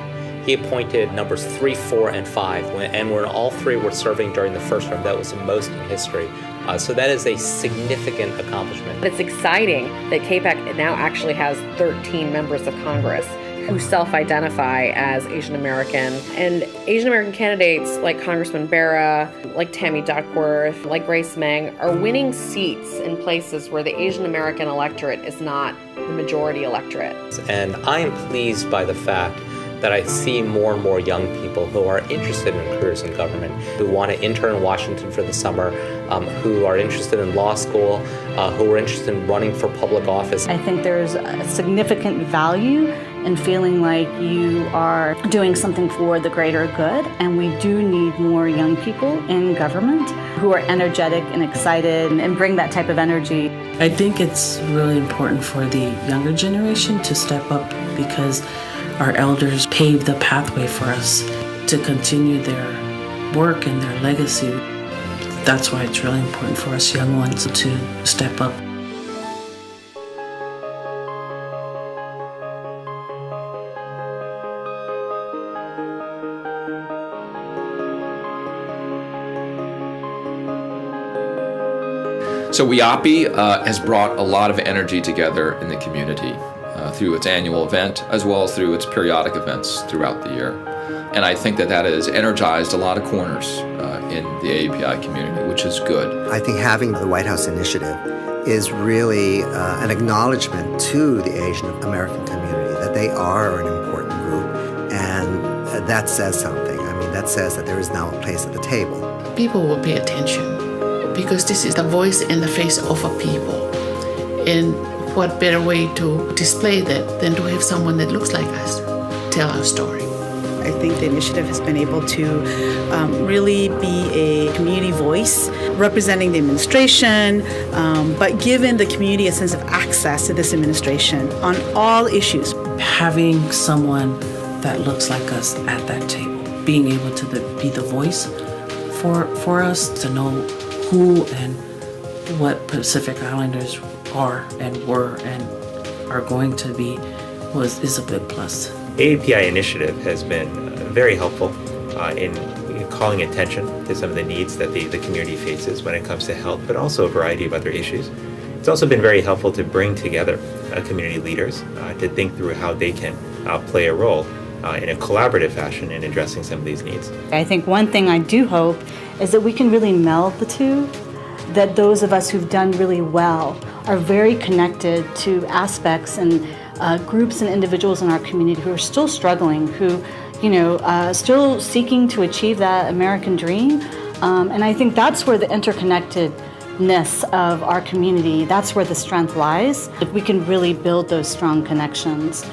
He appointed numbers 3, 4, and 5, and when all 3 were serving during the first term, that was the most in history. So that is a significant accomplishment. It's exciting that CAPAC now actually has 13 members of Congress who self-identify as Asian American. And Asian American candidates like Congressman Barra, like Tammy Duckworth, like Grace Meng are winning seats in places where the Asian American electorate is not the majority electorate. And I am pleased by the fact that I see more and more young people who are interested in careers in government, who want to intern in Washington for the summer, who are interested in law school, who are interested in running for public office. I think there's a significant value in feeling like you are doing something for the greater good, and we do need more young people in government who are energetic and excited and bring that type of energy. I think it's really important for the younger generation to step up because our elders paved the pathway for us to continue their work and their legacy. That's why it's really important for us young ones to step up. So AAPI has brought a lot of energy together in the community through its annual event as well as through its periodic events throughout the year. And I think that has energized a lot of corners in the AAPI community, which is good. I think having the White House initiative is really an acknowledgement to the Asian American community that they are an important group, and that says something. I mean, that says that there is now a place at the table. People will pay attention because this is the voice and the face of a people. And what better way to display that than to have someone that looks like us tell our story. I think the initiative has been able to really be a community voice representing the administration, but giving the community a sense of access to this administration on all issues. Having someone that looks like us at that table, being able to be the voice for us to know who and what Pacific Islanders are and were and are going to be is a big plus. AAPI initiative has been very helpful in calling attention to some of the needs that the community faces when it comes to health, but also a variety of other issues. It's also been very helpful to bring together community leaders to think through how they can play a role in a collaborative fashion in addressing some of these needs. I think one thing I do hope is that we can really meld the two, that those of us who've done really well are very connected to aspects and groups and individuals in our community who are still struggling, who, still seeking to achieve that American dream. And I think that's where the interconnectedness of our community, that's where the strength lies. If we can really build those strong connections.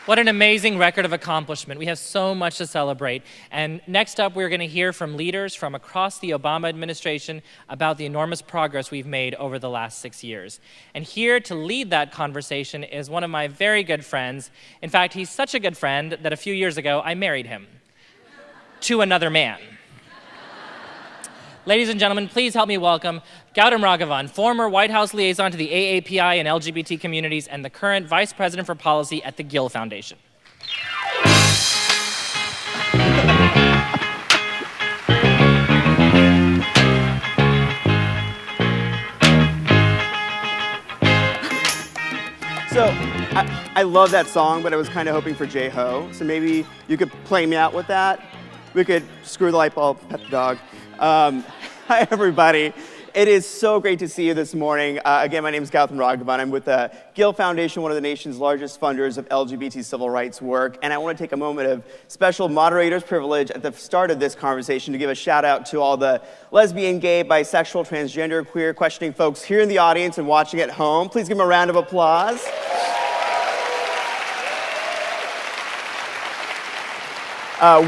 What an amazing record of accomplishment. We have so much to celebrate. And next up, we're going to hear from leaders from across the Obama administration about the enormous progress we've made over the last 6 years. And here to lead that conversation is one of my very good friends. In fact, he's such a good friend that a few years ago, I married him to another man. Ladies and gentlemen, please help me welcome Gautam Raghavan, former White House liaison to the AAPI and LGBT communities and the current Vice President for Policy at the Gill Foundation. So, I love that song, but I was kind of hoping for J-Ho. So maybe you could play me out with that. We could screw the light bulb, pet the dog. Hi, everybody. It is so great to see you this morning. Again, my name is Gautam Raghavan. I'm with the Gill Foundation, one of the nation's largest funders of LGBT civil rights work. And I want to take a moment of special moderator's privilege at the start of this conversation to give a shout out to all the lesbian, gay, bisexual, transgender, queer, questioning folks here in the audience and watching at home. Please give them a round of applause.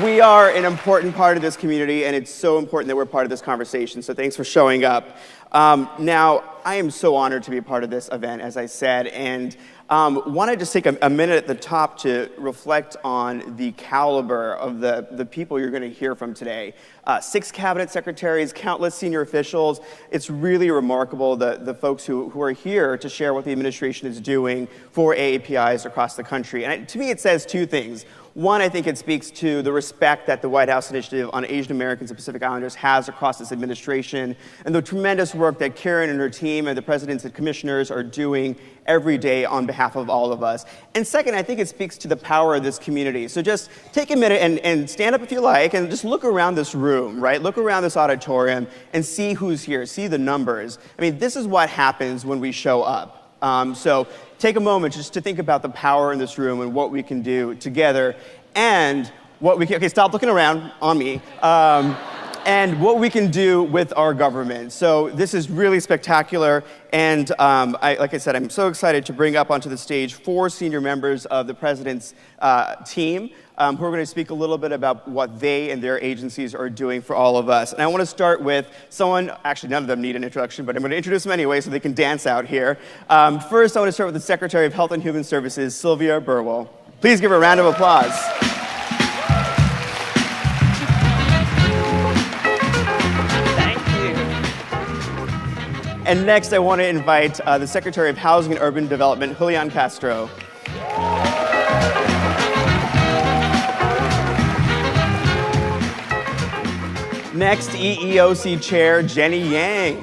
We are an important part of this community, and it's so important that we're part of this conversation, so thanks for showing up. Now, I am so honored to be a part of this event, as I said, and want to just take a minute at the top to reflect on the caliber of the people you're going to hear from today. 6 cabinet secretaries, countless senior officials. It's really remarkable, the folks who are here to share what the administration is doing for AAPIs across the country. And to me, it says 2 things. One, I think it speaks to the respect that the White House Initiative on Asian Americans and Pacific Islanders has across this administration, and the tremendous work that Karen and her team and the presidents and commissioners are doing every day on behalf of all of us. And second, I think it speaks to the power of this community. So just take a minute and stand up if you like, and just look around this room, right? Look around this auditorium and see who's here, see the numbers. I mean, this is what happens when we show up. So take a moment just to think about the power in this room and what we can do together, and what we can, okay, stop looking around on me, and what we can do with our government. So this is really spectacular, and like I said, I'm so excited to bring up onto the stage 4 senior members of the president's team, who are going to speak a little bit about what they and their agencies are doing for all of us. And I want to start with someone, actually none of them need an introduction, but I'm going to introduce them anyway so they can dance out here. First, I want to start with the Secretary of Health and Human Services, Sylvia Burwell. Please give her a round of applause. Thank you. And next, I want to invite the Secretary of Housing and Urban Development, Julian Castro. Next, EEOC Chair Jenny Yang.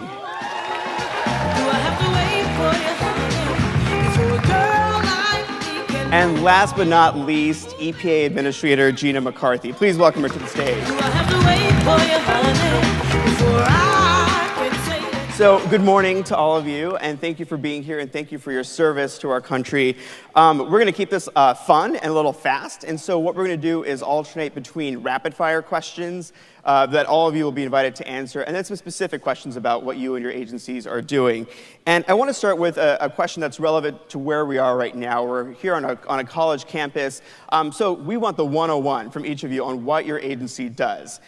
And last but not least, EPA Administrator Gina McCarthy. Please welcome her to the stage. So, good morning to all of you, and thank you for being here, and thank you for your service to our country. We're going to keep this fun and a little fast, and so what we're going to do is alternate between rapid-fire questions that all of you will be invited to answer, and then some specific questions about what you and your agencies are doing. And I want to start with a question that's relevant to where we are right now. We're here on a college campus, so we want the 101 from each of you on what your agency does,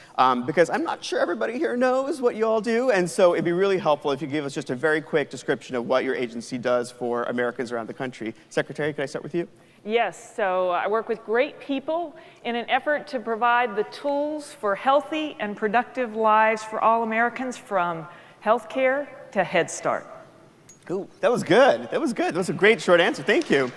because I'm not sure everybody here knows what you all do, and so it'd be really helpful if you give us just a very quick description of what your agency does for Americans around the country. Secretary, can I start with you? Yes, so I work with great people in an effort to provide the tools for healthy and productive lives for all Americans, from health care to Head Start. Ooh, that was good. That was good. That was a great short answer. Thank you.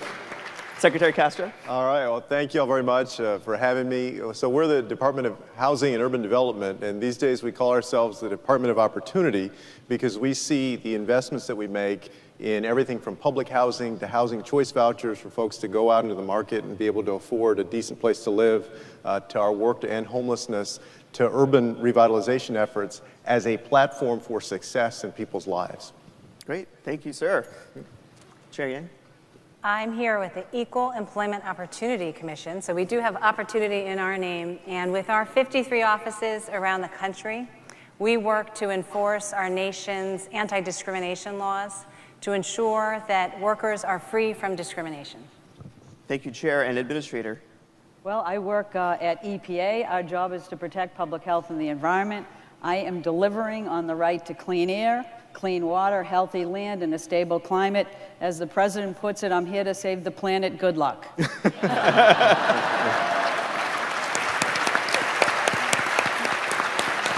Secretary Castro. All right, well, thank you all very much for having me. So we're the Department of Housing and Urban Development, and these days we call ourselves the Department of Opportunity because we see the investments that we make in everything from public housing to housing choice vouchers for folks to go out into the market and be able to afford a decent place to live, to our work to end homelessness, to urban revitalization efforts as a platform for success in people's lives. Great, thank you, sir. Chair Yang. I'm here with the Equal Employment Opportunity Commission, so we do have opportunity in our name, and with our 53 offices around the country, we work to enforce our nation's anti-discrimination laws to ensure that workers are free from discrimination. Thank you, Chair and Administrator. Well, I work at EPA. Our job is to protect public health and the environment. I am delivering on the right to clean air, clean water, healthy land, and a stable climate. As the president puts it, I'm here to save the planet. Good luck.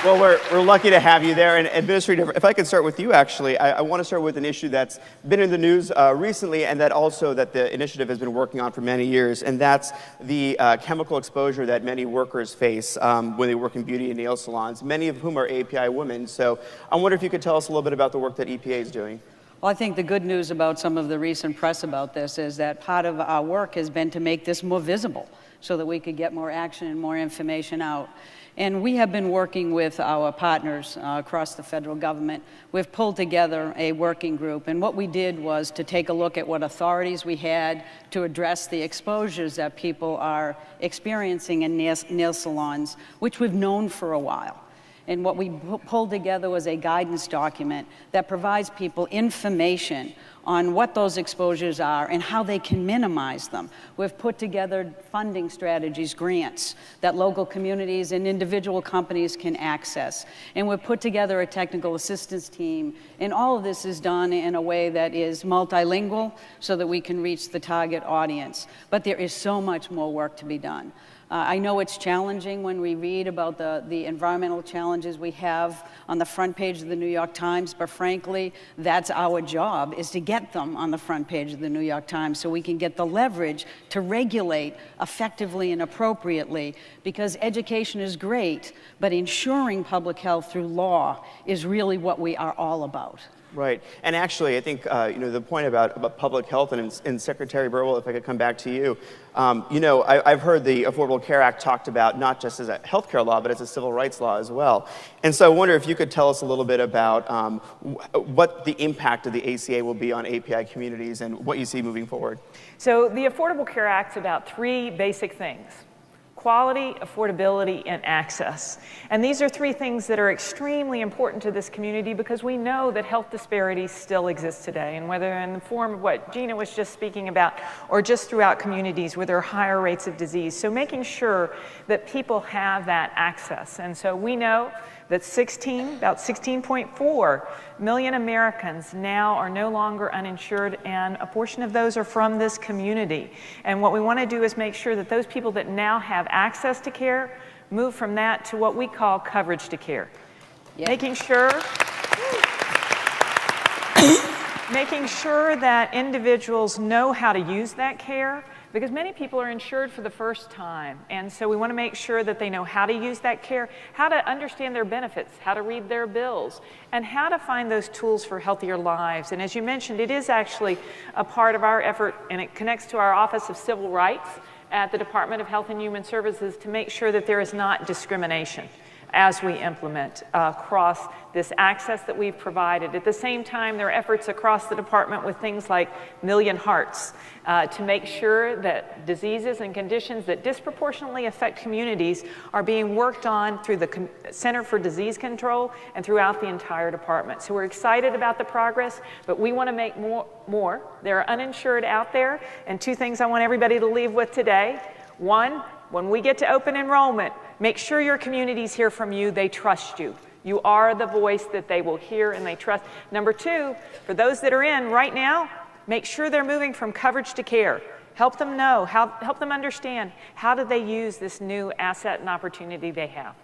Well, we're lucky to have you there. And Administrator, if I could start with you, actually, I want to start with an issue that's been in the news recently and that also that the initiative has been working on for many years, and that's the chemical exposure that many workers face when they work in beauty and nail salons, many of whom are AAPI women. So I wonder if you could tell us a little bit about the work that EPA is doing. Well, I think the good news about some of the recent press about this is that part of our work has been to make this more visible so that we could get more action and more information out. And we have been working with our partners across the federal government. We've pulled together a working group, and what we did was to take a look at what authorities we had to address the exposures that people are experiencing in nail salons, which we've known for a while. And what we pulled together was a guidance document that provides people information on what those exposures are and how they can minimize them. We've put together funding strategies, grants, that local communities and individual companies can access. And we've put together a technical assistance team. And all of this is done in a way that is multilingual so that we can reach the target audience. But there is so much more work to be done. I know it's challenging when we read about the environmental challenges we have on the front page of the New York Times, but frankly, that's our job, is to get them on the front page of the New York Times so we can get the leverage to regulate effectively and appropriately, because education is great, but ensuring public health through law is really what we are all about. Right, and actually, I think the point about public health, and Secretary Burwell, if I could come back to you, I've heard the Affordable Care Act talked about not just as a healthcare law, but as a civil rights law as well. And so I wonder if you could tell us a little bit about what the impact of the ACA will be on API communities and what you see moving forward. So the Affordable Care Act's about three basic things: quality, affordability, and access. And these are three things that are extremely important to this community because we know that health disparities still exist today, and whether in the form of what Gina was just speaking about or just throughout communities where there are higher rates of disease. So making sure that people have that access. And so we know that about 16.4 million Americans now are no longer uninsured, and a portion of those are from this community. And what we want to do is make sure that those people that now have access to care move from that to what we call coverage to care. Yeah. Making sure that individuals know how to use that care, because many people are insured for the first time. And so we want to make sure that they know how to use that care, how to understand their benefits, how to read their bills, and how to find those tools for healthier lives. And as you mentioned, it is actually a part of our effort, and it connects to our Office of Civil Rights at the Department of Health and Human Services to make sure that there is not discrimination as we implement across this access that we've provided. At the same time, there are efforts across the department with things like Million Hearts to make sure that diseases and conditions that disproportionately affect communities are being worked on through the Center for Disease Control and throughout the entire department. So we're excited about the progress, but we want to make more. There are uninsured out there, and two things I want everybody to leave with today. One, when we get to open enrollment, make sure your communities hear from you. They trust you. You are the voice that they will hear and they trust. Number two, for those that are in right now, make sure they're moving from coverage to care. Help them know, help them understand how do they use this new asset and opportunity they have.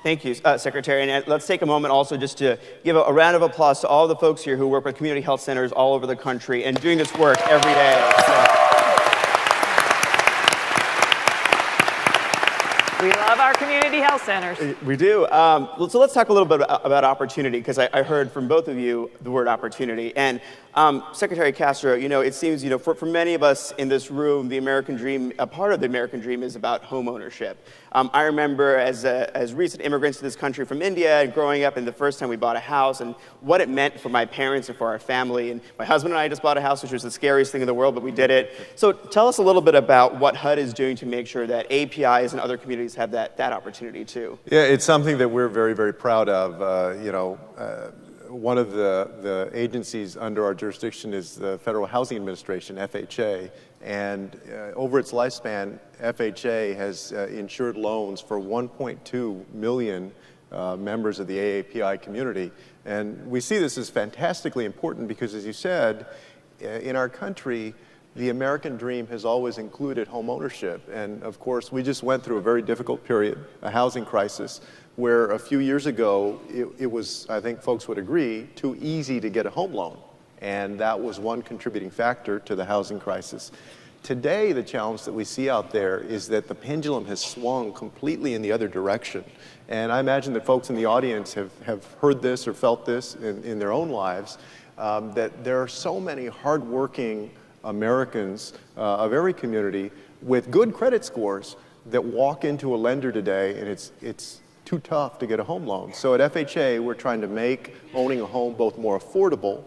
Thank you, Secretary. And let's take a moment also just to give a round of applause to all the folks here who work with community health centers all over the country and doing this work every day. We love our community health centers. We do. So let's talk a little bit about opportunity, because I heard from both of you the word opportunity. And Secretary Castro, it seems, for many of us in this room, the American dream, a part of the American dream is about home ownership. I remember as recent immigrants to this country from India and growing up, and the first time we bought a house and what it meant for my parents and for our family. And my husband and I just bought a house, which was the scariest thing in the world, but we did it. So tell us a little bit about what HUD is doing to make sure that APIs and other communities have that opportunity too. Yeah, it's something that we're very, very proud of. One of the agencies under our jurisdiction is the Federal Housing Administration, FHA, and over its lifespan, FHA has insured loans for 1.2 million members of the AAPI community. And we see this as fantastically important because, as you said, in our country, the American dream has always included home ownership. And of course, we just went through a very difficult period, a housing crisis, where a few years ago, it was, I think folks would agree, too easy to get a home loan. And that was one contributing factor to the housing crisis. Today, the challenge that we see out there is that the pendulum has swung completely in the other direction. And I imagine that folks in the audience have heard this or felt this in their own lives, that there are so many hardworking Americans of every community with good credit scores that walk into a lender today, and it's too tough to get a home loan. So at FHA, we're trying to make owning a home both more affordable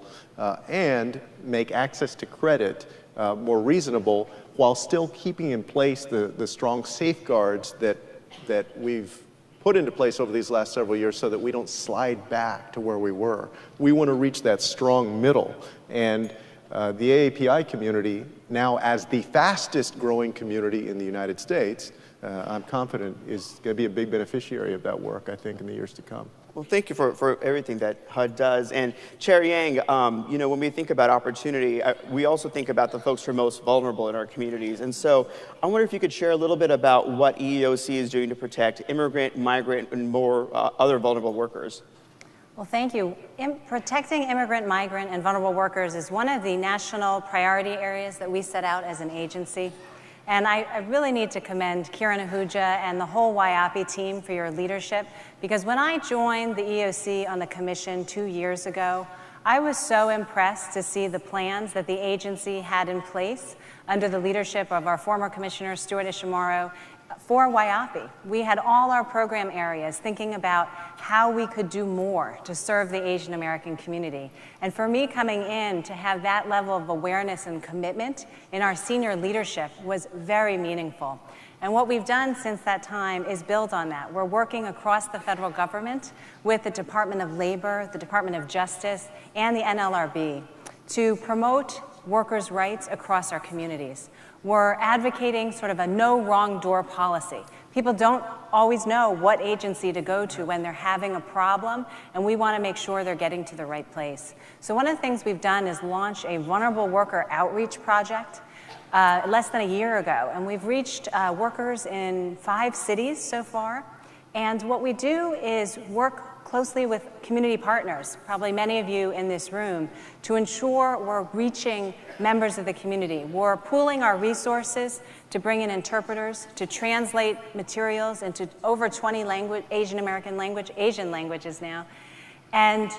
and make access to credit more reasonable, while still keeping in place the strong safeguards that we've put into place over these last several years so that we don't slide back to where we were. We want to reach that strong middle. And the AAPI community, now as the fastest growing community in the United States, I'm confident is going to be a big beneficiary of that work, I think, in the years to come. Well, thank you for everything that HUD does. And Chair Yang, when we think about opportunity, we also think about the folks who are most vulnerable in our communities. And so I wonder if you could share a little bit about what EEOC is doing to protect immigrant, migrant, and more other vulnerable workers. Well, thank you. Protecting immigrant, migrant, and vulnerable workers is one of the national priority areas that we set out as an agency. And I really need to commend Kiran Ahuja and the whole WIAPI team for your leadership, because when I joined the EOC on the commission 2 years ago, I was so impressed to see the plans that the agency had in place under the leadership of our former Commissioner, Stuart Ishimaro, for WIAPI. We had all our program areas thinking about how we could do more to serve the Asian American community. And for me coming in to have that level of awareness and commitment in our senior leadership was very meaningful. And what we've done since that time is build on that. We're working across the federal government with the Department of Labor, the Department of Justice, and the NLRB to promote workers' rights across our communities. We're advocating sort of a no wrong door policy. People don't always know what agency to go to when they're having a problem, and we want to make sure they're getting to the right place. So one of the things we've done is launch a vulnerable worker outreach project less than a year ago, and we've reached workers in 5 cities so far. And what we do is work closely with community partners, probably many of you in this room, to ensure we're reaching members of the community. We're pooling our resources to bring in interpreters, to translate materials into over 20 Asian languages now. And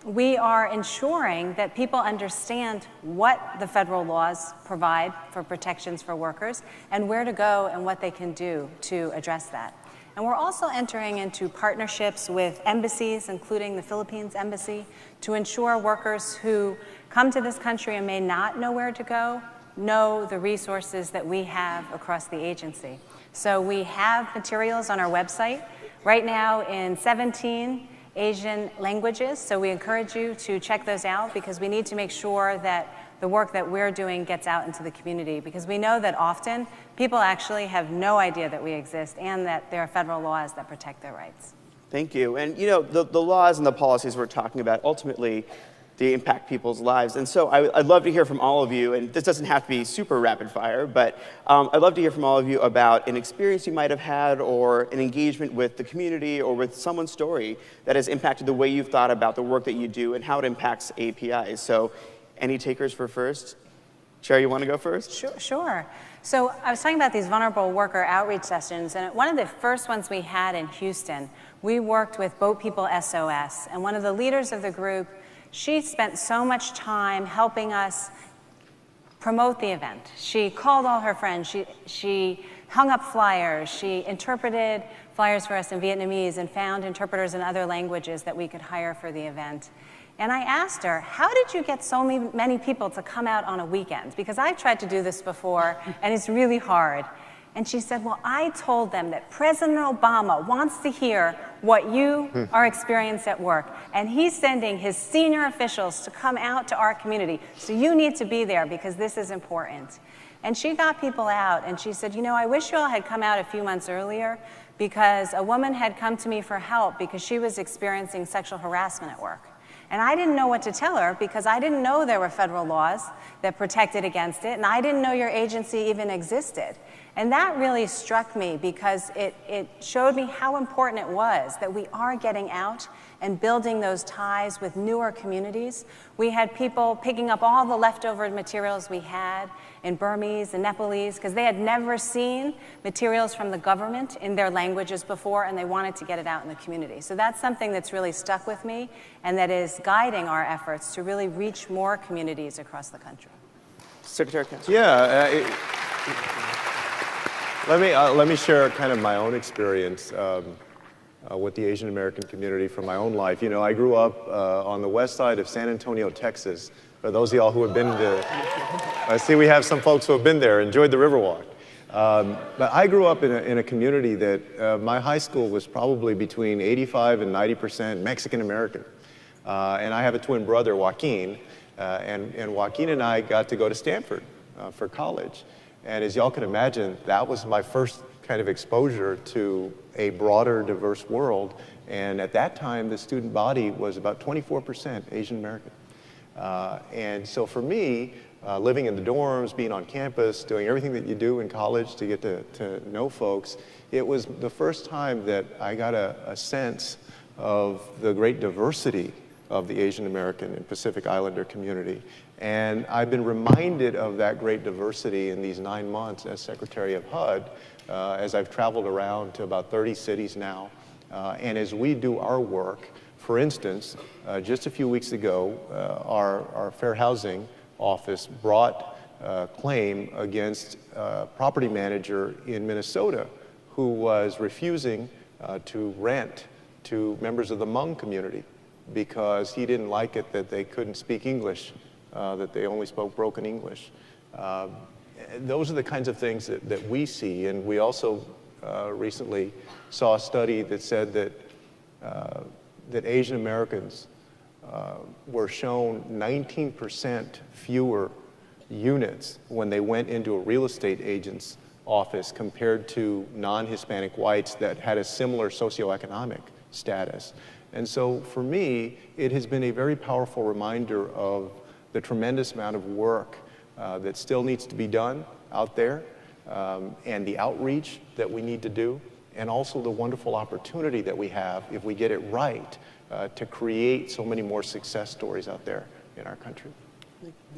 we are ensuring that people understand what the federal laws provide for protections for workers and where to go and what they can do to address that. And we're also entering into partnerships with embassies, including the Philippines Embassy, to ensure workers who come to this country and may not know where to go know the resources that we have across the agency. So we have materials on our website right now in 17 Asian languages. So we encourage you to check those out, because we need to make sure that the work that we're doing gets out into the community, because we know that often people actually have no idea that we exist and that there are federal laws that protect their rights. Thank you. And the laws and the policies we're talking about ultimately to impact people's lives. And so I'd love to hear from all of you, and this doesn't have to be super rapid fire, but I'd love to hear from all of you about an experience you might have had or an engagement with the community or with someone's story that has impacted the way you've thought about the work that you do and how it impacts AAPIs. So any takers for first? Sherry, you want to go first? Sure. So I was talking about these vulnerable worker outreach sessions, and one of the first ones we had in Houston, we worked with Boat People SOS, and one of the leaders of the group, she spent so much time helping us promote the event. She called all her friends, she hung up flyers, she interpreted flyers for us in Vietnamese and found interpreters in other languages that we could hire for the event. And I asked her, how did you get so many people to come out on a weekend? Because I've tried to do this before, and it's really hard. And she said, well, I told them that President Obama wants to hear what you are experiencing at work. And he's sending his senior officials to come out to our community. So you need to be there because this is important. And she got people out, and she said, you know, I wish you all had come out a few months earlier because a woman had come to me for help because she was experiencing sexual harassment at work. And I didn't know what to tell her because I didn't know there were federal laws that protected against it, and I didn't know your agency even existed. And that really struck me because it showed me how important it was that we are getting out and building those ties with newer communities. We had people picking up all the leftover materials we had in Burmese and Nepalese because they had never seen materials from the government in their languages before, and they wanted to get it out in the community. So that's something that's really stuck with me and that is guiding our efforts to really reach more communities across the country. Secretary Castro. Yeah. Let me share kind of my own experience with the Asian American community from my own life. You know, I grew up on the west side of San Antonio, Texas. For those of y'all who have been to, I see we have some folks who have been there, enjoyed the Riverwalk. But I grew up in a community that my high school was probably between 85 and 90% Mexican American. And I have a twin brother, Joaquin, and Joaquin and I got to go to Stanford for college. And as y'all can imagine, that was my first kind of exposure to a broader, diverse world. And at that time, the student body was about 24% Asian American. And so for me, living in the dorms, being on campus, doing everything that you do in college to get to know folks, it was the first time that I got a sense of the great diversity of the Asian American and Pacific Islander community. And I've been reminded of that great diversity in these 9 months as Secretary of HUD, as I've traveled around to about 30 cities now. And as we do our work, for instance, just a few weeks ago, our Fair Housing Office brought a claim against a property manager in Minnesota who was refusing to rent to members of the Hmong community because he didn't like it that they couldn't speak English, that they only spoke broken English. Those are the kinds of things that we see, and we also recently saw a study that said that Asian Americans were shown 19% fewer units when they went into a real estate agent's office compared to non-Hispanic whites that had a similar socioeconomic status. And so for me, it has been a very powerful reminder of the tremendous amount of work that still needs to be done out there, and the outreach that we need to do, and also the wonderful opportunity that we have, if we get it right, to create so many more success stories out there in our country.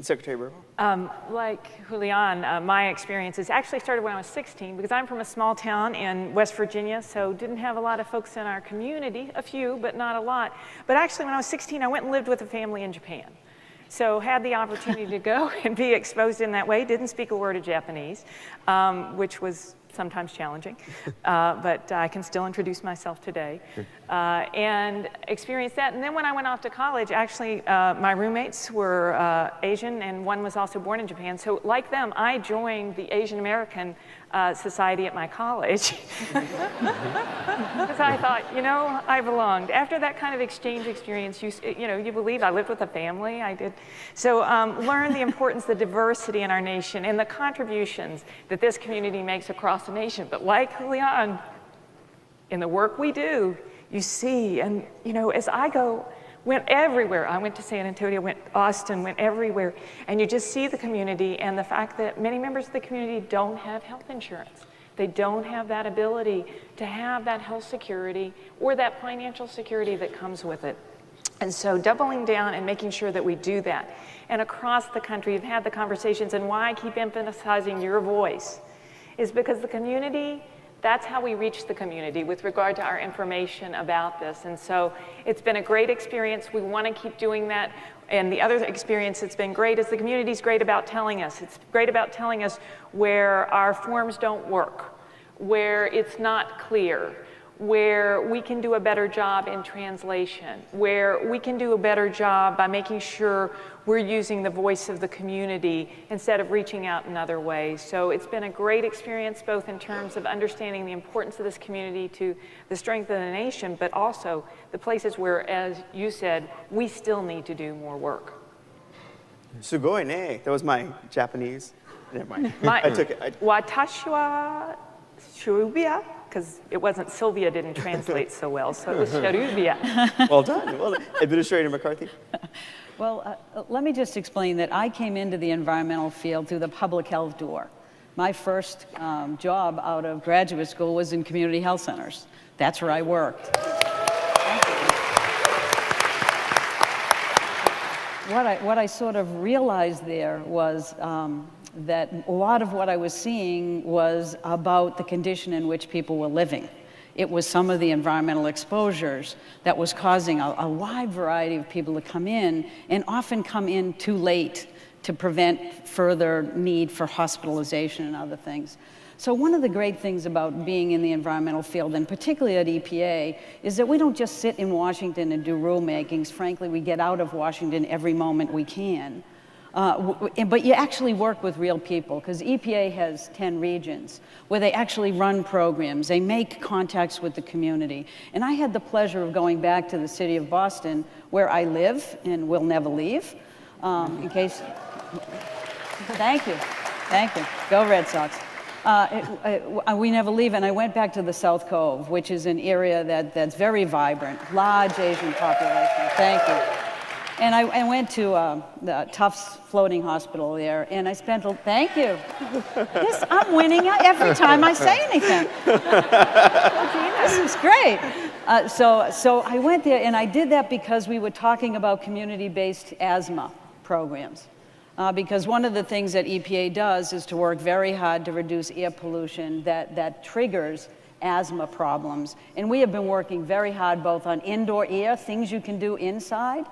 Secretary Burwell? Like Julian, my experiences actually started when I was 16 because I'm from a small town in West Virginia, so didn't have a lot of folks in our community, a few, but not a lot. But actually when I was 16, I went and lived with a family in Japan. So had the opportunity to go and be exposed in that way. Didn't speak a word of Japanese, which was sometimes challenging, but I can still introduce myself today, and experience that. And then when I went off to college, actually my roommates were Asian, and one was also born in Japan. So like them, I joined the Asian American Society at my college because I thought, you know, I belonged. After that kind of exchange experience, you believe I lived with a family. I did. So learn the importance, the diversity in our nation, and the contributions that this community makes across the nation. But like Julian, in the work we do, you see, and as I go, Went everywhere. I went to San Antonio, went to Austin, went everywhere. And you just see the community and the fact that many members of the community don't have health insurance. They don't have that ability to have that health security or that financial security that comes with it. And so doubling down and making sure that we do that. And across the country, you've had the conversations, and why I keep emphasizing your voice is because the community, that's how we reach the community with regard to our information about this. And so it's been a great experience. We want to keep doing that. And the other experience that's been great is the community's great about telling us. It's great about telling us where our forms don't work, where it's not clear, where we can do a better job in translation, where we can do a better job by making sure we're using the voice of the community instead of reaching out in other ways. So it's been a great experience, both in terms of understanding the importance of this community to the strength of the nation, but also the places where, as you said, we still need to do more work. Sugoi ne. That was my Japanese. Never mind. I took it. Watashi wa shurubia, because it wasn't, Sylvia didn't translate so well, so it was Sharubia. Well done. Well done. Administrator McCarthy. Well, let me just explain that I came into the environmental field through the public health door. My first job out of graduate school was in community health centers. That's where I worked. What I sort of realized there was that a lot of what I was seeing was about the condition in which people were living. It was some of the environmental exposures that was causing a wide variety of people to come in, and often come in too late to prevent further need for hospitalization and other things. So one of the great things about being in the environmental field, and particularly at EPA, is that we don't just sit in Washington and do rulemakings. Frankly, we get out of Washington every moment we can. But you actually work with real people, because EPA has 10 regions where they actually run programs. They make contacts with the community. And I had the pleasure of going back to the city of Boston, where I live and will never leave, in case... Thank you. Thank you. Go Red Sox. We never leave, and I went back to the South Cove, which is an area that's very vibrant, large Asian population. Thank you. And I went to the Tufts Floating Hospital there, and I spent, thank you. Yes, I'm winning every time I say anything. This is great. So I went there, and I did that because we were talking about community-based asthma programs. Because one of the things that EPA does is to work very hard to reduce air pollution that triggers asthma problems. And we have been working very hard both on indoor air, things you can do inside,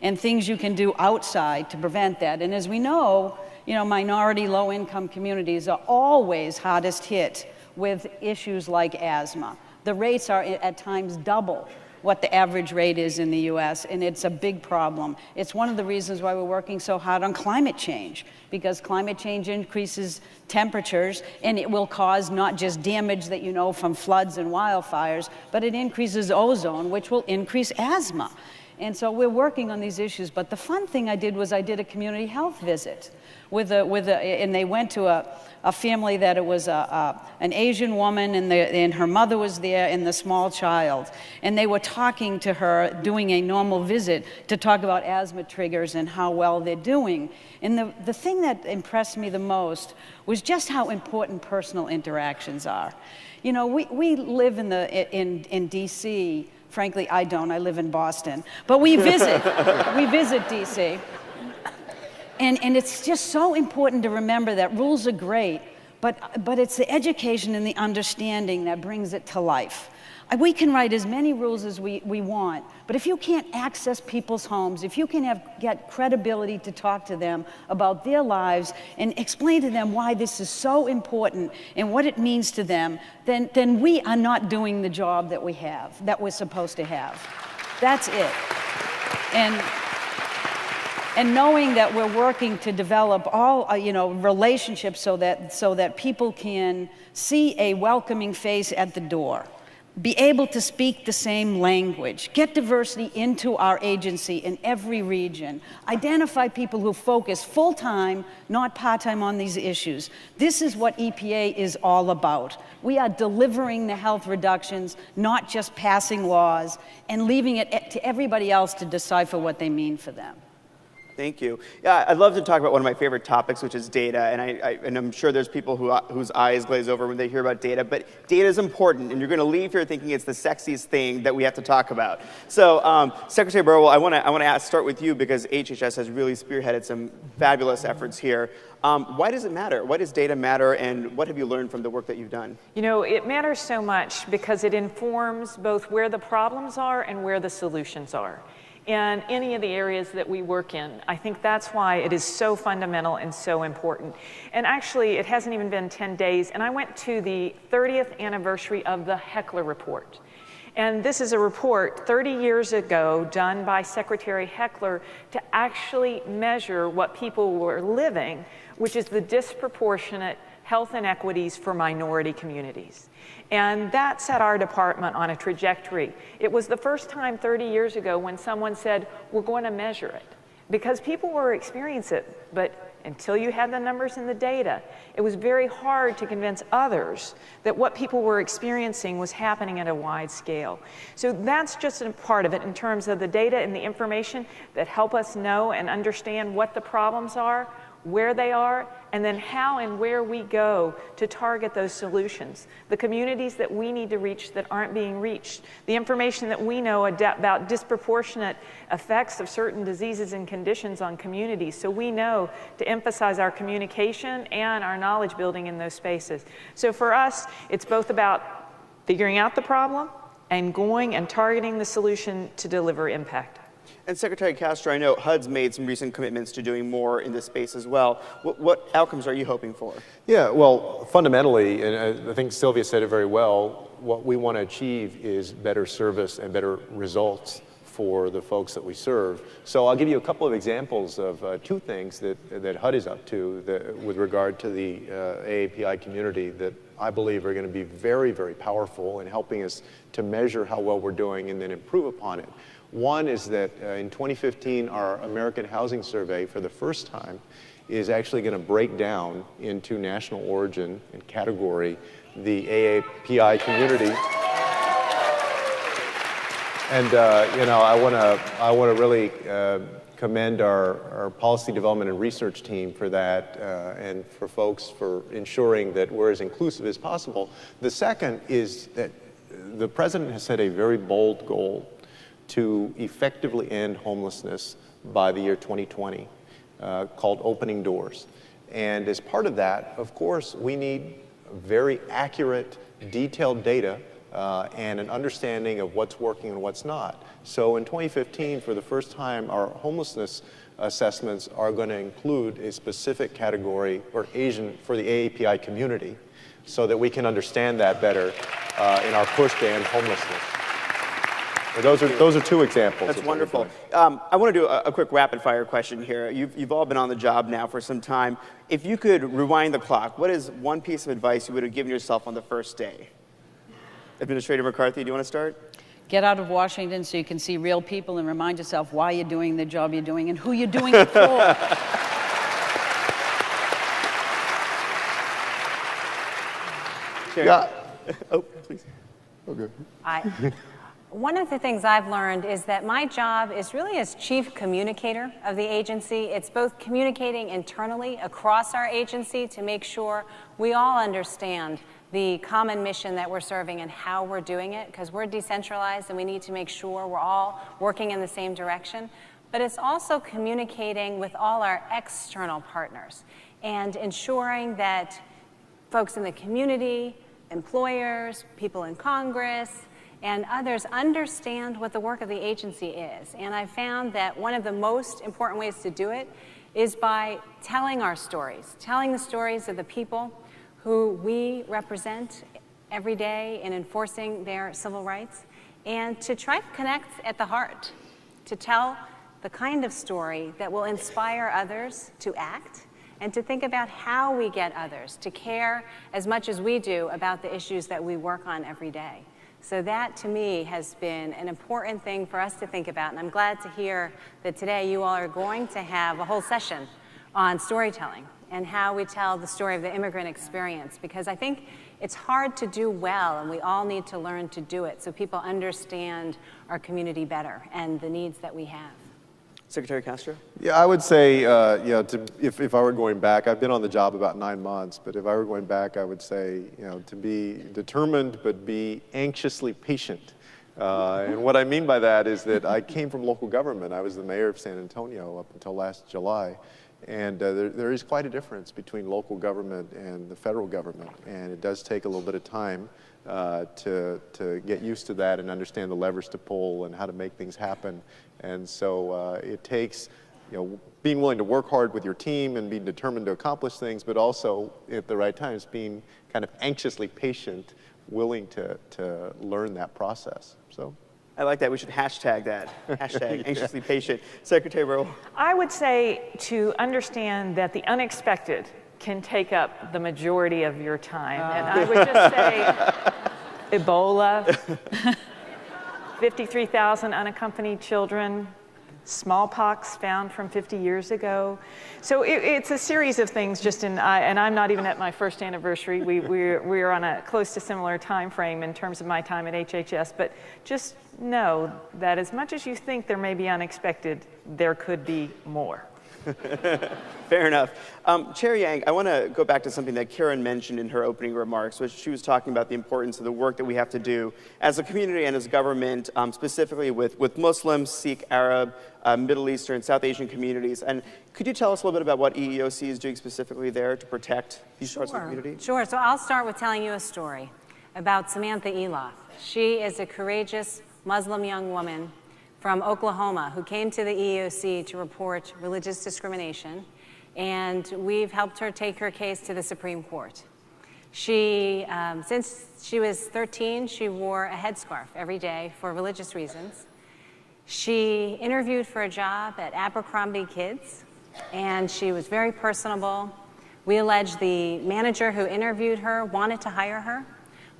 and things you can do outside to prevent that. And as we know, minority, low-income communities are always hardest hit with issues like asthma. The rates are at times double what the average rate is in the US, and it's a big problem. It's one of the reasons why we're working so hard on climate change, because climate change increases temperatures, and it will cause not just damage that you know from floods and wildfires, but it increases ozone, which will increase asthma. And so we're working on these issues, but the fun thing I did was I did a community health visit and they went to a family that it was an Asian woman, and her mother was there and the small child. And they were talking to her, doing a normal visit to talk about asthma triggers and how well they're doing. And the thing that impressed me the most was just how important personal interactions are. We live in DC. Frankly, I don't. I live in Boston. But we visit. We visit DC. And it's just so important to remember that rules are great, but it's the education and the understanding that brings it to life. We can write as many rules as we want, but if you can't access people's homes, if you can get credibility to talk to them about their lives and explain to them why this is so important and what it means to them, then we are not doing the job that we're supposed to have. That's it. And knowing that we're working to develop all relationships so that people can see a welcoming face at the door. be able to speak the same language, get diversity into our agency in every region, identify people who focus full-time, not part-time on these issues. This is what EPA is all about. We are delivering the health reductions, not just passing laws and leaving it to everybody else to decipher what they mean for them. Thank you. Yeah, I'd love to talk about one of my favorite topics, which is data. And I'm sure there's people whose eyes glaze over when they hear about data. But data is important, and you're going to leave here thinking it's the sexiest thing that we have to talk about. So, Secretary Burwell, I want to start with you because HHS has really spearheaded some fabulous efforts here. Why does it matter? Why does data matter, and what have you learned from the work that you've done? You know, it matters so much because it informs both where the problems are and where the solutions are. In any of the areas that we work in. I think that's why it is so fundamental and so important. And actually, it hasn't even been 10 days, and I went to the 30th anniversary of the Heckler Report. And this is a report 30 years ago done by Secretary Heckler to actually measure what people were living, which is the disproportionate health inequities for minority communities. And that set our department on a trajectory. It was the first time 30 years ago when someone said, we're going to measure it. Because people were experiencing it, but until you had the numbers and the data, it was very hard to convince others that what people were experiencing was happening at a wide scale. So that's just a part of it in terms of the data and the information that help us know and understand what the problems are, where they are, and then how and where we go to target those solutions. The communities that we need to reach that aren't being reached. The information that we know about disproportionate effects of certain diseases and conditions on communities. So we know to emphasize our communication and our knowledge building in those spaces. So for us, it's both about figuring out the problem and going and targeting the solution to deliver impact. And Secretary Castro, I know HUD's made some recent commitments to doing more in this space as well. What outcomes are you hoping for? Yeah, well, fundamentally, and I think Sylvia said it very well, what we want to achieve is better service and better results for the folks that we serve. So I'll give you a couple of examples of two things that HUD is up to with regard to the AAPI community that I believe are going to be very, very powerful in helping us to measure how well we're doing and then improve upon it. One is that in 2015, our American Housing Survey, for the first time, is actually going to break down into national origin and category the AAPI community. And you know, I want to really commend our policy development and research team for that, and for folks for ensuring that we're as inclusive as possible. The second is that the president has set a very bold goal to effectively end homelessness by the year 2020, called Opening Doors. And as part of that, of course, we need very accurate, detailed data and an understanding of what's working and what's not. So in 2015, for the first time, our homelessness assessments are going to include a specific category or Asian for the AAPI community so that we can understand that better in our push to end homelessness. Those are two examples. That's wonderful. I want to do a quick rapid fire question here. You've all been on the job now for some time. If you could rewind the clock, what is one piece of advice you would have given yourself on the first day? Administrator McCarthy, do you want to start? Get out of Washington so you can see real people and remind yourself why you're doing the job you're doing and who you're doing it for. Yeah. Oh, please. Okay. One of the things I've learned is that my job is really as chief communicator of the agency. It's both communicating internally across our agency to make sure we all understand the common mission that we're serving and how we're doing it, because we're decentralized and we need to make sure we're all working in the same direction. But it's also communicating with all our external partners and ensuring that folks in the community, employers, people in Congress, and others understand what the work of the agency is. And I found that one of the most important ways to do it is by telling our stories, telling the stories of the people who we represent every day in enforcing their civil rights, and to try to connect at the heart, to tell the kind of story that will inspire others to act, and to think about how we get others to care as much as we do about the issues that we work on every day. So that, to me, has been an important thing for us to think about. And I'm glad to hear that today you all are going to have a whole session on storytelling and how we tell the story of the immigrant experience, because I think it's hard to do well, and we all need to learn to do it so people understand our community better and the needs that we have. Secretary Castro? Yeah, I would say, if I were going back, I've been on the job about 9 months, but if I were going back, I would say, to be determined but be anxiously patient. And what I mean by that is that I came from local government. I was the mayor of San Antonio up until last July. And there is quite a difference between local government and the federal government. And it does take a little bit of time to get used to that and understand the levers to pull and how to make things happen. And so it takes, being willing to work hard with your team and being determined to accomplish things, but also at the right times being kind of anxiously patient, willing to learn that process. So. I like that. We should hashtag that. Hashtag anxiously patient. Secretary Burwell. I would say to understand that the unexpected can take up the majority of your time. And I would just say Ebola, 53,000 unaccompanied children, smallpox found from 50 years ago. So it's a series of things just and I'm not even at my first anniversary. We're on a close to similar time frame in terms of my time at HHS, but just know that as much as you think there may be unexpected, there could be more. Fair enough. Chair Yang, I want to go back to something that Karen mentioned in her opening remarks, which she was talking about the importance of the work that we have to do as a community and as government, specifically with Muslim, Sikh, Arab, Middle Eastern, South Asian communities. And could you tell us a little bit about what EEOC is doing specifically there to protect these parts of the community? Sure. So I'll start with telling you a story about Samantha Eloff. She is a courageous Muslim young woman from Oklahoma who came to the EEOC to report religious discrimination, and we've helped her take her case to the Supreme Court. She, since she was 13, she wore a headscarf every day for religious reasons. She interviewed for a job at Abercrombie Kids, and she was very personable. We allege the manager who interviewed her wanted to hire her,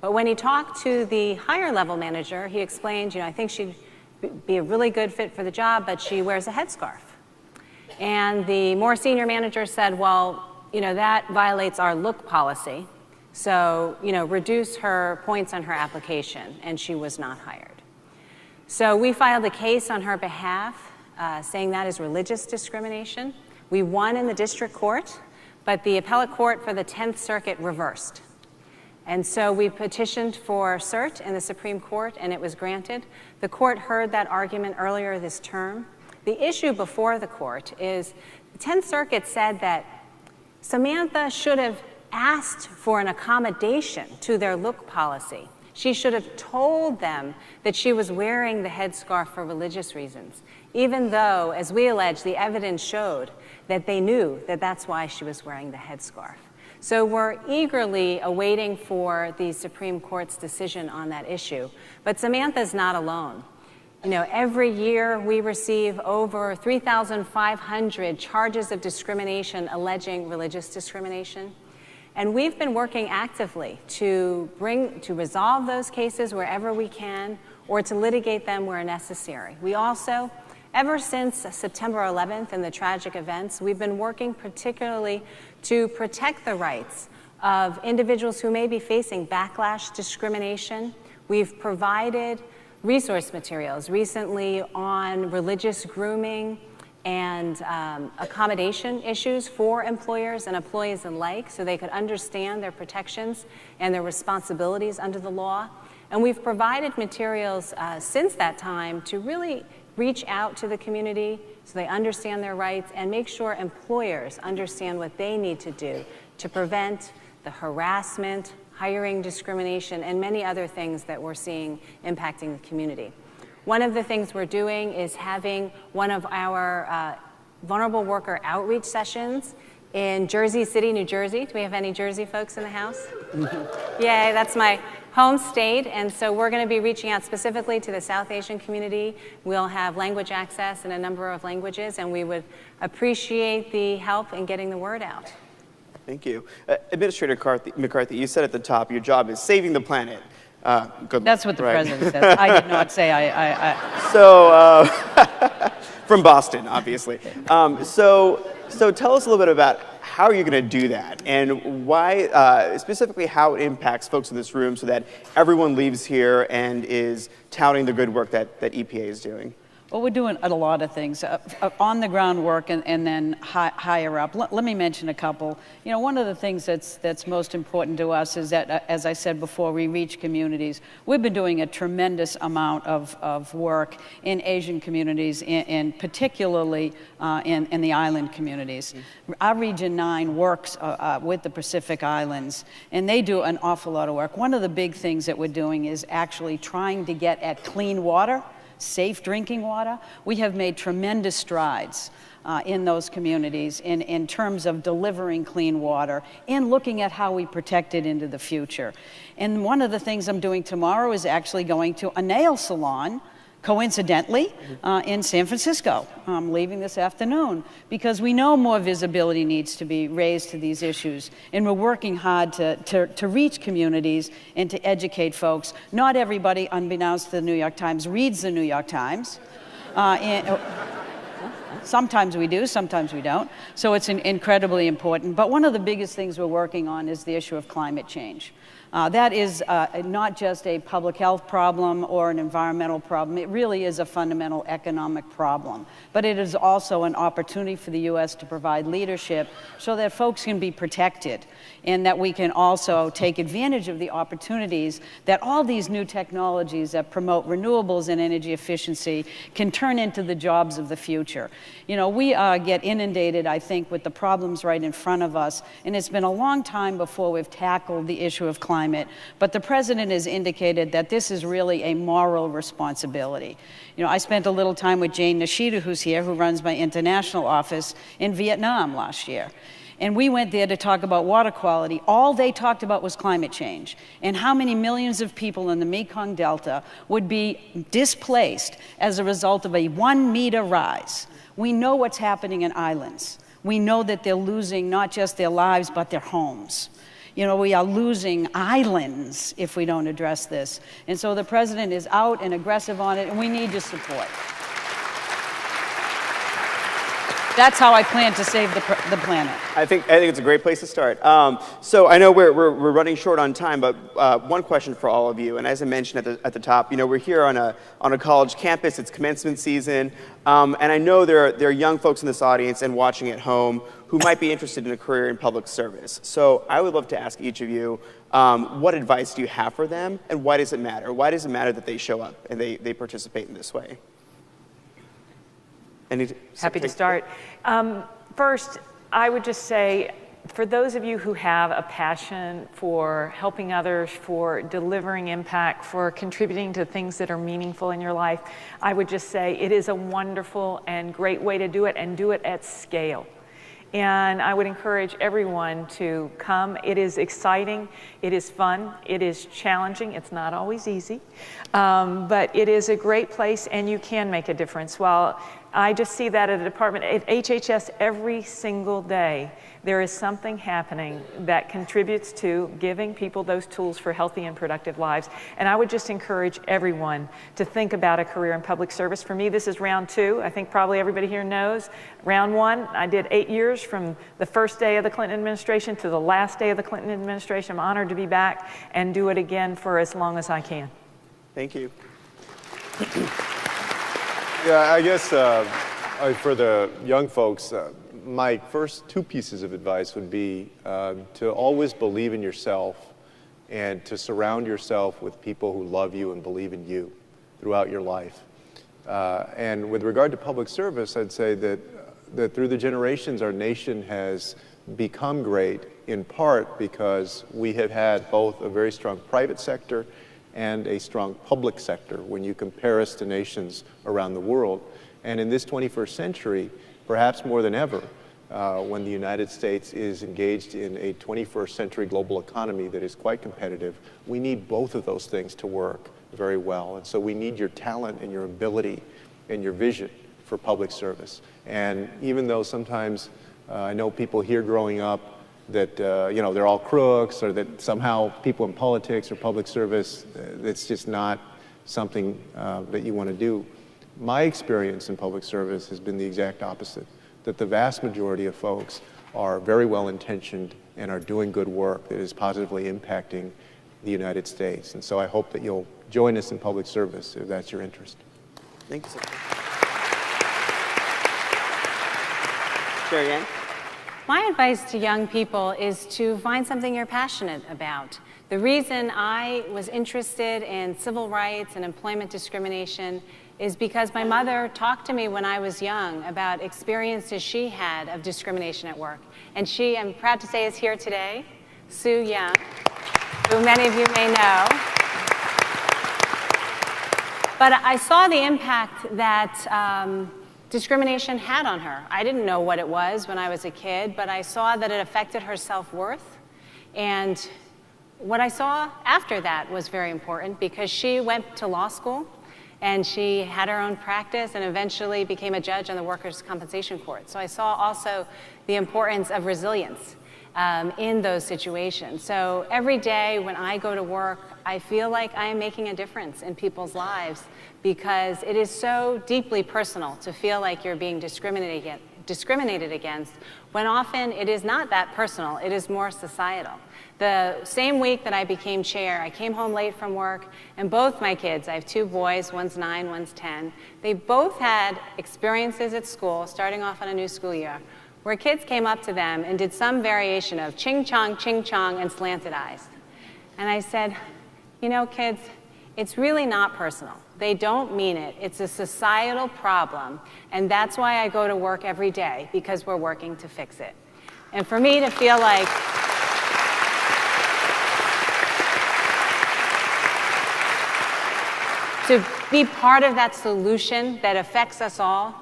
but when he talked to the higher level manager, he explained, I think she'd be a really good fit for the job, but she wears a headscarf. And the more senior manager said, well, that violates our look policy, so, reduce her points on her application, and she was not hired. So we filed a case on her behalf, saying that is religious discrimination. We won in the district court, but the appellate court for the 10th Circuit reversed. And so we petitioned for cert in the Supreme Court, and it was granted. The court heard that argument earlier this term. The issue before the court is the 10th Circuit said that Samantha should have asked for an accommodation to their look policy. She should have told them that she was wearing the headscarf for religious reasons, even though, as we allege, the evidence showed that they knew that that's why she was wearing the headscarf. So we're eagerly awaiting for the Supreme Court's decision on that issue. But Samantha's not alone. Every year we receive over 3,500 charges of discrimination alleging religious discrimination. And we've been working actively to resolve those cases wherever we can or to litigate them where necessary. We also, ever since September 11th and the tragic events, we've been working particularly to protect the rights of individuals who may be facing backlash, discrimination. We've provided resource materials recently on religious grooming and accommodation issues for employers and employees alike so they could understand their protections and their responsibilities under the law. And we've provided materials since that time to really reach out to the community so they understand their rights and make sure employers understand what they need to do to prevent the harassment, hiring discrimination, and many other things that we're seeing impacting the community. One of the things we're doing is having one of our vulnerable worker outreach sessions in Jersey City, New Jersey. Do we have any Jersey folks in the house? Yay, that's my home state, and so we're going to be reaching out specifically to the South Asian community. We'll have language access in a number of languages, and we would appreciate the help in getting the word out. Thank you. Administrator McCarthy, you said at the top your job is saving the planet. Good. That's what the Right. president says. I did not say So, from Boston, obviously. So tell us a little bit about how are you going to do that, and why, specifically how it impacts folks in this room so that everyone leaves here and is touting the good work that EPA is doing. Well, we're doing a lot of things, on the ground work and then higher up. Let me mention a couple. You know, one of the things that's most important to us is that, as I said before, we reach communities. We've been doing a tremendous amount of work in Asian communities, and particularly in the island communities. Our Region 9 works with the Pacific Islands, and they do an awful lot of work. One of the big things that we're doing is actually trying to get at clean water, safe drinking water. We have made tremendous strides in those communities in terms of delivering clean water and looking at how we protect it into the future. And one of the things I'm doing tomorrow is actually going to a nail salon, coincidentally, in San Francisco. I'm leaving this afternoon because we know more visibility needs to be raised to these issues, and we're working hard to reach communities and to educate folks. Not everybody, unbeknownst to the New York Times, reads the New York Times. Sometimes we do, sometimes we don't. So it's incredibly important. But one of the biggest things we're working on is the issue of climate change. That is not just a public health problem or an environmental problem. It really is a fundamental economic problem. But it is also an opportunity for the U.S. to provide leadership so that folks can be protected, and that we can also take advantage of the opportunities that all these new technologies that promote renewables and energy efficiency can turn into the jobs of the future. You know, we get inundated, I think, with the problems right in front of us, and it's been a long time before we've tackled the issue of climate. But the president has indicated that this is really a moral responsibility. You know, I spent a little time with Jane Nishida, who's here, who runs my international office in Vietnam last year. And we went there to talk about water quality. All they talked about was climate change and how many millions of people in the Mekong Delta would be displaced as a result of a 1-meter rise. We know what's happening in islands. We know that they're losing not just their lives, but their homes. You know, we are losing islands if we don't address this. And so the president is out and aggressive on it, and we need your support. That's how I plan to save the planet. I think it's a great place to start. So I know we're running short on time, but one question for all of you. And as I mentioned at the top, you know, we're here on a college campus. It's commencement season, and I know there are young folks in this audience and watching at home who might be interested in a career in public service. So I would love to ask each of you, what advice do you have for them, and why does it matter? Why does it matter that they show up and they participate in this way? Happy to start. First, I would just say, for those of you who have a passion for helping others, for delivering impact, for contributing to things that are meaningful in your life, I would just say it is a wonderful and great way to do it, and do it at scale. And I would encourage everyone to come. It is exciting, it is fun, it is challenging, it's not always easy, but it is a great place, and you can make a difference. While I just see that at the department, at HHS every single day, there is something happening that contributes to giving people those tools for healthy and productive lives. And I would just encourage everyone to think about a career in public service. For me, this is round 2. I think probably everybody here knows. Round 1, I did 8 years from the first day of the Clinton administration to the last day of the Clinton administration. I'm honored to be back and do it again for as long as I can. Thank you. Yeah, I guess for the young folks, my first 2 pieces of advice would be to always believe in yourself and to surround yourself with people who love you and believe in you throughout your life. And with regard to public service, I'd say that through the generations, our nation has become great in part because we have had both a very strong private sector and a strong public sector when you compare us to nations around the world. And in this 21st century, perhaps more than ever, when the United States is engaged in a 21st century global economy that is quite competitive, we need both of those things to work very well. And so we need your talent and your ability and your vision for public service. And even though sometimes I know people here growing up that they're all crooks, or that somehow people in politics or public service, it's just not something that you want to do. My experience in public service has been the exact opposite, that the vast majority of folks are very well intentioned and are doing good work that is positively impacting the United States. And so I hope that you'll join us in public service if that's your interest. Thank you so much. Sherry Ann? My advice to young people is to find something you're passionate about. The reason I was interested in civil rights and employment discrimination is because my mother talked to me when I was young about experiences she had of discrimination at work. And she, I'm proud to say, is here today, Sue Young, who many of you may know. But I saw the impact that discrimination had on her. I didn't know what it was when I was a kid, but I saw that it affected her self-worth. And what I saw after that was very important, because she went to law school and she had her own practice and eventually became a judge on the Workers' Compensation Court. So I saw also the importance of resilience in those situations. So every day when I go to work, I feel like I am making a difference in people's lives, because it is so deeply personal to feel like you're being discriminated against, when often it is not that personal, it is more societal. The same week that I became chair, I came home late from work, and both my kids, I have 2 boys, one's 9, one's 10, they both had experiences at school, starting off on a new school year, where kids came up to them and did some variation of ching-chong, and slanted eyes. And I said, you know, kids, it's really not personal. They don't mean it. It's a societal problem, and that's why I go to work every day, because we're working to fix it. And for me to feel like to be part of that solution that affects us all,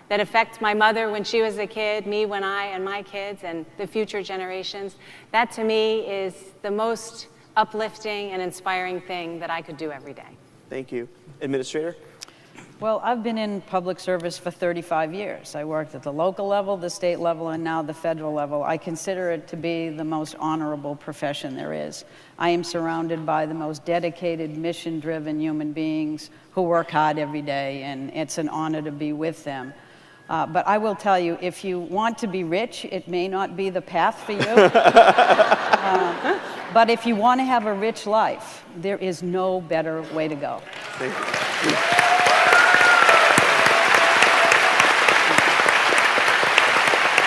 that affects my mother when she was a kid, me when and my kids, and the future generations, that to me is the most uplifting and inspiring thing that I could do every day. Thank you. Administrator? Well, I've been in public service for 35 years. I worked at the local level, the state level, and now the federal level. I consider it to be the most honorable profession there is. I am surrounded by the most dedicated, mission-driven human beings who work hard every day, and it's an honor to be with them. But I will tell you, if you want to be rich, it may not be the path for you. But if you want to have a rich life, there is no better way to go. Thank you.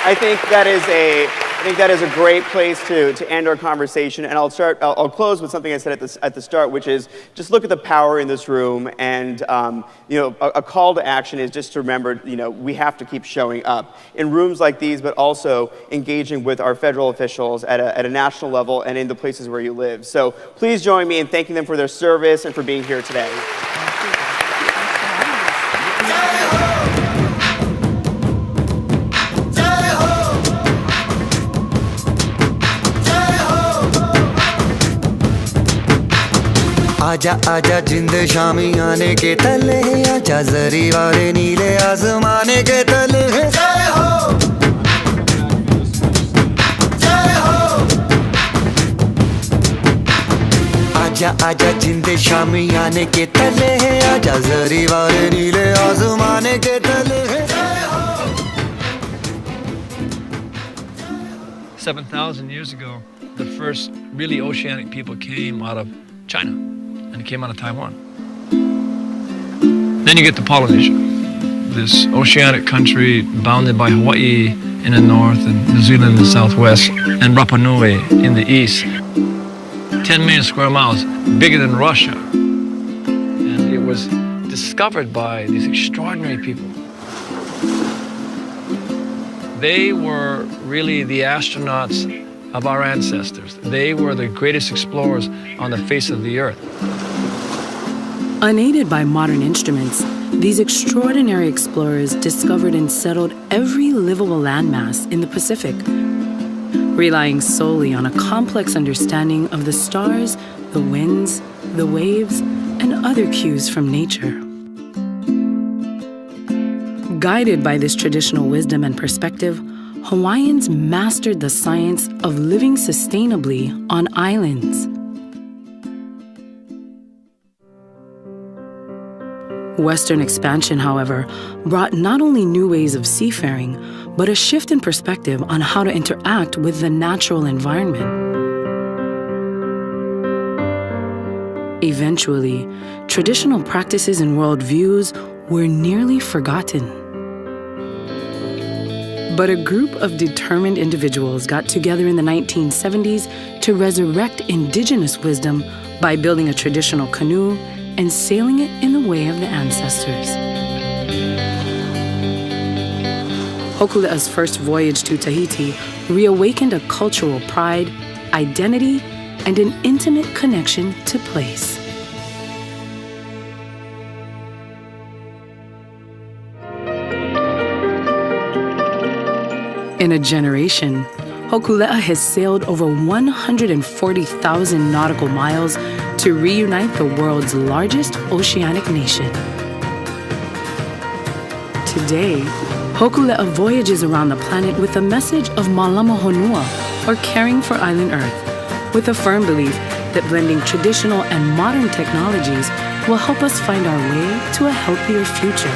I think that is a great place to end our conversation, and I'll close with something I said at the start, which is just look at the power in this room, and a call to action is just to remember, we have to keep showing up in rooms like these, but also engaging with our federal officials at a national level and in the places where you live. So please join me in thanking them for their service and for being here today. आजा आजा जिंद शामी आने के तले, आजा जरी वाले नीले आसमाने के तले। जय हो, जय हो। आजा आजा जिंद शामी आने के तले, आजा जरी वाले नीले आसमाने के तले। 7,000 years ago, the first really oceanic people came out of China. And it came out of Taiwan. Then you get to Polynesia, this oceanic country bounded by Hawaii in the north and New Zealand in the southwest and Rapa Nui in the east. 10 million square miles, bigger than Russia. And it was discovered by these extraordinary people. They were really the astronauts of our ancestors. They were the greatest explorers on the face of the earth. Unaided by modern instruments, these extraordinary explorers discovered and settled every livable landmass in the Pacific, relying solely on a complex understanding of the stars, the winds, the waves, and other cues from nature. Guided by this traditional wisdom and perspective, Hawaiians mastered the science of living sustainably on islands. Western expansion, however, brought not only new ways of seafaring, but a shift in perspective on how to interact with the natural environment. Eventually, traditional practices and worldviews were nearly forgotten. But a group of determined individuals got together in the 1970s to resurrect indigenous wisdom by building a traditional canoe and sailing it in the way of the ancestors. Hokule'a's first voyage to Tahiti reawakened a cultural pride, identity, and an intimate connection to place. In a generation, Hokule'a has sailed over 140,000 nautical miles to reunite the world's largest oceanic nation. Today, Hokule'a voyages around the planet with the message of Malama Honua, or caring for island Earth, with a firm belief that blending traditional and modern technologies will help us find our way to a healthier future.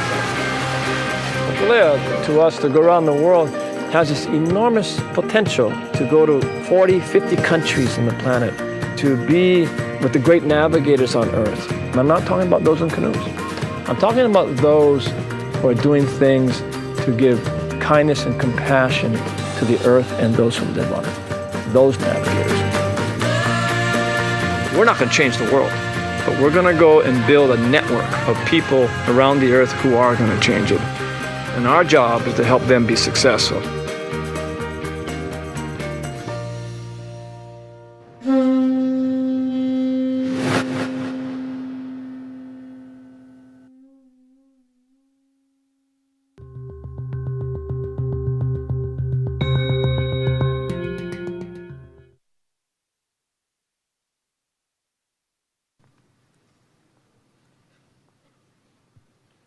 Hokulea, to us, to go around the world, has this enormous potential to go to 40, 50 countries on the planet, to be with the great navigators on Earth. And I'm not talking about those in canoes. I'm talking about those who are doing things to give kindness and compassion to the Earth and those who live on it. Those navigators. We're not going to change the world, but we're going to go and build a network of people around the Earth who are going to change it. And our job is to help them be successful.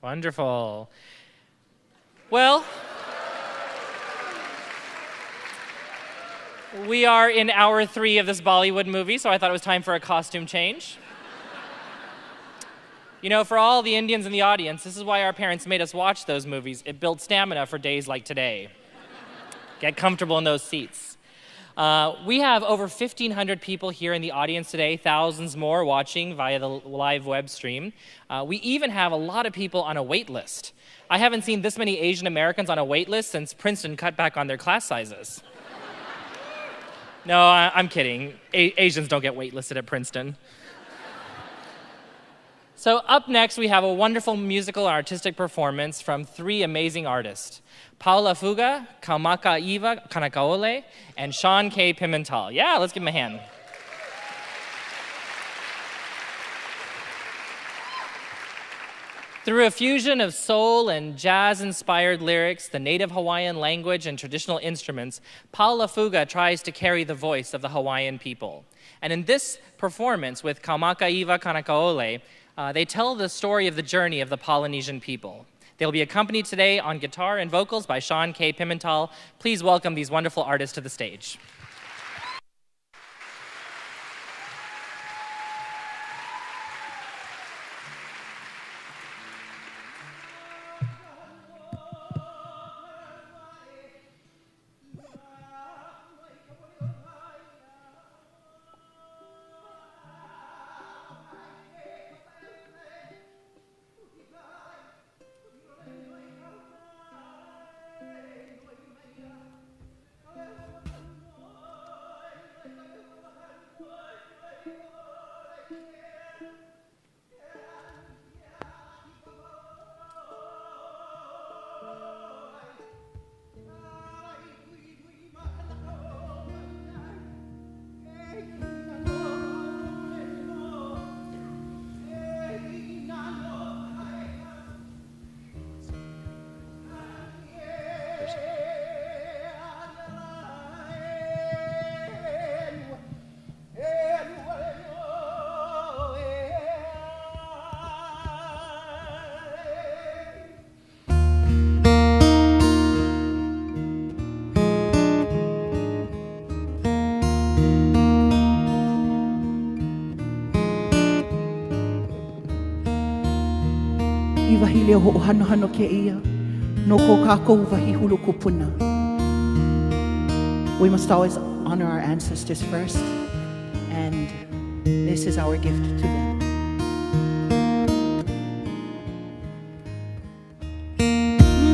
Wonderful. Well, we are in hour 3 of this Bollywood movie, so I thought it was time for a costume change. You know, for all the Indians in the audience, this is why our parents made us watch those movies. It built stamina for days like today. Get comfortable in those seats. We have over 1,500 people here in the audience today, thousands more watching via the live web stream. We even have a lot of people on a wait list. I haven't seen this many Asian Americans on a wait list since Princeton cut back on their class sizes. No, I'm kidding. Asians don't get waitlisted at Princeton. So up next, we have a wonderful musical and artistic performance from 3 amazing artists, Paula Fuga, Kaumaka Iva Kanakaole, and Sean K. Pimental. Yeah, let's give them a hand. Through a fusion of soul and jazz-inspired lyrics, the native Hawaiian language, and traditional instruments, Paula Fuga tries to carry the voice of the Hawaiian people. And in this performance with Kaumaka Iva Kanakaole, they tell the story of the journey of the Polynesian people. They'll be accompanied today on guitar and vocals by Sean K. Pimental. Please welcome these wonderful artists to the stage. I wahi leo ho hano hano ke ia. No ko kākou wahi hulu kupuna. We must always honor our ancestors first, and this is our gift to them.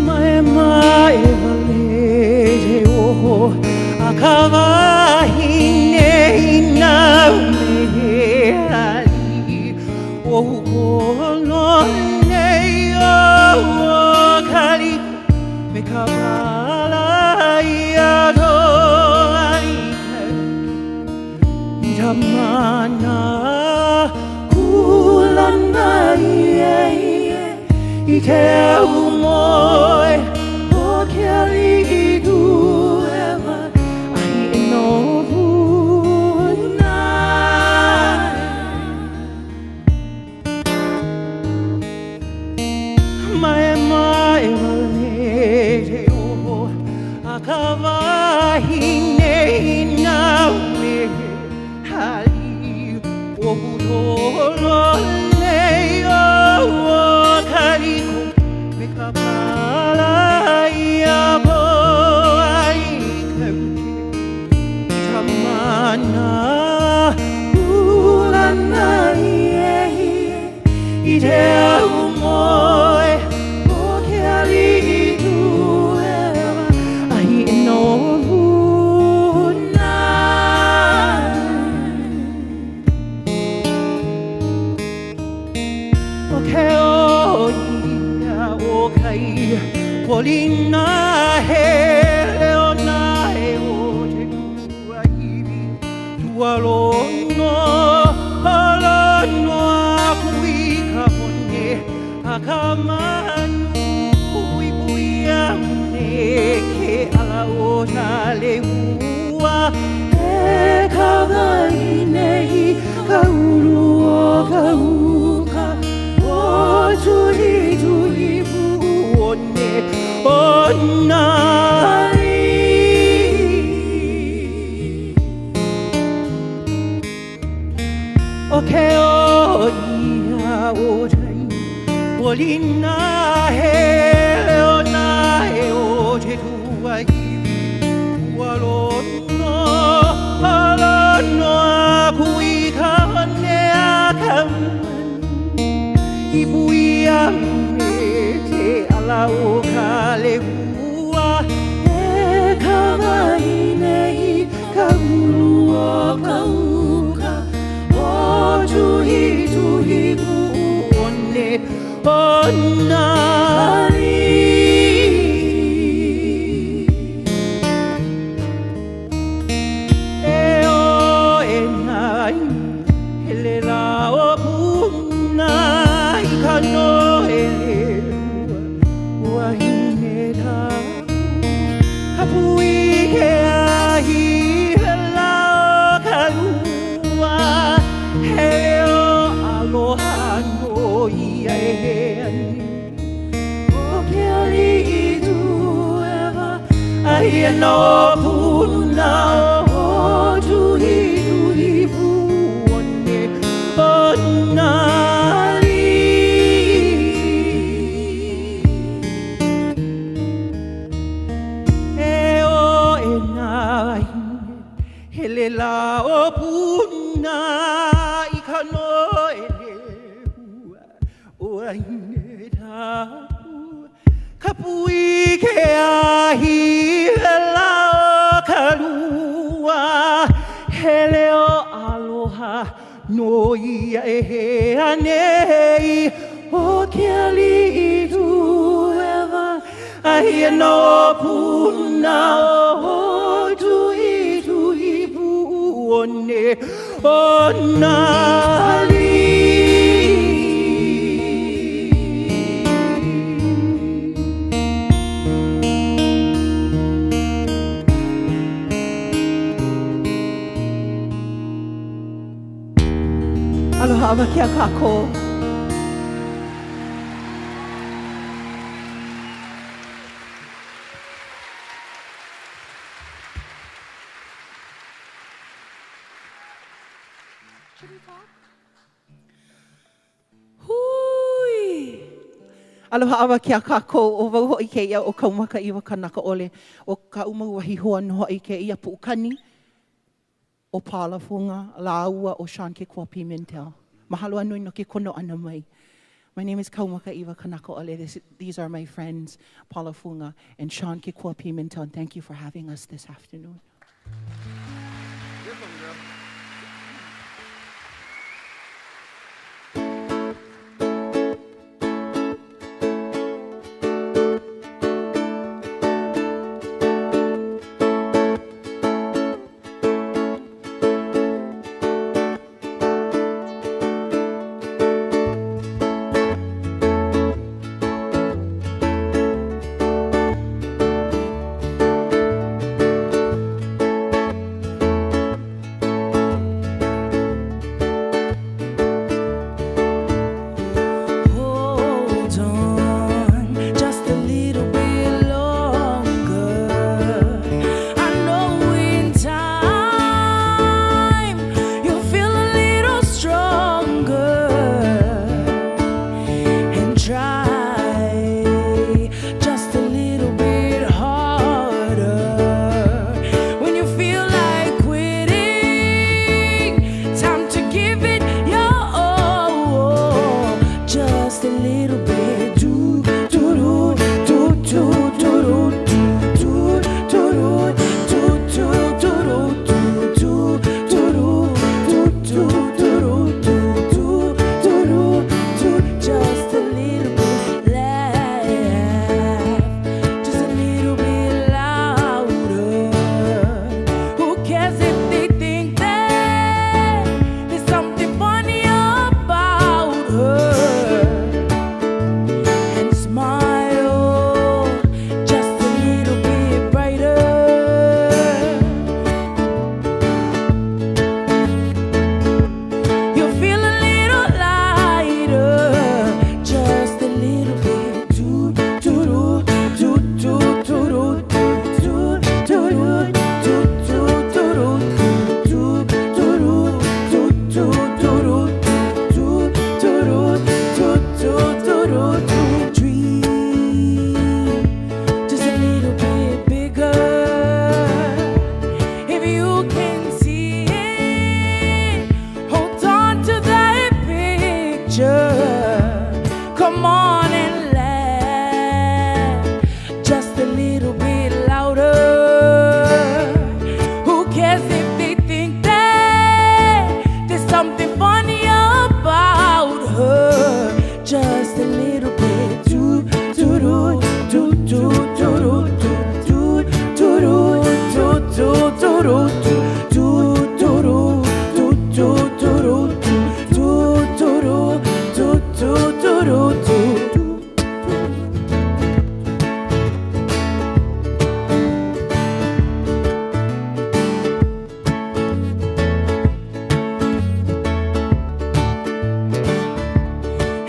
Mai mai vale o akawahi nei na me ali o no nei o kali me kavala ia do Tamana kulana I te umoi o ke ali tu eva ai no huna mai mai vale te o akawahi nei na me hali o hutolo nei o kaliko me kapala ia po ai kauke tamana ulana I te umoi o ke ali tu eva ai no Polina he leona he o te tua iwi tua lono halano a kui ka hone a ka manu pui pui a me ke ala o na le ua e ka vai nei ka ulu o ka uka o tui tui puone o nari o ke o ia o tai polina he leona he o te tua iwi ua lono halano a kui ka hone a ka I pui a me te ala o ka lehua e ka vai nei ka ulu o ka uka o tuhi tuhi puone o nari e o e nai hele la o puna I ka no ele Kapui ke ahi hela o ka lua He o aloha no ia e he ani O ke ali I tu eva Ai no puna o tuhi tuhi puone O nari Hele la o puna I ka no ele hua o aine tapu Kapui ke ahi la o ka lua Hele o aloha no ia e he anei O ke ali I tu eva Ai no puna o tuhi tuhi puone o nari Aloha wa kia kako Aloha awa ke a kākou o wau hoi ke ia o kaumaka iwa kanaka ole o ka umauahi hoa no hoi ke ia puukani o Palafunga, Laua o Sean ke Kua Pimentel. Mahalo anui no ke kono ana mai. My name is Kaumaka Iwa Kanaka Ole. These are my friends, Palafunga and Sean ke Kua Pimentel. And thank you for having us this afternoon.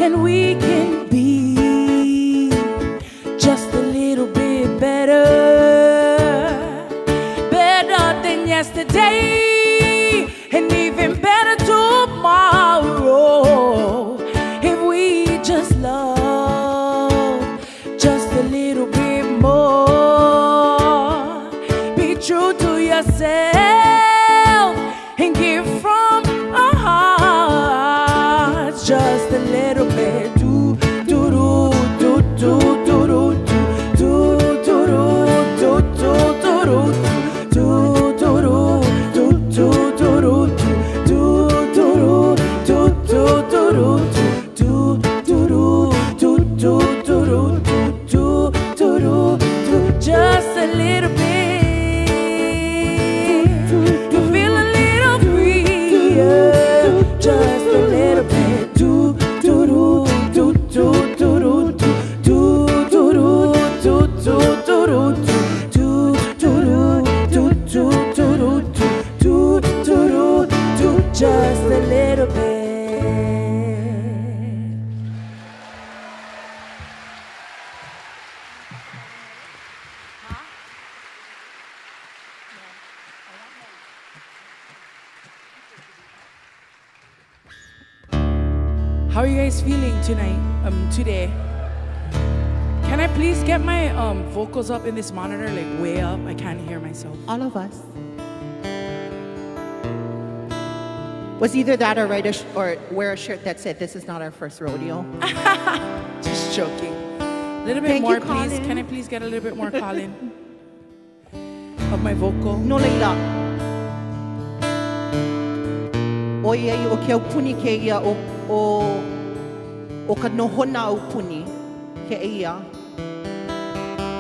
And we can be just a little bit better, better than yesterday, and even better tomorrow. If we just love just a little bit more, be true to yourself and give from our hearts just a little bit. Do do do do do do do do do do do just a little bit to feel a little freer, just a little bit. Do do do do do do do do do do do do just a little bit. How are you guys feeling tonight? Today? Can I please get my vocals up in this monitor, like way up? I can't hear myself. All of us. Was either that or or wear a shirt that said, "This is not our first rodeo." Just joking. A little bit Thank more, you, please. Colin. Can I please get a little bit more, Colin? Of my vocal. No, Leila. O ia I o ke au puni ke ia o ka nohona au puni ke ia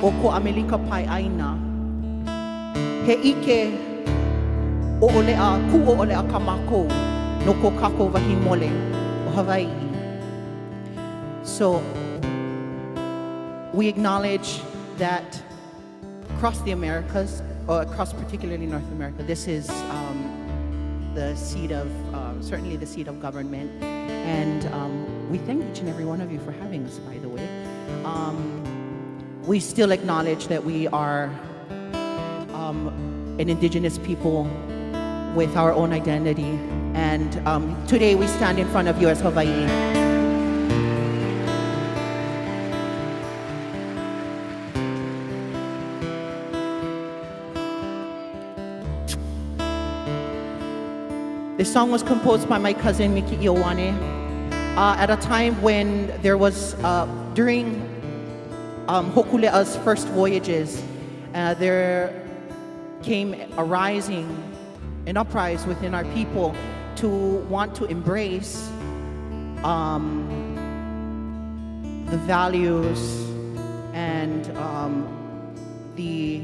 o ko Amelika Pai Aina. He ike o olea, ku o olea ka mākou no ko kako wahi mole o Hawaii. So we acknowledge that across the Americas, or across particularly North America, this is the seat of, certainly the seat of government. And we thank each and every one of you for having us, by the way. We still acknowledge that we are an indigenous people with our own identity. And today we stand in front of you as Hawaii. This song was composed by my cousin Miki Iowane at a time when there was, during Hokule'a's first voyages, there came a rising, an uprising within our people to want to embrace the values and the,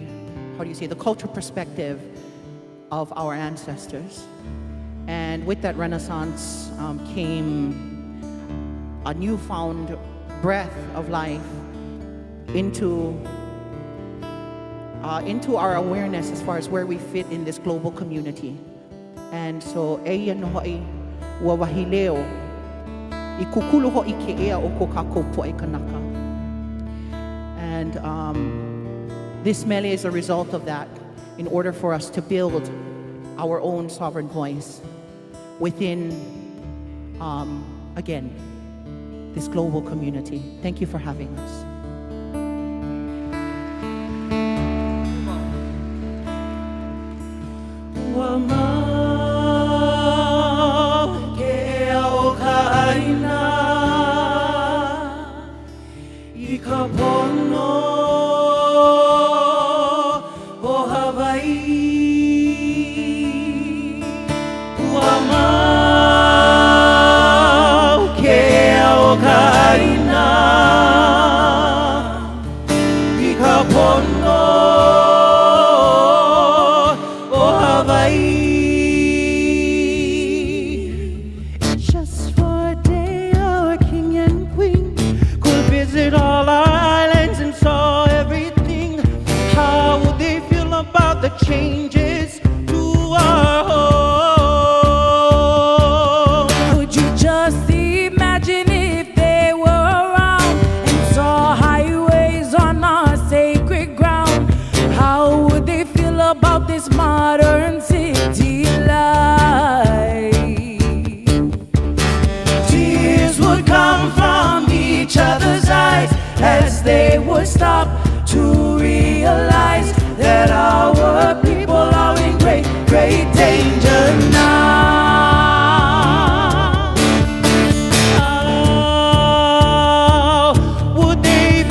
how do you say, the cultural perspective of our ancestors. And with that renaissance came a newfound breath of life into our awareness as far as where we fit in this global community. And so, eia no hoi ua wahi leo I kukulu ho'i ke ea o ko kākou po'e kanaka. And this mele is a result of that in order for us to build our own sovereign voice within, again, this global community. Thank you for having us. Just for a day, our king and queen could visit all our islands and saw everything. How would they feel about the changes to our home? Could you just imagine if they were around and saw highways on our sacred ground? How would they feel about this modern city life? Tears would come from each other's eyes as they would stop to realize that our people are in great, great danger now. How would they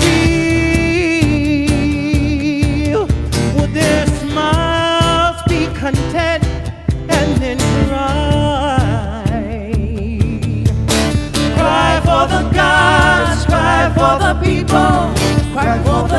feel? Would their smiles be content and then cry? Cry for the gods, cry for the people, cry for the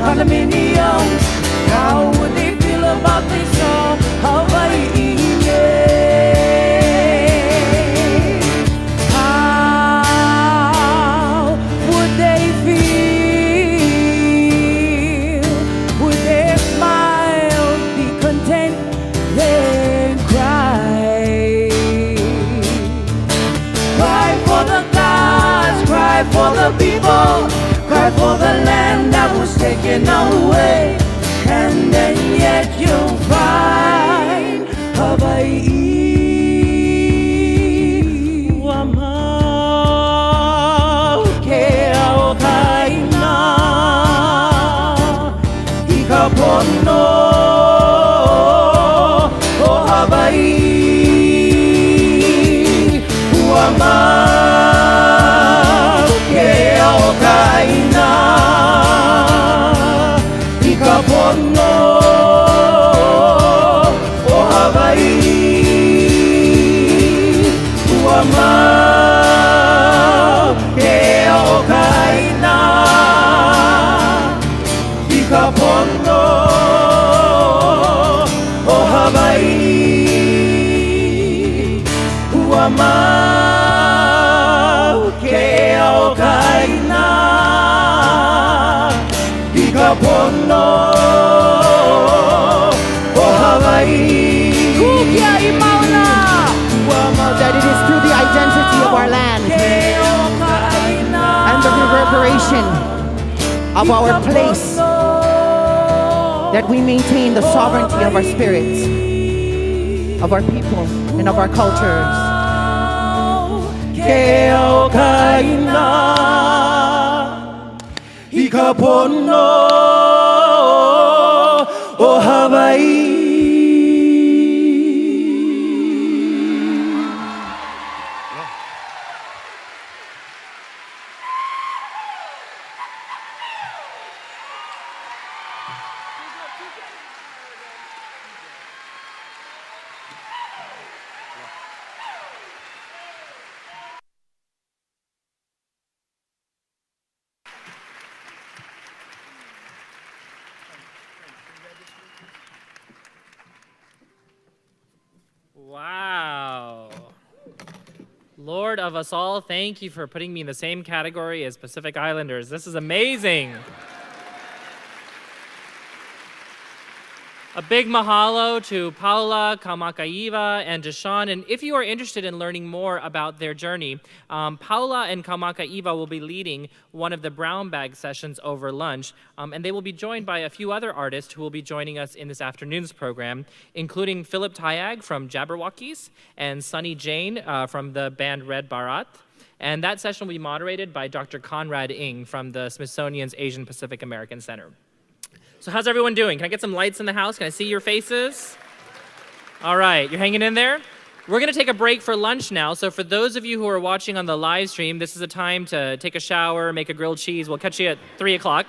condominiums. How would they feel about this song? Hawaii, how would they feel? Would they smile, be content, then cry? Cry for the gods, cry for the people, cry for the land that was taken away, and then yet you'll find Hawaii. Wamau ke ao kaina, ikapono o Hawaii. Wamau ke ao kaina, ikapono o Hawaii. Wamau ke ao kaina, ikapono o Hawaii. Wamau ke ao kaina, ikapono o Hawaii. Kukia i mauna. That it is through the identity of our land and the reverberation of our place that we maintain the sovereignty of our spirits, of our people, and of our cultures. Ke ao kaina, ikapono o Hawaii. Wow. Lord of us all, thank you for putting me in the same category as Pacific Islanders. This is amazing. A big mahalo to Paula, Kaumakaiva, and Deshawn. And if you are interested in learning more about their journey, Paula and Kaumakaiva will be leading one of the brown bag sessions over lunch. And they will be joined by a few other artists who will be joining us in this afternoon's program, including Philip Tyag from Jabberwockies and Sunny Jane from the band Red Bharat. And that session will be moderated by Dr. Conrad Ng from the Smithsonian's Asian Pacific American Center. So how's everyone doing? Can I get some lights in the house? Can I see your faces? All right, you're hanging in there? We're going to take a break for lunch now. So for those of you who are watching on the live stream, this is a time to take a shower, make a grilled cheese. We'll catch you at 3 o'clock.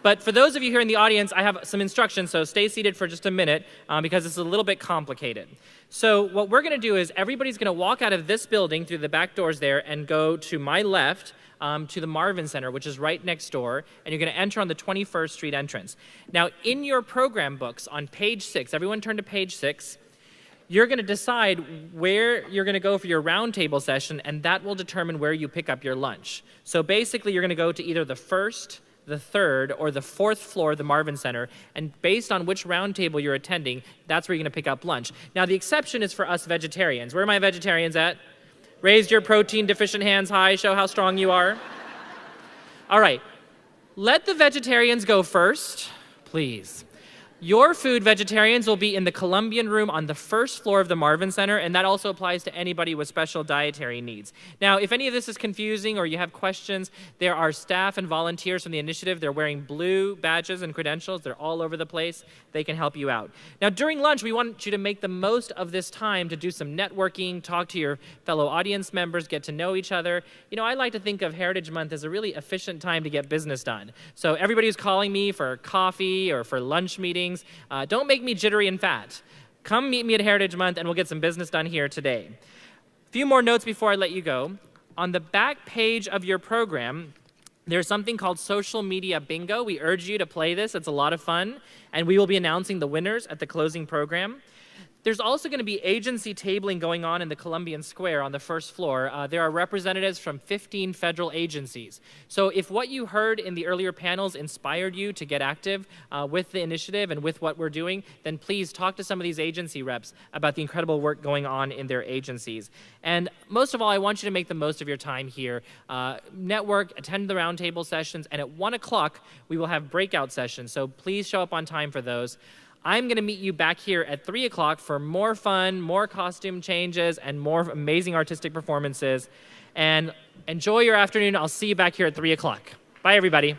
But for those of you here in the audience, I have some instructions, so stay seated for just a minute because it's a little bit complicated. So what we're going to do is everybody's going to walk out of this building through the back doors there and go to my left to the Marvin Center, which is right next door, and you're going to enter on the 21st Street entrance. Now, in your program books on page 6, everyone turn to page 6, you're going to decide where you're going to go for your roundtable session, and that will determine where you pick up your lunch. So basically, you're going to go to either the first, the third, or the fourth floor of the Marvin Center, and based on which roundtable you're attending, that's where you're going to pick up lunch. Now, the exception is for us vegetarians. Where are my vegetarians at? Raise your protein-deficient hands high, show how strong you are. All right, let the vegetarians go first, please. Your food, vegetarians, will be in the Columbian Room on the first floor of the Marvin Center, and that also applies to anybody with special dietary needs. Now, if any of this is confusing or you have questions, there are staff and volunteers from the initiative. They're wearing blue badges and credentials. They're all over the place. They can help you out. Now, during lunch, we want you to make the most of this time to do some networking, talk to your fellow audience members, get to know each other. You know, I like to think of Heritage Month as a really efficient time to get business done. So everybody who's calling me for coffee or for lunch meetings, don't make me jittery and fat. Come meet me at Heritage Month and we'll get some business done here today. A few more notes before I let you go. On the back page of your program, There's something called Social Media Bingo. We urge you to play this. It's a lot of fun. And we will be announcing the winners at the closing program. There's also going to be agency tabling going on in the Columbian Square on the first floor. There are representatives from 15 federal agencies. So if what you heard in the earlier panels inspired you to get active with the initiative and with what we're doing, then please talk to some of these agency reps about the incredible work going on in their agencies. And most of all, I want you to make the most of your time here. Network, attend the roundtable sessions, and at 1 o'clock, we will have breakout sessions. So please show up on time for those. I'm going to meet you back here at 3 o'clock for more fun, more costume changes, and more amazing artistic performances. And enjoy your afternoon. I'll see you back here at 3 o'clock. Bye, everybody.